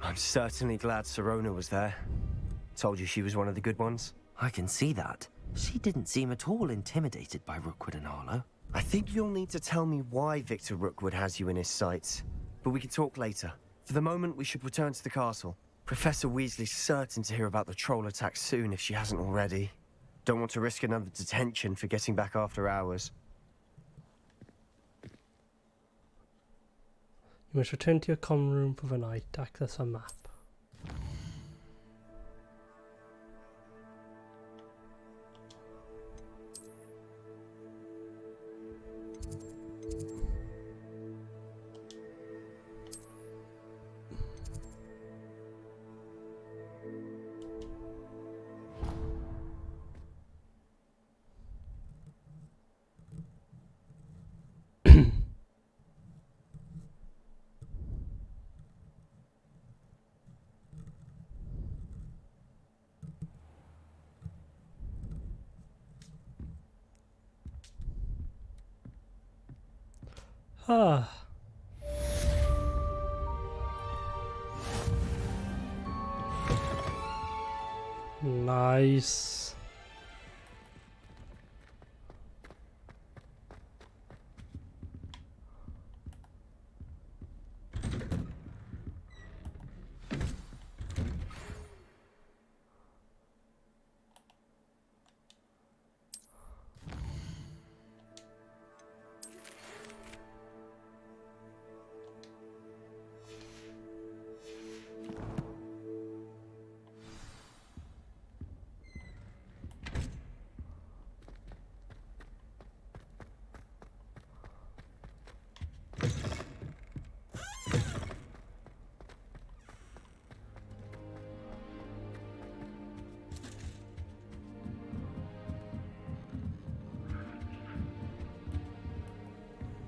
I'm certainly glad Sirona was there. Told you she was one of the good ones. I can see that. She didn't seem at all intimidated by Rookwood and Harlow. I think you'll need to tell me why Victor Rookwood has you in his sights. But we can talk later. For the moment, we should return to the castle. Professor Weasley's certain to hear about the troll attack soon if she hasn't already. Don't want to risk another detention for getting back after hours. You must return to your common room for the night. Access a map. Ah. Nice.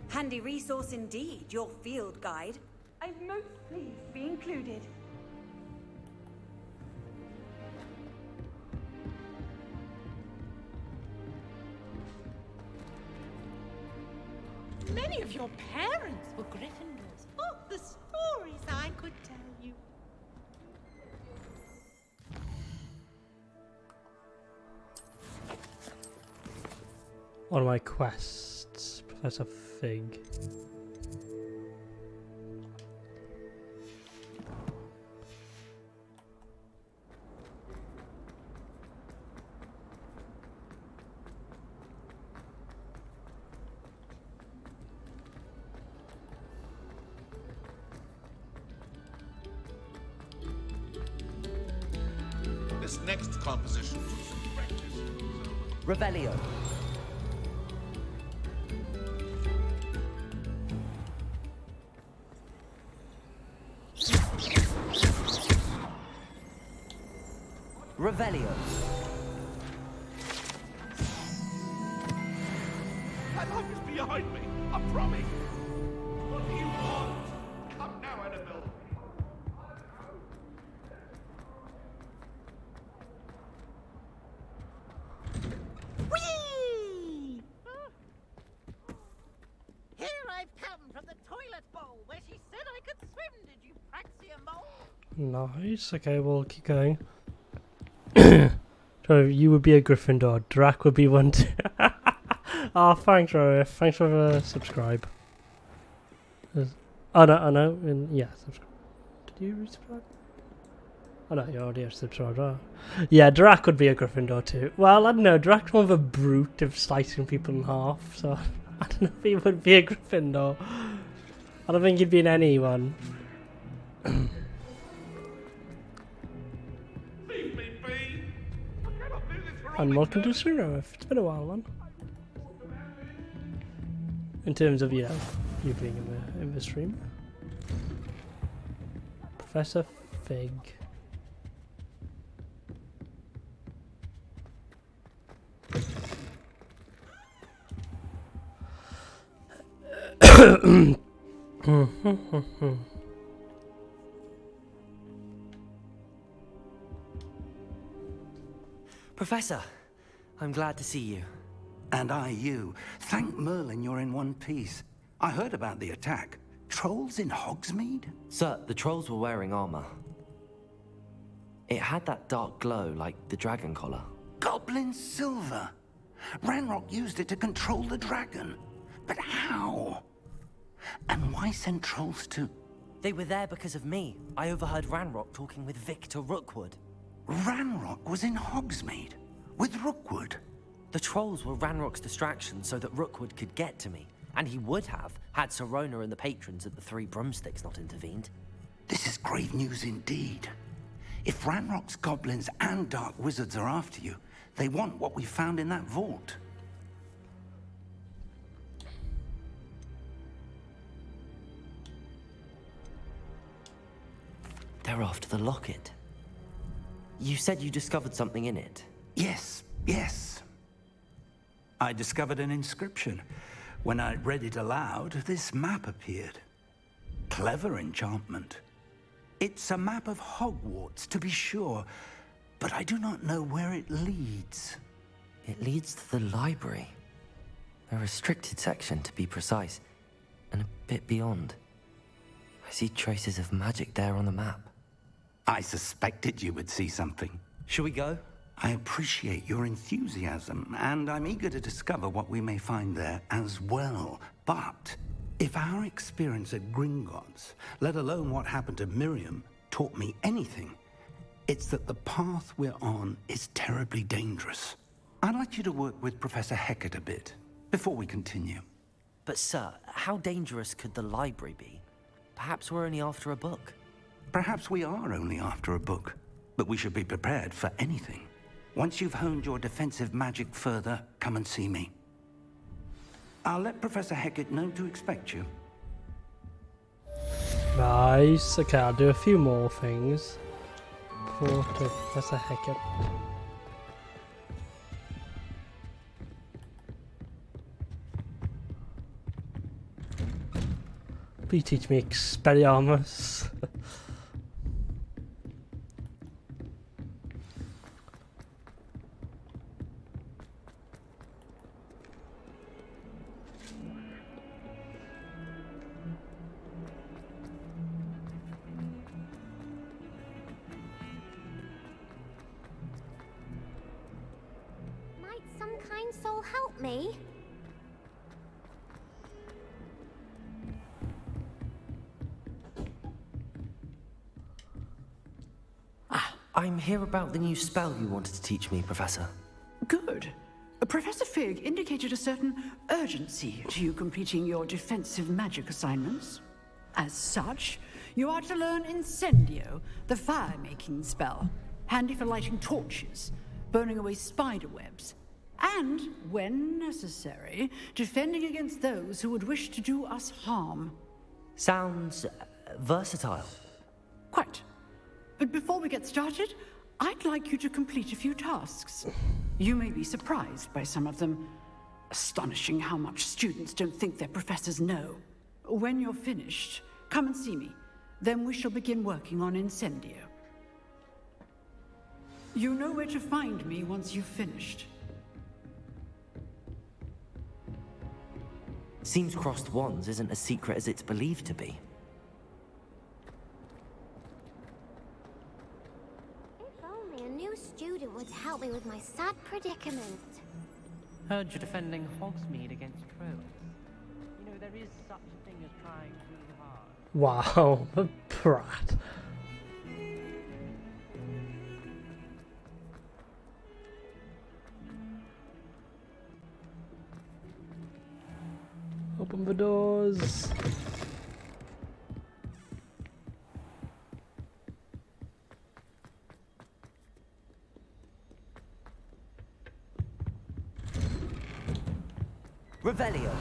Handy resource indeed, your field guide. I'm most pleased to be included. Many of your parents were Gryffindors. Oh, the stories I could tell you. One of my quests, Professor Fig. This next composition. Revelio. Revelio. That light is behind me, I promise. What do you want? Come now, Annabelle. Whee! Here I've come from the toilet bowl where she said I could swim. Did you praxia mole? Nice. Okay, we'll keep going. So you would be a Gryffindor. Drac would be one too. Oh, thanks, Rory. Thanks for the subscribe. Oh no, yeah, subscribe. Did you resubscribe? Oh no, you already have subscribed. Oh. Yeah, Drac would be a Gryffindor too. Well, I don't know. Drac's more of a brute of slicing people in half, so I don't know if he would be a Gryffindor. I don't think he'd be in any one. And welcome to Suno. It's been a while, man. In terms of, you know, you being in the stream. Professor Fig. Professor, I'm glad to see you. And I you. Thank Merlin you're in one piece. I heard about the attack. Trolls in Hogsmeade? Sir, the trolls were wearing armor. It had that dark glow like the dragon collar. Goblin silver. Ranrock used it to control the dragon. But how? And why send trolls to... They were there because of me. I overheard Ranrock talking with Victor Rookwood. Ranrock was in Hogsmeade with Rookwood. The trolls were Ranrock's distraction so that Rookwood could get to me. And he would have, had Sirona and the patrons at the Three Broomsticks not intervened. This is grave news indeed. If Ranrock's goblins and dark wizards are after you, they want what we found in that vault. They're after the locket. You said you discovered something in it. Yes. I discovered an inscription. When I read it aloud, this map appeared. Clever enchantment. It's a map of Hogwarts, to be sure, but I do not know where it leads. It leads to the library. A restricted section, to be precise. And a bit beyond. I see traces of magic there on the map. I suspected you would see something. Shall we go? I appreciate your enthusiasm, and I'm eager to discover what we may find there as well. But if our experience at Gringotts, let alone what happened to Miriam, taught me anything, it's that the path we're on is terribly dangerous. I'd like you to work with Professor Hecat a bit before we continue. But sir, how dangerous could the library be? Perhaps we're only after a book. Perhaps we are only after a book, but we should be prepared for anything. Once you've honed your defensive magic further, come and see me. I'll let Professor Hecat know to expect you. Nice. Okay, I'll do a few more things before to Professor Hecat. Please teach me Expelliarmus. Might some kind soul help me? I'm here about the new spell you wanted to teach me, Professor. Good. Professor Fig indicated a certain urgency to you completing your defensive magic assignments. As such, you are to learn Incendio, the fire-making spell, handy for lighting torches, burning away spider webs, and, when necessary, defending against those who would wish to do us harm. Sounds versatile. Quite. But before we get started, I'd like you to complete a few tasks. You may be surprised by some of them. Astonishing how much students don't think their professors know. When you're finished, come and see me. Then we shall begin working on Incendio. You know where to find me once you've finished. Seems crossed wands isn't as secret as it's believed to be. A new student would help me with my sad predicament. Heard you're defending Hogsmeade against trolls. You know, there is such a thing as trying too hard. Wow, a brat. Open the doors. Revelio.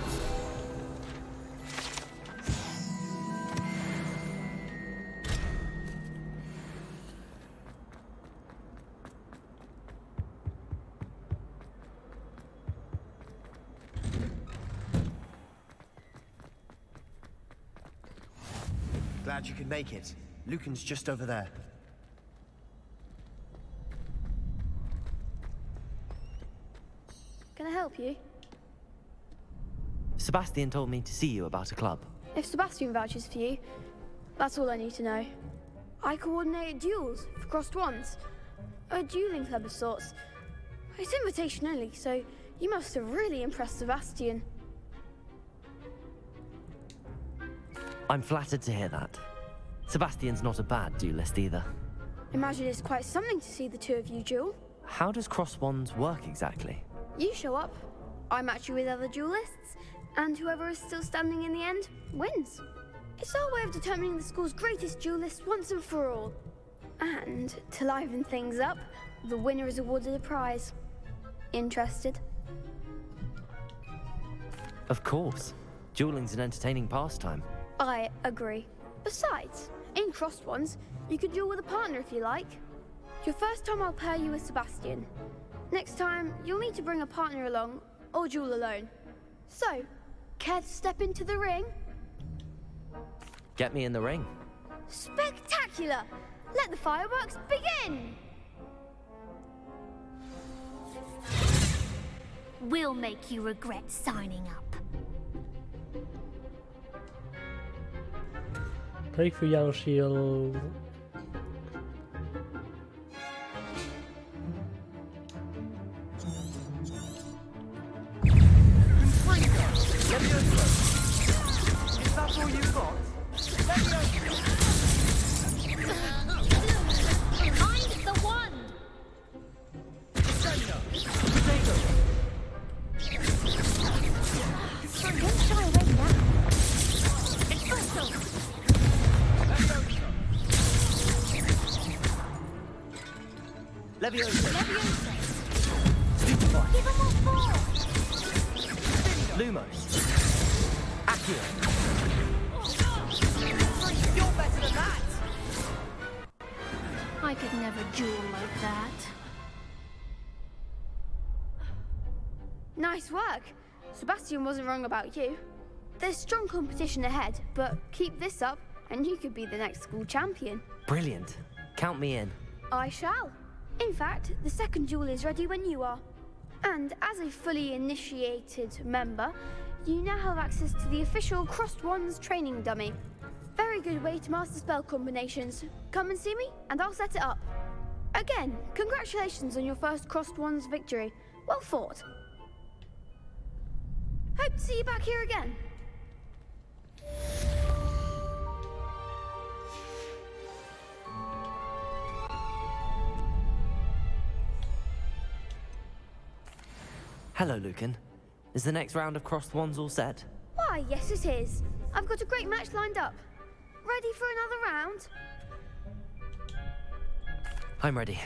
Glad you could make it. Lucan's just over there. Can I help you? Sebastian told me to see you about a club. If Sebastian vouches for you, that's all I need to know. I coordinate duels for crossed wands. A dueling club of sorts. It's invitation only, so you must have really impressed Sebastian. I'm flattered to hear that. Sebastian's not a bad duelist either. Imagine it's quite something to see the two of you duel. How does cross wands work exactly? You show up, I match you with other duelists, and whoever is still standing in the end wins. It's our way of determining the school's greatest duelist once and for all. And to liven things up, the winner is awarded a prize. Interested? Of course. Dueling's an entertaining pastime. I agree. Besides, in crossed ones, you can duel with a partner if you like. Your first time I'll pair you with Sebastian. Next time, you'll need to bring a partner along, or duel alone. So, care to step into the ring? Get me in the ring. Spectacular! Let the fireworks begin! We'll make you regret signing up. Break through yellow shield. Is that all you got? Find the one! Don't shy away now. Leviosa. Give him a ball! Lumos. Accio. You're better than that! I could never duel like that. Nice work. Sebastian wasn't wrong about you. There's strong competition ahead, but keep this up and you could be the next school champion. Brilliant. Count me in. I shall. In fact, the second duel is ready when you are. And as a fully initiated member, you now have access to the official Crossed Wands training dummy. Very good way to master spell combinations. Come and see me, and I'll set it up. Again, congratulations on your first Crossed Wands victory. Well fought. Hope to see you back here again. Hello, Lucan. Is the next round of Crossed Wands all set? Why, yes it is. I've got a great match lined up. Ready for another round? I'm ready.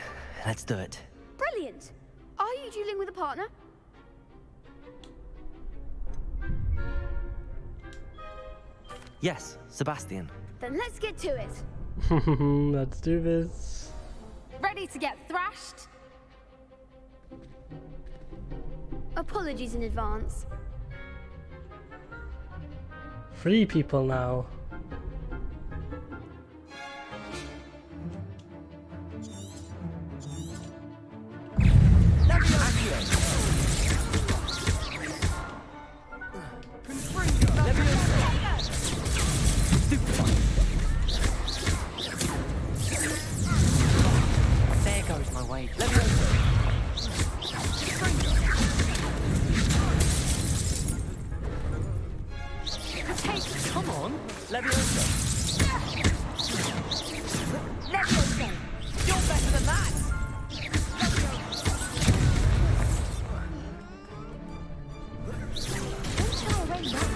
Let's do it. Brilliant. Are you dueling with a partner? Yes, Sebastian. Then let's get to it. Let's do this. Ready to get thrashed? Apologies in advance. 3 people now. There goes my wage. Come on, Leviosa. Leviosa! You're better than that! Don't shy away now.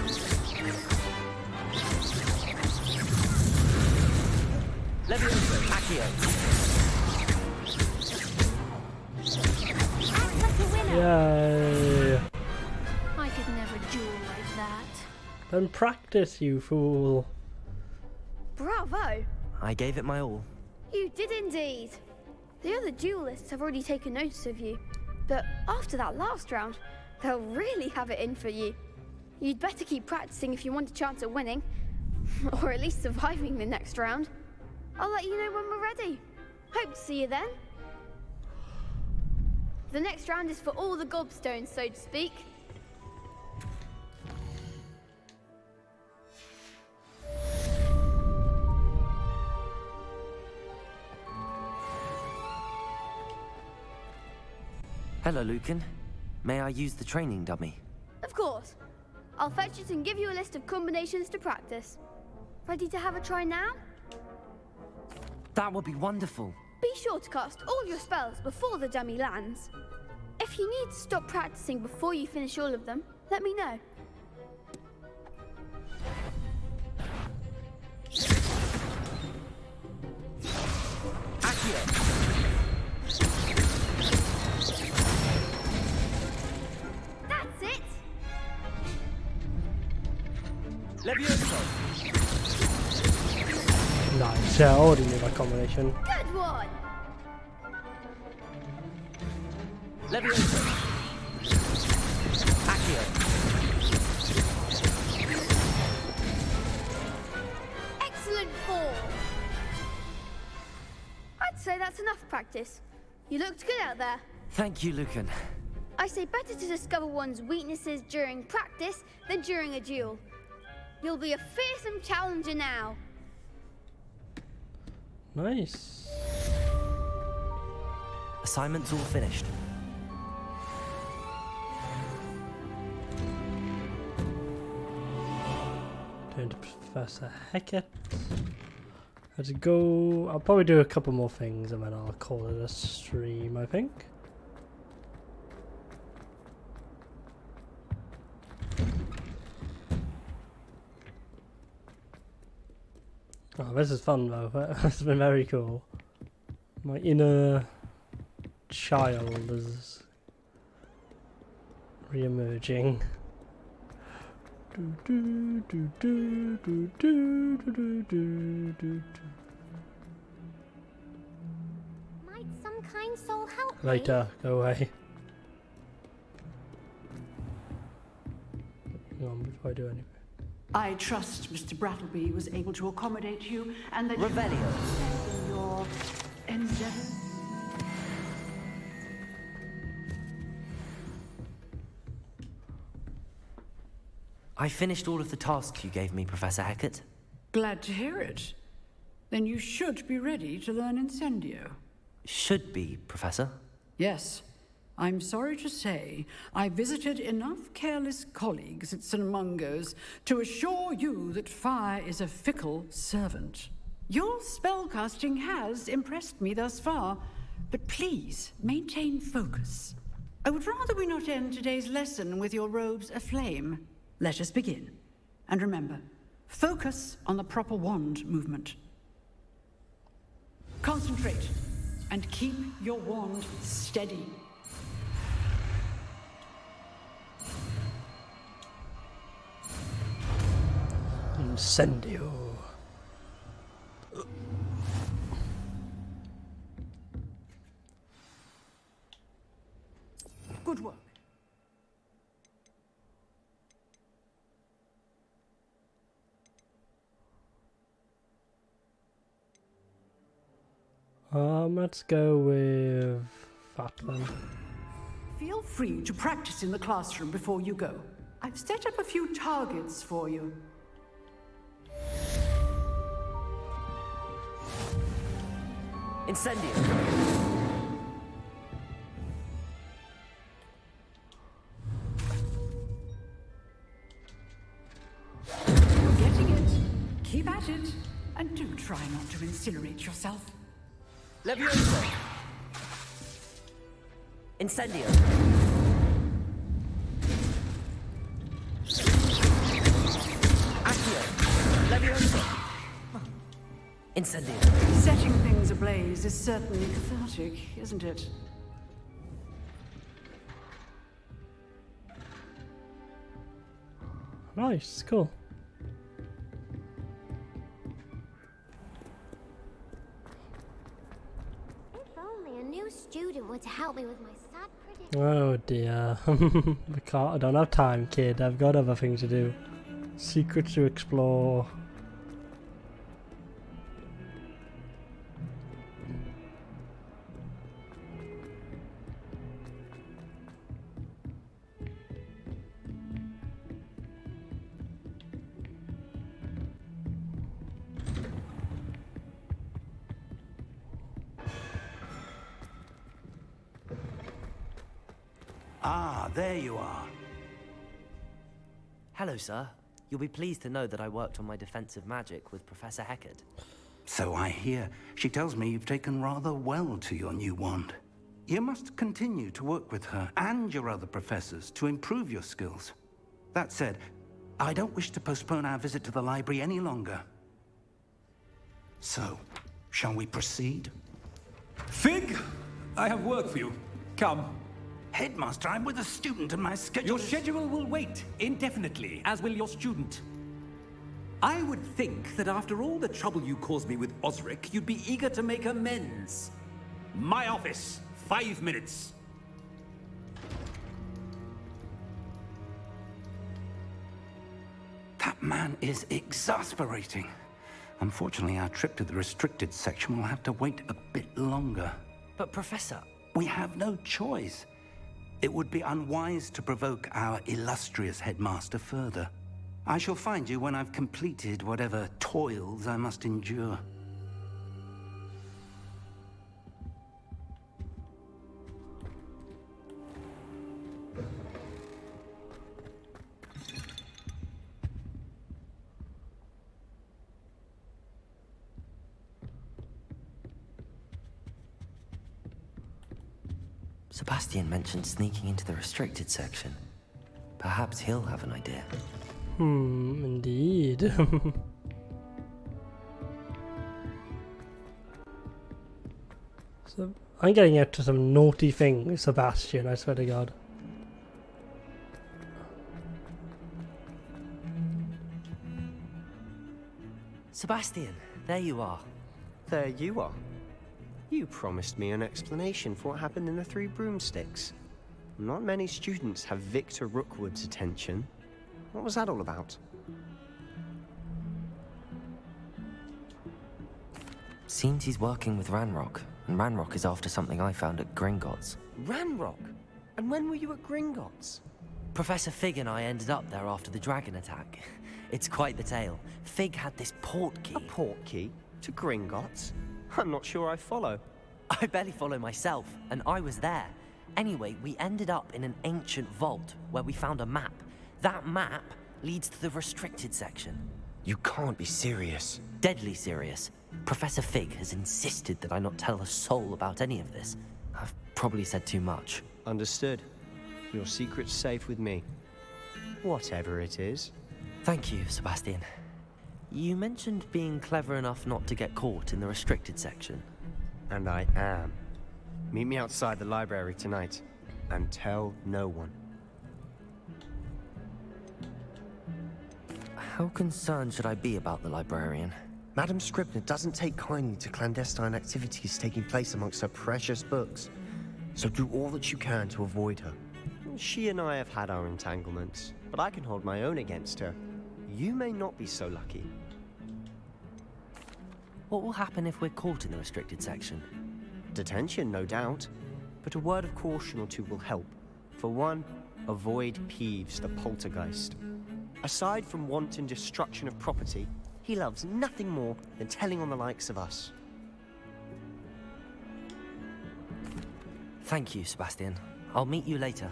Leviosa. Accio. Act like a winner. Yay. I could never duel like that. Then practice, you fool. Bravo! I gave it my all. You did indeed. The other duelists have already taken notice of you, but after that last round, they'll really have it in for you. You'd better keep practicing if you want a chance at winning, or at least surviving the next round. I'll let you know when we're ready. Hope to see you then. The next round is for all the gobstones, so to speak. Hello, Lucan. May I use the training dummy? Of course. I'll fetch it and give you a list of combinations to practice. Ready to have a try now? That would be wonderful. Be sure to cast all your spells before the dummy lands. If you need to stop practicing before you finish all of them, let me know. Accio. That's it! Leviosa. Nice. I already knew that combination. Good one! Leviosa. Accio. Excellent form! I'd say that's enough practice. You looked good out there. Thank you, Lucan. I say better to discover one's weaknesses during practice than during a duel. You'll be a fearsome challenger now. Nice. Assignment's all finished. Turn to Professor Hackett. Let's go. I'll probably do a couple more things and then I'll call it a stream, I think. Oh, this is fun though. This has been very cool. My inner child is re-emerging. Might some kind soul help me? Later, go away. Hang on before I do anything. I trust Mr. Brattleby was able to accommodate you and that Revelio. you in your endeavor. I finished all of the tasks you gave me, Professor Hackett. Glad to hear it. Then you should be ready to learn Incendio. Should be, Professor. Yes. I'm sorry to say, I visited enough careless colleagues at St. Mungo's to assure you that fire is a fickle servant. Your spellcasting has impressed me thus far, but please maintain focus. I would rather we not end today's lesson with your robes aflame. Let us begin. And remember, focus on the proper wand movement. Concentrate, and keep your wand steady. Incendio. Good work. Let's go with that then. Feel free to practice in the classroom before you go. I've set up a few targets for you. Incendio. You're getting it. Keep at it. And do try not to incinerate yourself. Levioso. Incendio. Accio. Levioso. Incendio. Setting things ablaze is certainly cathartic, isn't it? Nice, cool. If only a new student were to help me with my sad prediction. Oh dear. I don't have time, kid. I've got other things to do. Secrets to explore. Ah, there you are. Hello, sir. You'll be pleased to know that I worked on my defensive magic with Professor Hackett. So I hear. She tells me you've taken rather well to your new wand. You must continue to work with her and your other professors to improve your skills. That said, I don't wish to postpone our visit to the library any longer. So, shall we proceed? Fig, I have work for you. Come. Headmaster, I'm with a student and my schedule Your schedule will wait indefinitely, as will your student. I would think that after all the trouble you caused me with Osric, you'd be eager to make amends. My office, 5 minutes. That man is exasperating. Unfortunately, our trip to the restricted section will have to wait a bit longer. But Professor... We have no choice. It would be unwise to provoke our illustrious headmaster further. I shall find you when I've completed whatever toils I must endure. Sebastian mentioned sneaking into the restricted section. Perhaps he'll have an idea. Indeed. So, I'm getting up to some naughty things, Sebastian, I swear to God. Sebastian, there you are. There you are. You promised me an explanation for what happened in the Three Broomsticks. Not many students have Victor Rookwood's attention. What was that all about? Seems he's working with Ranrock, and Ranrock is after something I found at Gringotts. Ranrock? And when were you at Gringotts? Professor Fig and I ended up there after the dragon attack. It's quite the tale. Fig had this port key. A port key? To Gringotts? I'm not sure I follow. I barely follow myself, and I was there. Anyway, we ended up in an ancient vault where we found a map. That map leads to the restricted section. You can't be serious. Deadly serious. Professor Fig has insisted that I not tell a soul about any of this. I've probably said too much. Understood. Your secret's safe with me. Whatever it is. Thank you, Sebastian. You mentioned being clever enough not to get caught in the restricted section. And I am. Meet me outside the library tonight, and tell no one. How concerned should I be about the librarian? Madam Scribner doesn't take kindly to clandestine activities taking place amongst her precious books. So do all that you can to avoid her. She and I have had our entanglements, but I can hold my own against her. You may not be so lucky. What will happen if we're caught in the restricted section? Detention, no doubt. But a word of caution or two will help. For one, avoid Peeves, the poltergeist. Aside from wanton destruction of property, he loves nothing more than telling on the likes of us. Thank you, Sebastian. I'll meet you later.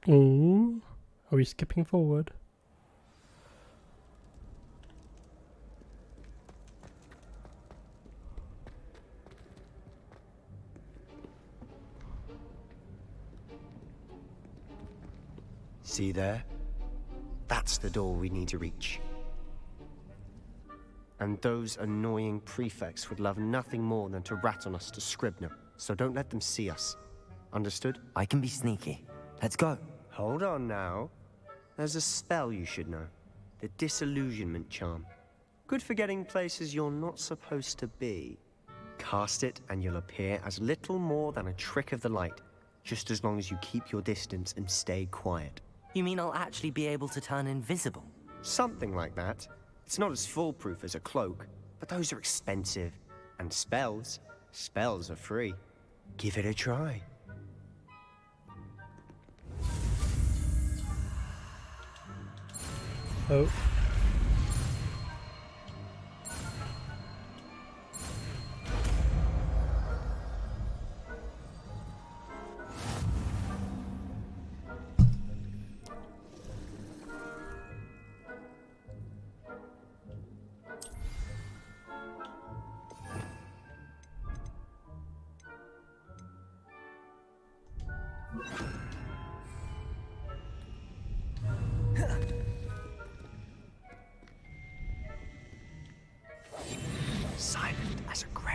Ooh. Are we skipping forward? See there? That's the door we need to reach. And those annoying prefects would love nothing more than to rat on us to Scribner, so don't let them see us. Understood? I can be sneaky. Let's go. Hold on now. There's a spell you should know. The Disillusionment Charm. Good for getting places you're not supposed to be. Cast it and you'll appear as little more than a trick of the light, just as long as you keep your distance and stay quiet. You mean I'll actually be able to turn invisible? Something like that. It's not as foolproof as a cloak, but those are expensive. And spells are free. Give it a try. Oh. Silent as a grave.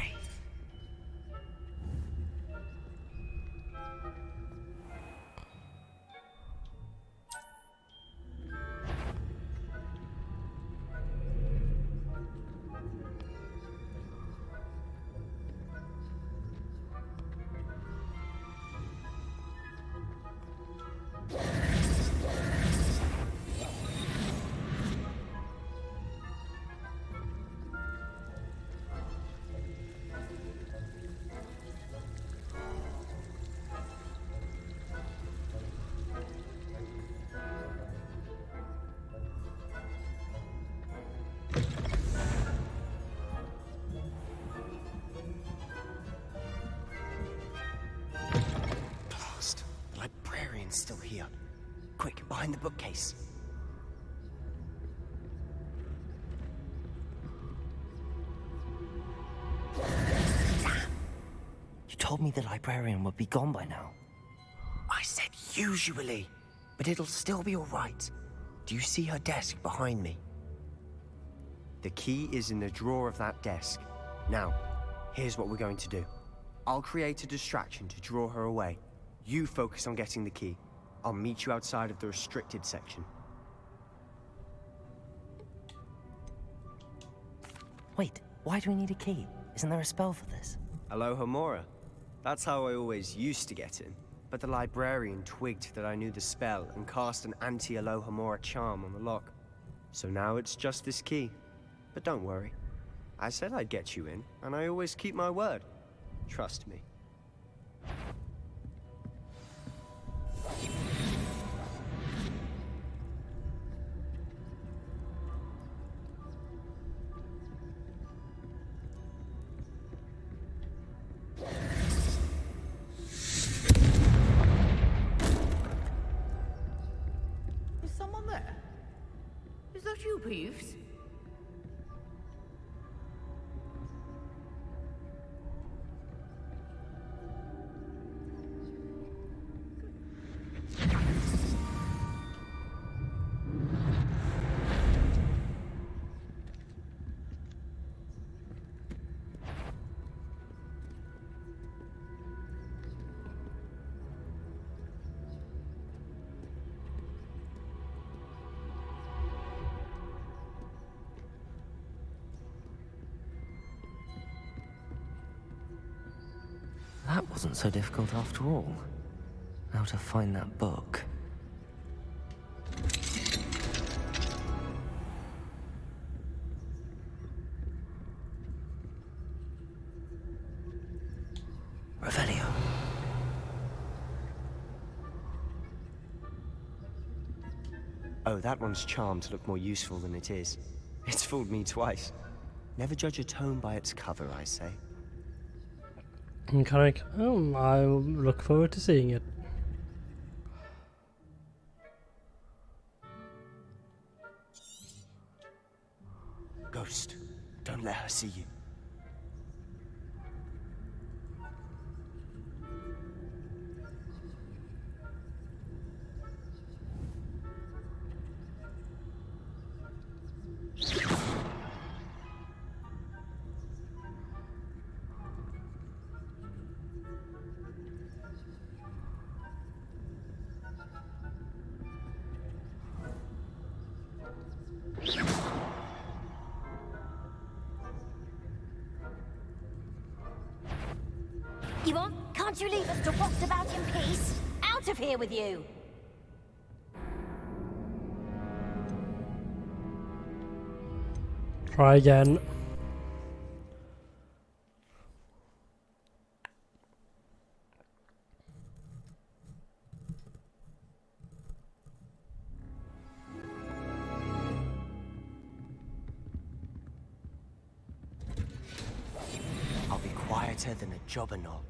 Still here. Quick, behind the bookcase. told me the librarian would be gone by now. I said usually, but it'll still be all right. Do you see her desk behind me? The key is in the drawer of that desk. Now, here's what we're going to do. I'll create a distraction to draw her away. You focus on getting the key. I'll meet you outside of the restricted section. Wait, why do we need a key? Isn't there a spell for this? Alohomora. That's how I always used to get in. But the librarian twigged that I knew the spell and cast an anti-Alohomora charm on the lock. So now it's just this key. But don't worry. I said I'd get you in, and I always keep my word. Trust me. Is someone there? Is that you, Peeves? That wasn't so difficult after all. How to find that book. Revelio. Oh, that one's charmed to look more useful than it is. It's fooled me twice. Never judge a tome by its cover, I say. Okay, I look forward to seeing it. Ghost, don't let her see you. Yvonne, can't you leave us to waltz about in peace? Out of here with you! Try again. I'll be quieter than a jobberknoll.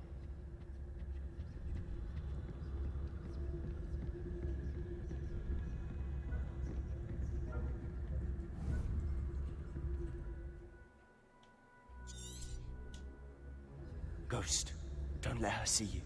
Ghost, don't let her see you.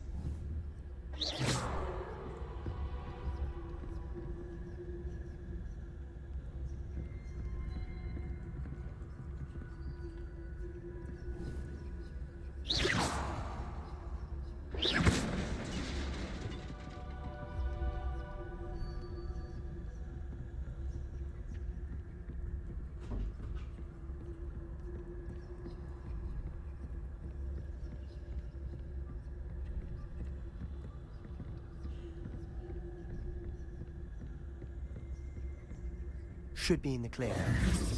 Should be in the clear.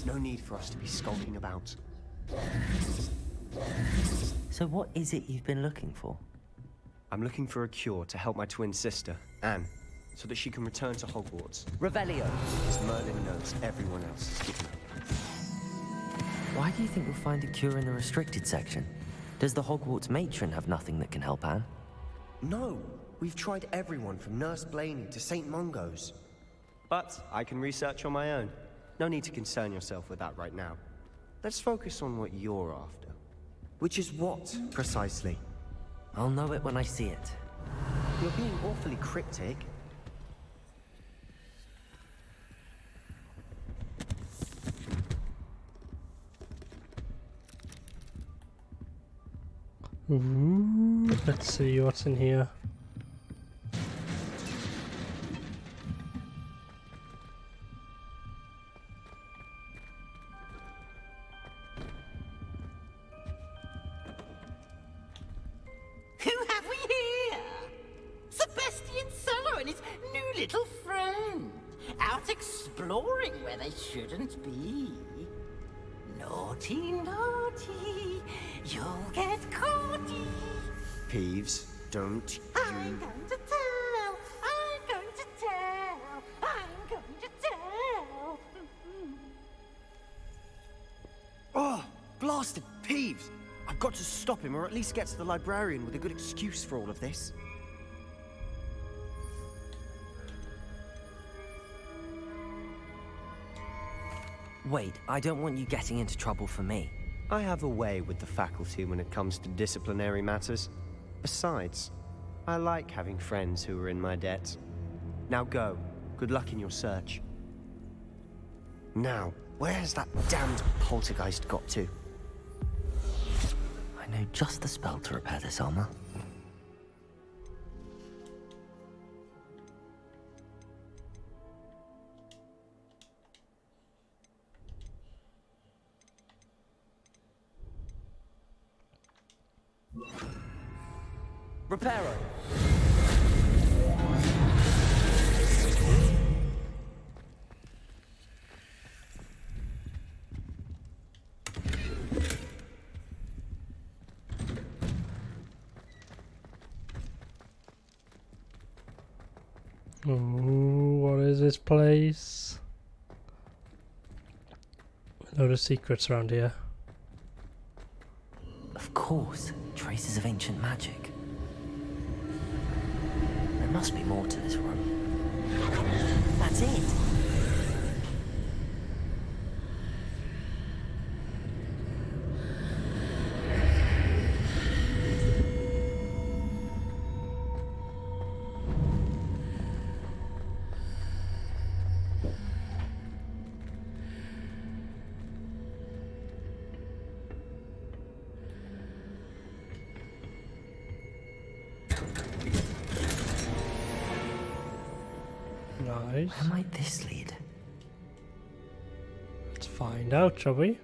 No need for us to be skulking about. So what is it you've been looking for? I'm looking for a cure to help my twin sister, Anne, so that she can return to Hogwarts. Revelio! Because Merlin knows everyone else is given up. Why do you think we'll find a cure in the restricted section? Does the Hogwarts matron have nothing that can help Anne? No! We've tried everyone from Nurse Blaney to St. Mungo's. But I can research on my own. No need to concern yourself with that right now. Let's focus on what you're after. Which is what, precisely? I'll know it when I see it. You're being awfully cryptic. Ooh, let's see what's in here. Who have we here? Sebastian Sallow and his new little friend. Out exploring where they shouldn't be. Naughty, naughty. You'll get caughty. Peeves, don't I'm going to tell. I'm going to tell. I'm going to tell. Oh, blasted Peeves! I've got to stop him, or at least get to the librarian with a good excuse for all of this. Wait, I don't want you getting into trouble for me. I have a way with the faculty when it comes to disciplinary matters. Besides, I like having friends who are in my debt. Now go. Good luck in your search. Now, where's that damned poltergeist got to? I know just the spell to repair this armor. Reparo. Ooh, what is this place? A load of secrets around here. Of course, traces of ancient magic. There must be more to this room. That's it! Nice. Where might this lead? Let's find out, shall we?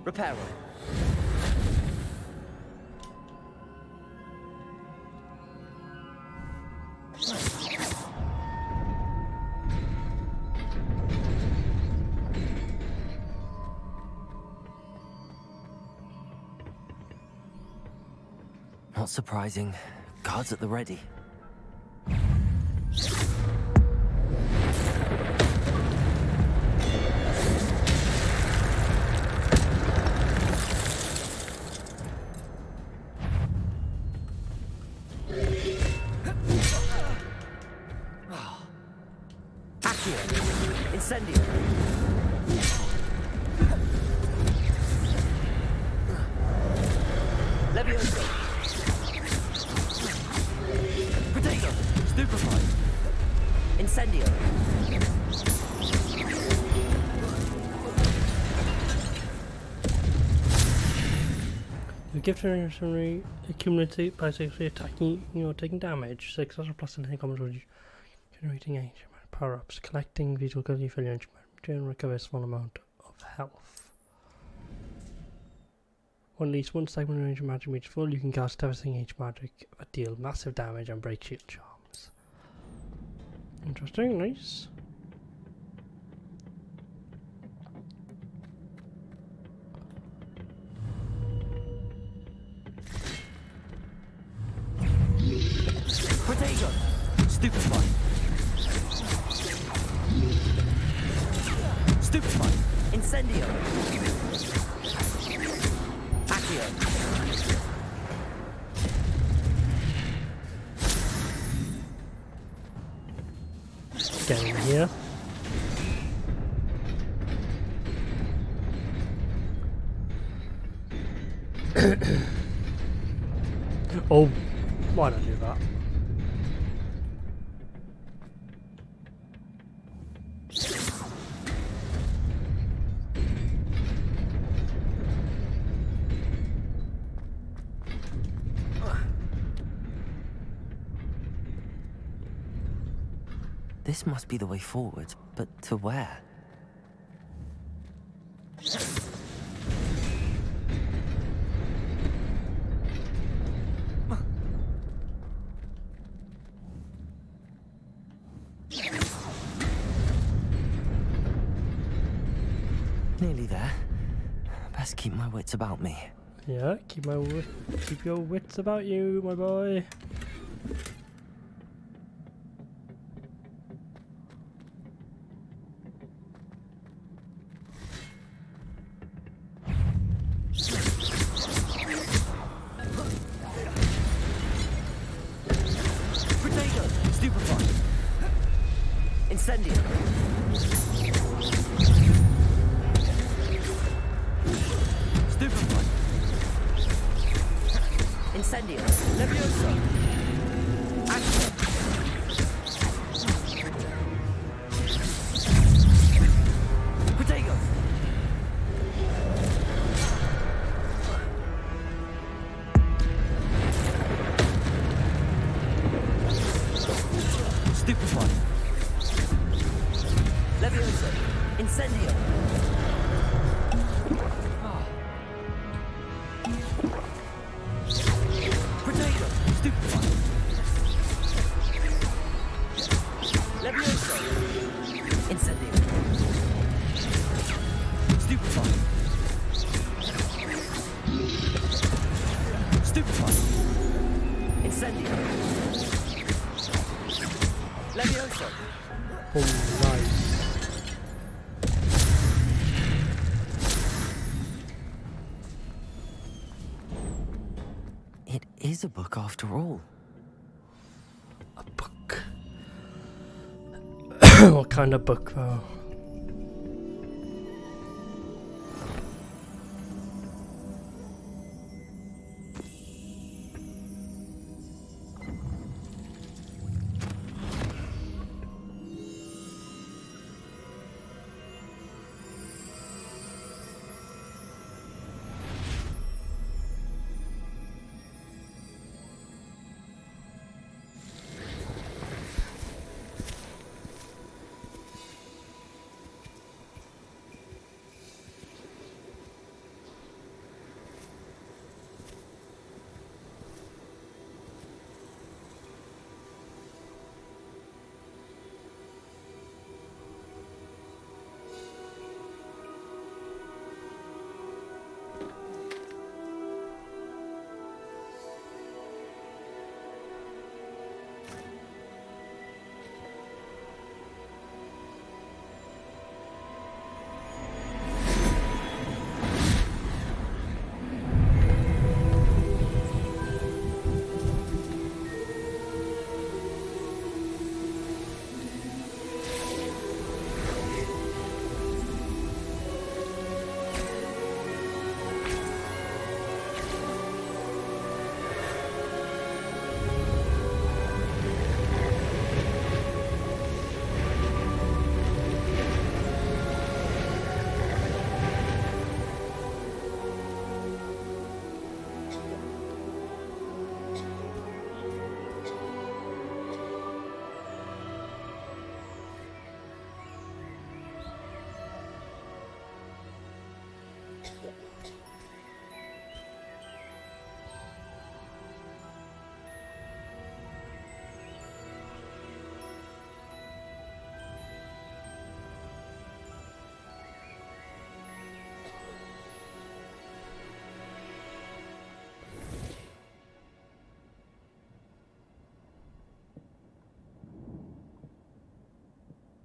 Reparo. Not surprising. Guards at the ready. Incendio. Levioso. Potato. Stupefy. Incendio. The gift generation accumulates by successfully attacking, taking damage. 6 other plus anything comes with generating ancient power-ups, collecting visual ability for your ancient and recover a small amount of health. When at least one segment of ancient magic reaches full, you can cast devastating ancient magic that deal massive damage and break shield charms. Interesting, nice. Potato. Stupefy. Stupefy. Incendio. Accio. Oh, why not do that? This must be the way forward, but to where? Nearly there. Best keep my wits about me. Yeah, keep your wits about you, my boy. Potato! Stupefy! Incendio! Stupefy! Incendio! Levioso! Action! Potato! Stupefy! Levioso! Incendio! Potato! Stupefy! Levioso! Incendio! Stupefy! Stupefy! Incendio! Levioso! Oh, nice. It is a book after all. What kind of book, though?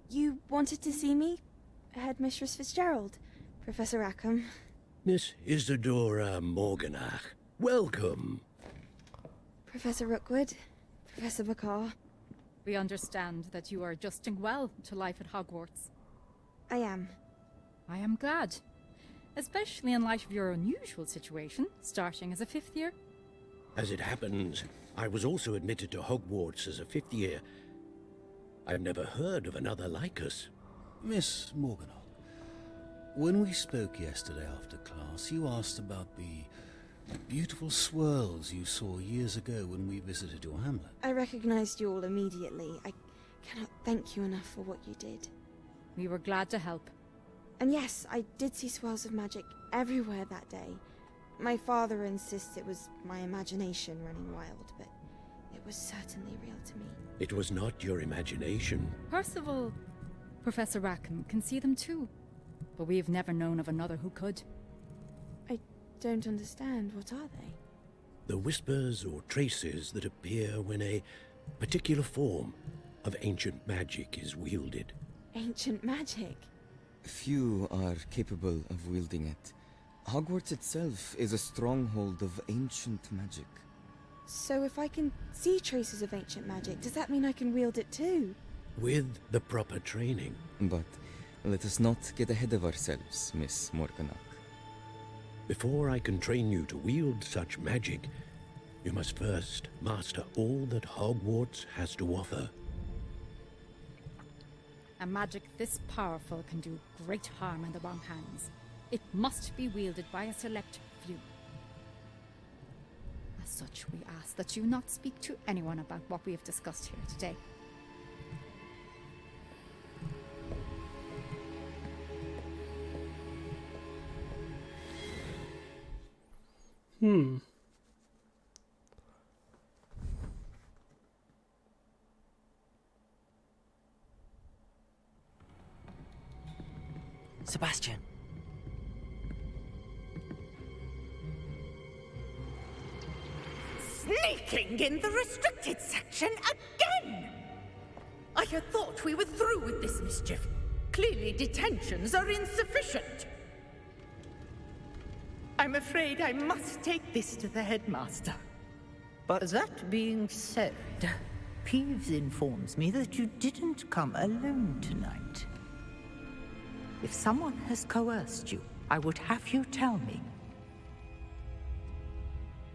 You wanted to see me? Headmistress Fitzgerald, Professor Rackham. Miss Isadora Morganach, welcome. Professor Rookwood, Professor Bakar. We understand that you are adjusting well to life at Hogwarts. I am. I am glad. Especially in light of your unusual situation, starting as a 5th year. As it happens, I was also admitted to Hogwarts as a 5th year. I've never heard of another like us. Miss Morganach, when we spoke yesterday after class, you asked about the beautiful swirls you saw years ago when we visited your hamlet. I recognized you all immediately. I cannot thank you enough for what you did. We were glad to help. And yes, I did see swirls of magic everywhere that day. My father insists it was my imagination running wild, but it was certainly real to me. It was not your imagination. Percival, Professor Rackham can see them too, but we have never known of another who could. I don't understand. What are they? The whispers or traces that appear when a particular form of ancient magic is wielded. Ancient magic? Few are capable of wielding it. Hogwarts itself is a stronghold of ancient magic. So if I can see traces of ancient magic, does that mean I can wield it too? With the proper training. But let us not get ahead of ourselves, Miss Morganach. Before I can train you to wield such magic, you must first master all that Hogwarts has to offer. A magic this powerful can do great harm in the wrong hands. It must be wielded by a select few. As such, we ask that you not speak to anyone about what we have discussed here today. Sebastian. Sneaking in the restricted section again! I had thought we were through with this mischief. Clearly detentions are insufficient. I'm afraid I must take this to the headmaster. But that being said, Peeves informs me that you didn't come alone tonight. If someone has coerced you, I would have you tell me.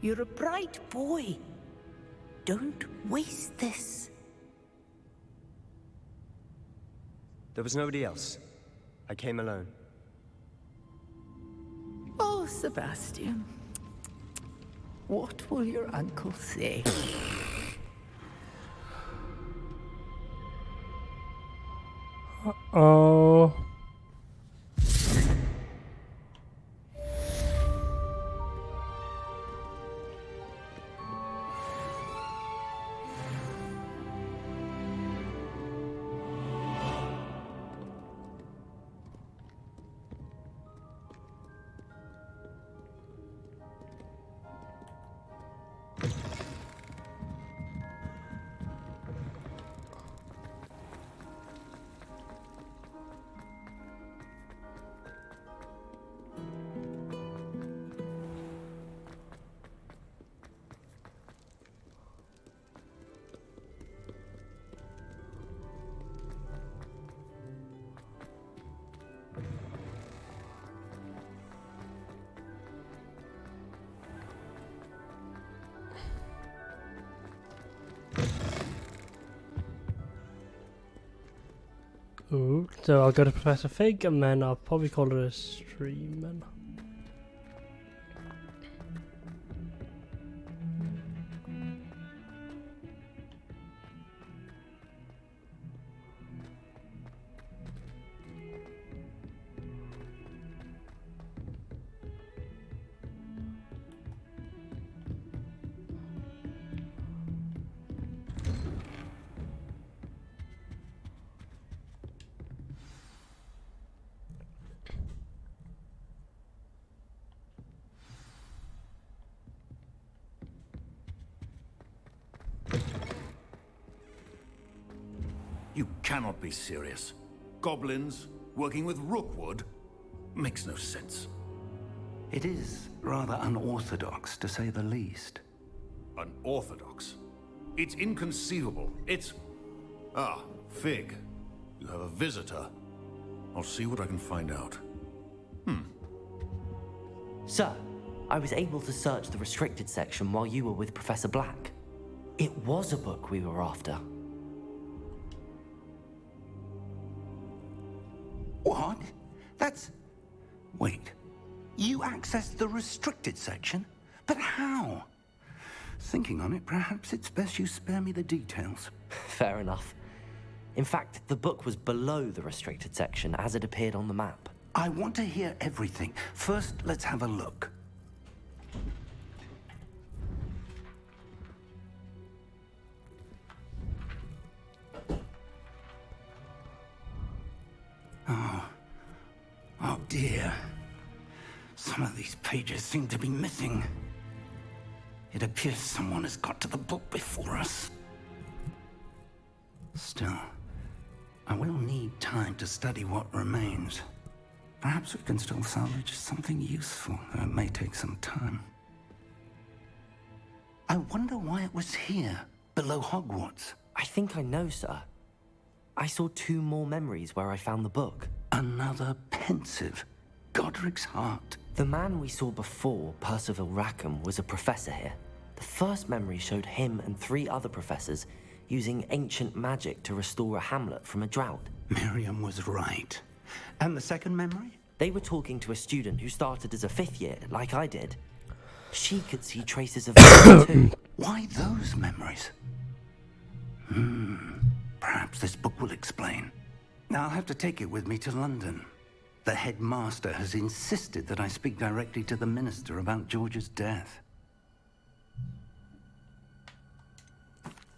You're a bright boy. Don't waste this. There was nobody else. I came alone. Oh, Sebastian. What will your uncle say? Uh-oh. Ooh, so I'll go to Professor Fig and then I'll probably call it a stream then. You cannot be serious. Goblins working with Rookwood? Makes no sense. It is rather unorthodox, to say the least. Unorthodox? It's inconceivable. It's... Ah, Fig. You have a visitor. I'll see what I can find out. Sir, I was able to search the restricted section while you were with Professor Black. It was a book we were after. What? That's... Wait. You accessed the restricted section? But how? Thinking on it, perhaps it's best you spare me the details. Fair enough. In fact, the book was below the restricted section as it appeared on the map. I want to hear everything. First, let's have a look. Oh dear. Some of these pages seem to be missing. It appears someone has got to the book before us. Still, I will need time to study what remains. Perhaps we can still salvage something useful, though it may take some time. I wonder why it was here, below Hogwarts. I think I know, sir. I saw 2 more memories where I found the book. Another pensive. Godric's heart. The man we saw before, Percival Rackham, was a professor here. The first memory showed him and 3 other professors using ancient magic to restore a hamlet from a drought. Miriam was right. And the second memory? They were talking to a student who started as a 5th year, like I did. She could see traces of them too. Why those memories? Perhaps this book will explain. Now I'll have to take it with me to London. The headmaster has insisted that I speak directly to the minister about George's death.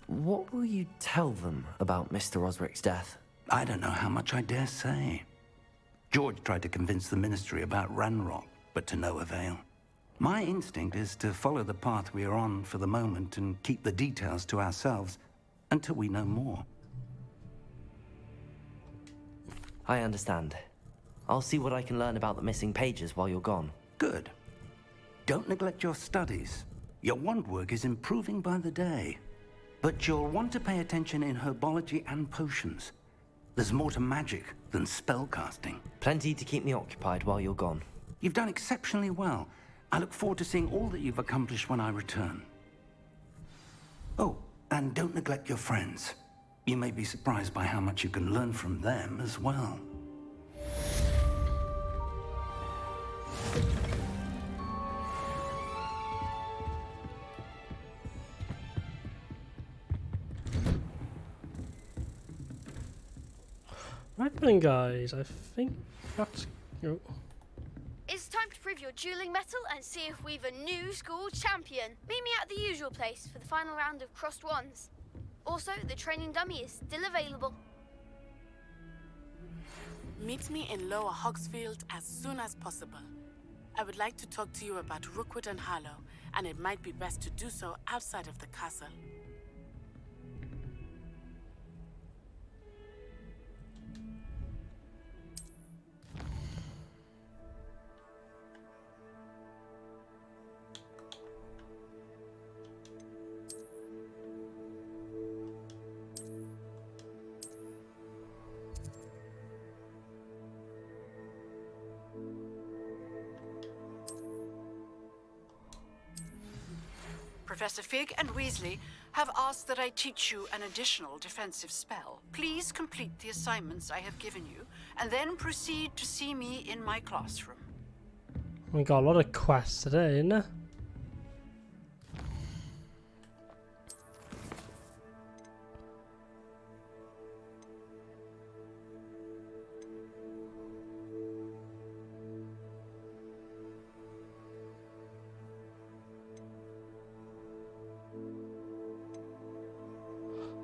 What will you tell them about Mr. Osric's death? I don't know how much I dare say. George tried to convince the ministry about Ranrock, but to no avail. My instinct is to follow the path we are on for the moment and keep the details to ourselves until we know more. I understand. I'll see what I can learn about the missing pages while you're gone. Good. Don't neglect your studies. Your wand work is improving by the day. But you'll want to pay attention in herbology and potions. There's more to magic than spellcasting. Plenty to keep me occupied while you're gone. You've done exceptionally well. I look forward to seeing all that you've accomplished when I return. Oh, and don't neglect your friends. You may be surprised by how much you can learn from them as well. Right then, guys, I think that's... Oh. It's time to prove your dueling mettle and see if we've a new school champion. Meet me at the usual place for the final round of crossed wands. Also, the training dummy is still available. Meet me in Lower Hogsfield as soon as possible. I would like to talk to you about Rookwood and Harlow, and it might be best to do so outside of the castle. Professor Fig and Weasley have asked that I teach you an additional defensive spell. Please complete the assignments I have given you, and then proceed to see me in my classroom. We got a lot of quests today, isn't there?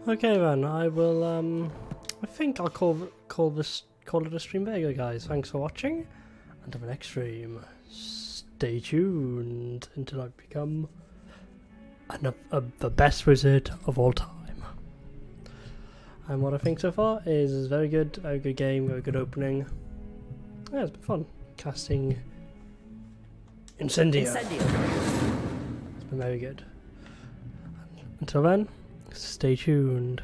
Okay then, I will I think I'll call it a stream there, guys. Thanks for watching, and until the next stream, stay tuned until I become the best wizard of all time. And what I think so far is very good game, very good opening. Yeah, it's been fun casting Incendio. It's been very good. Until then, stay tuned.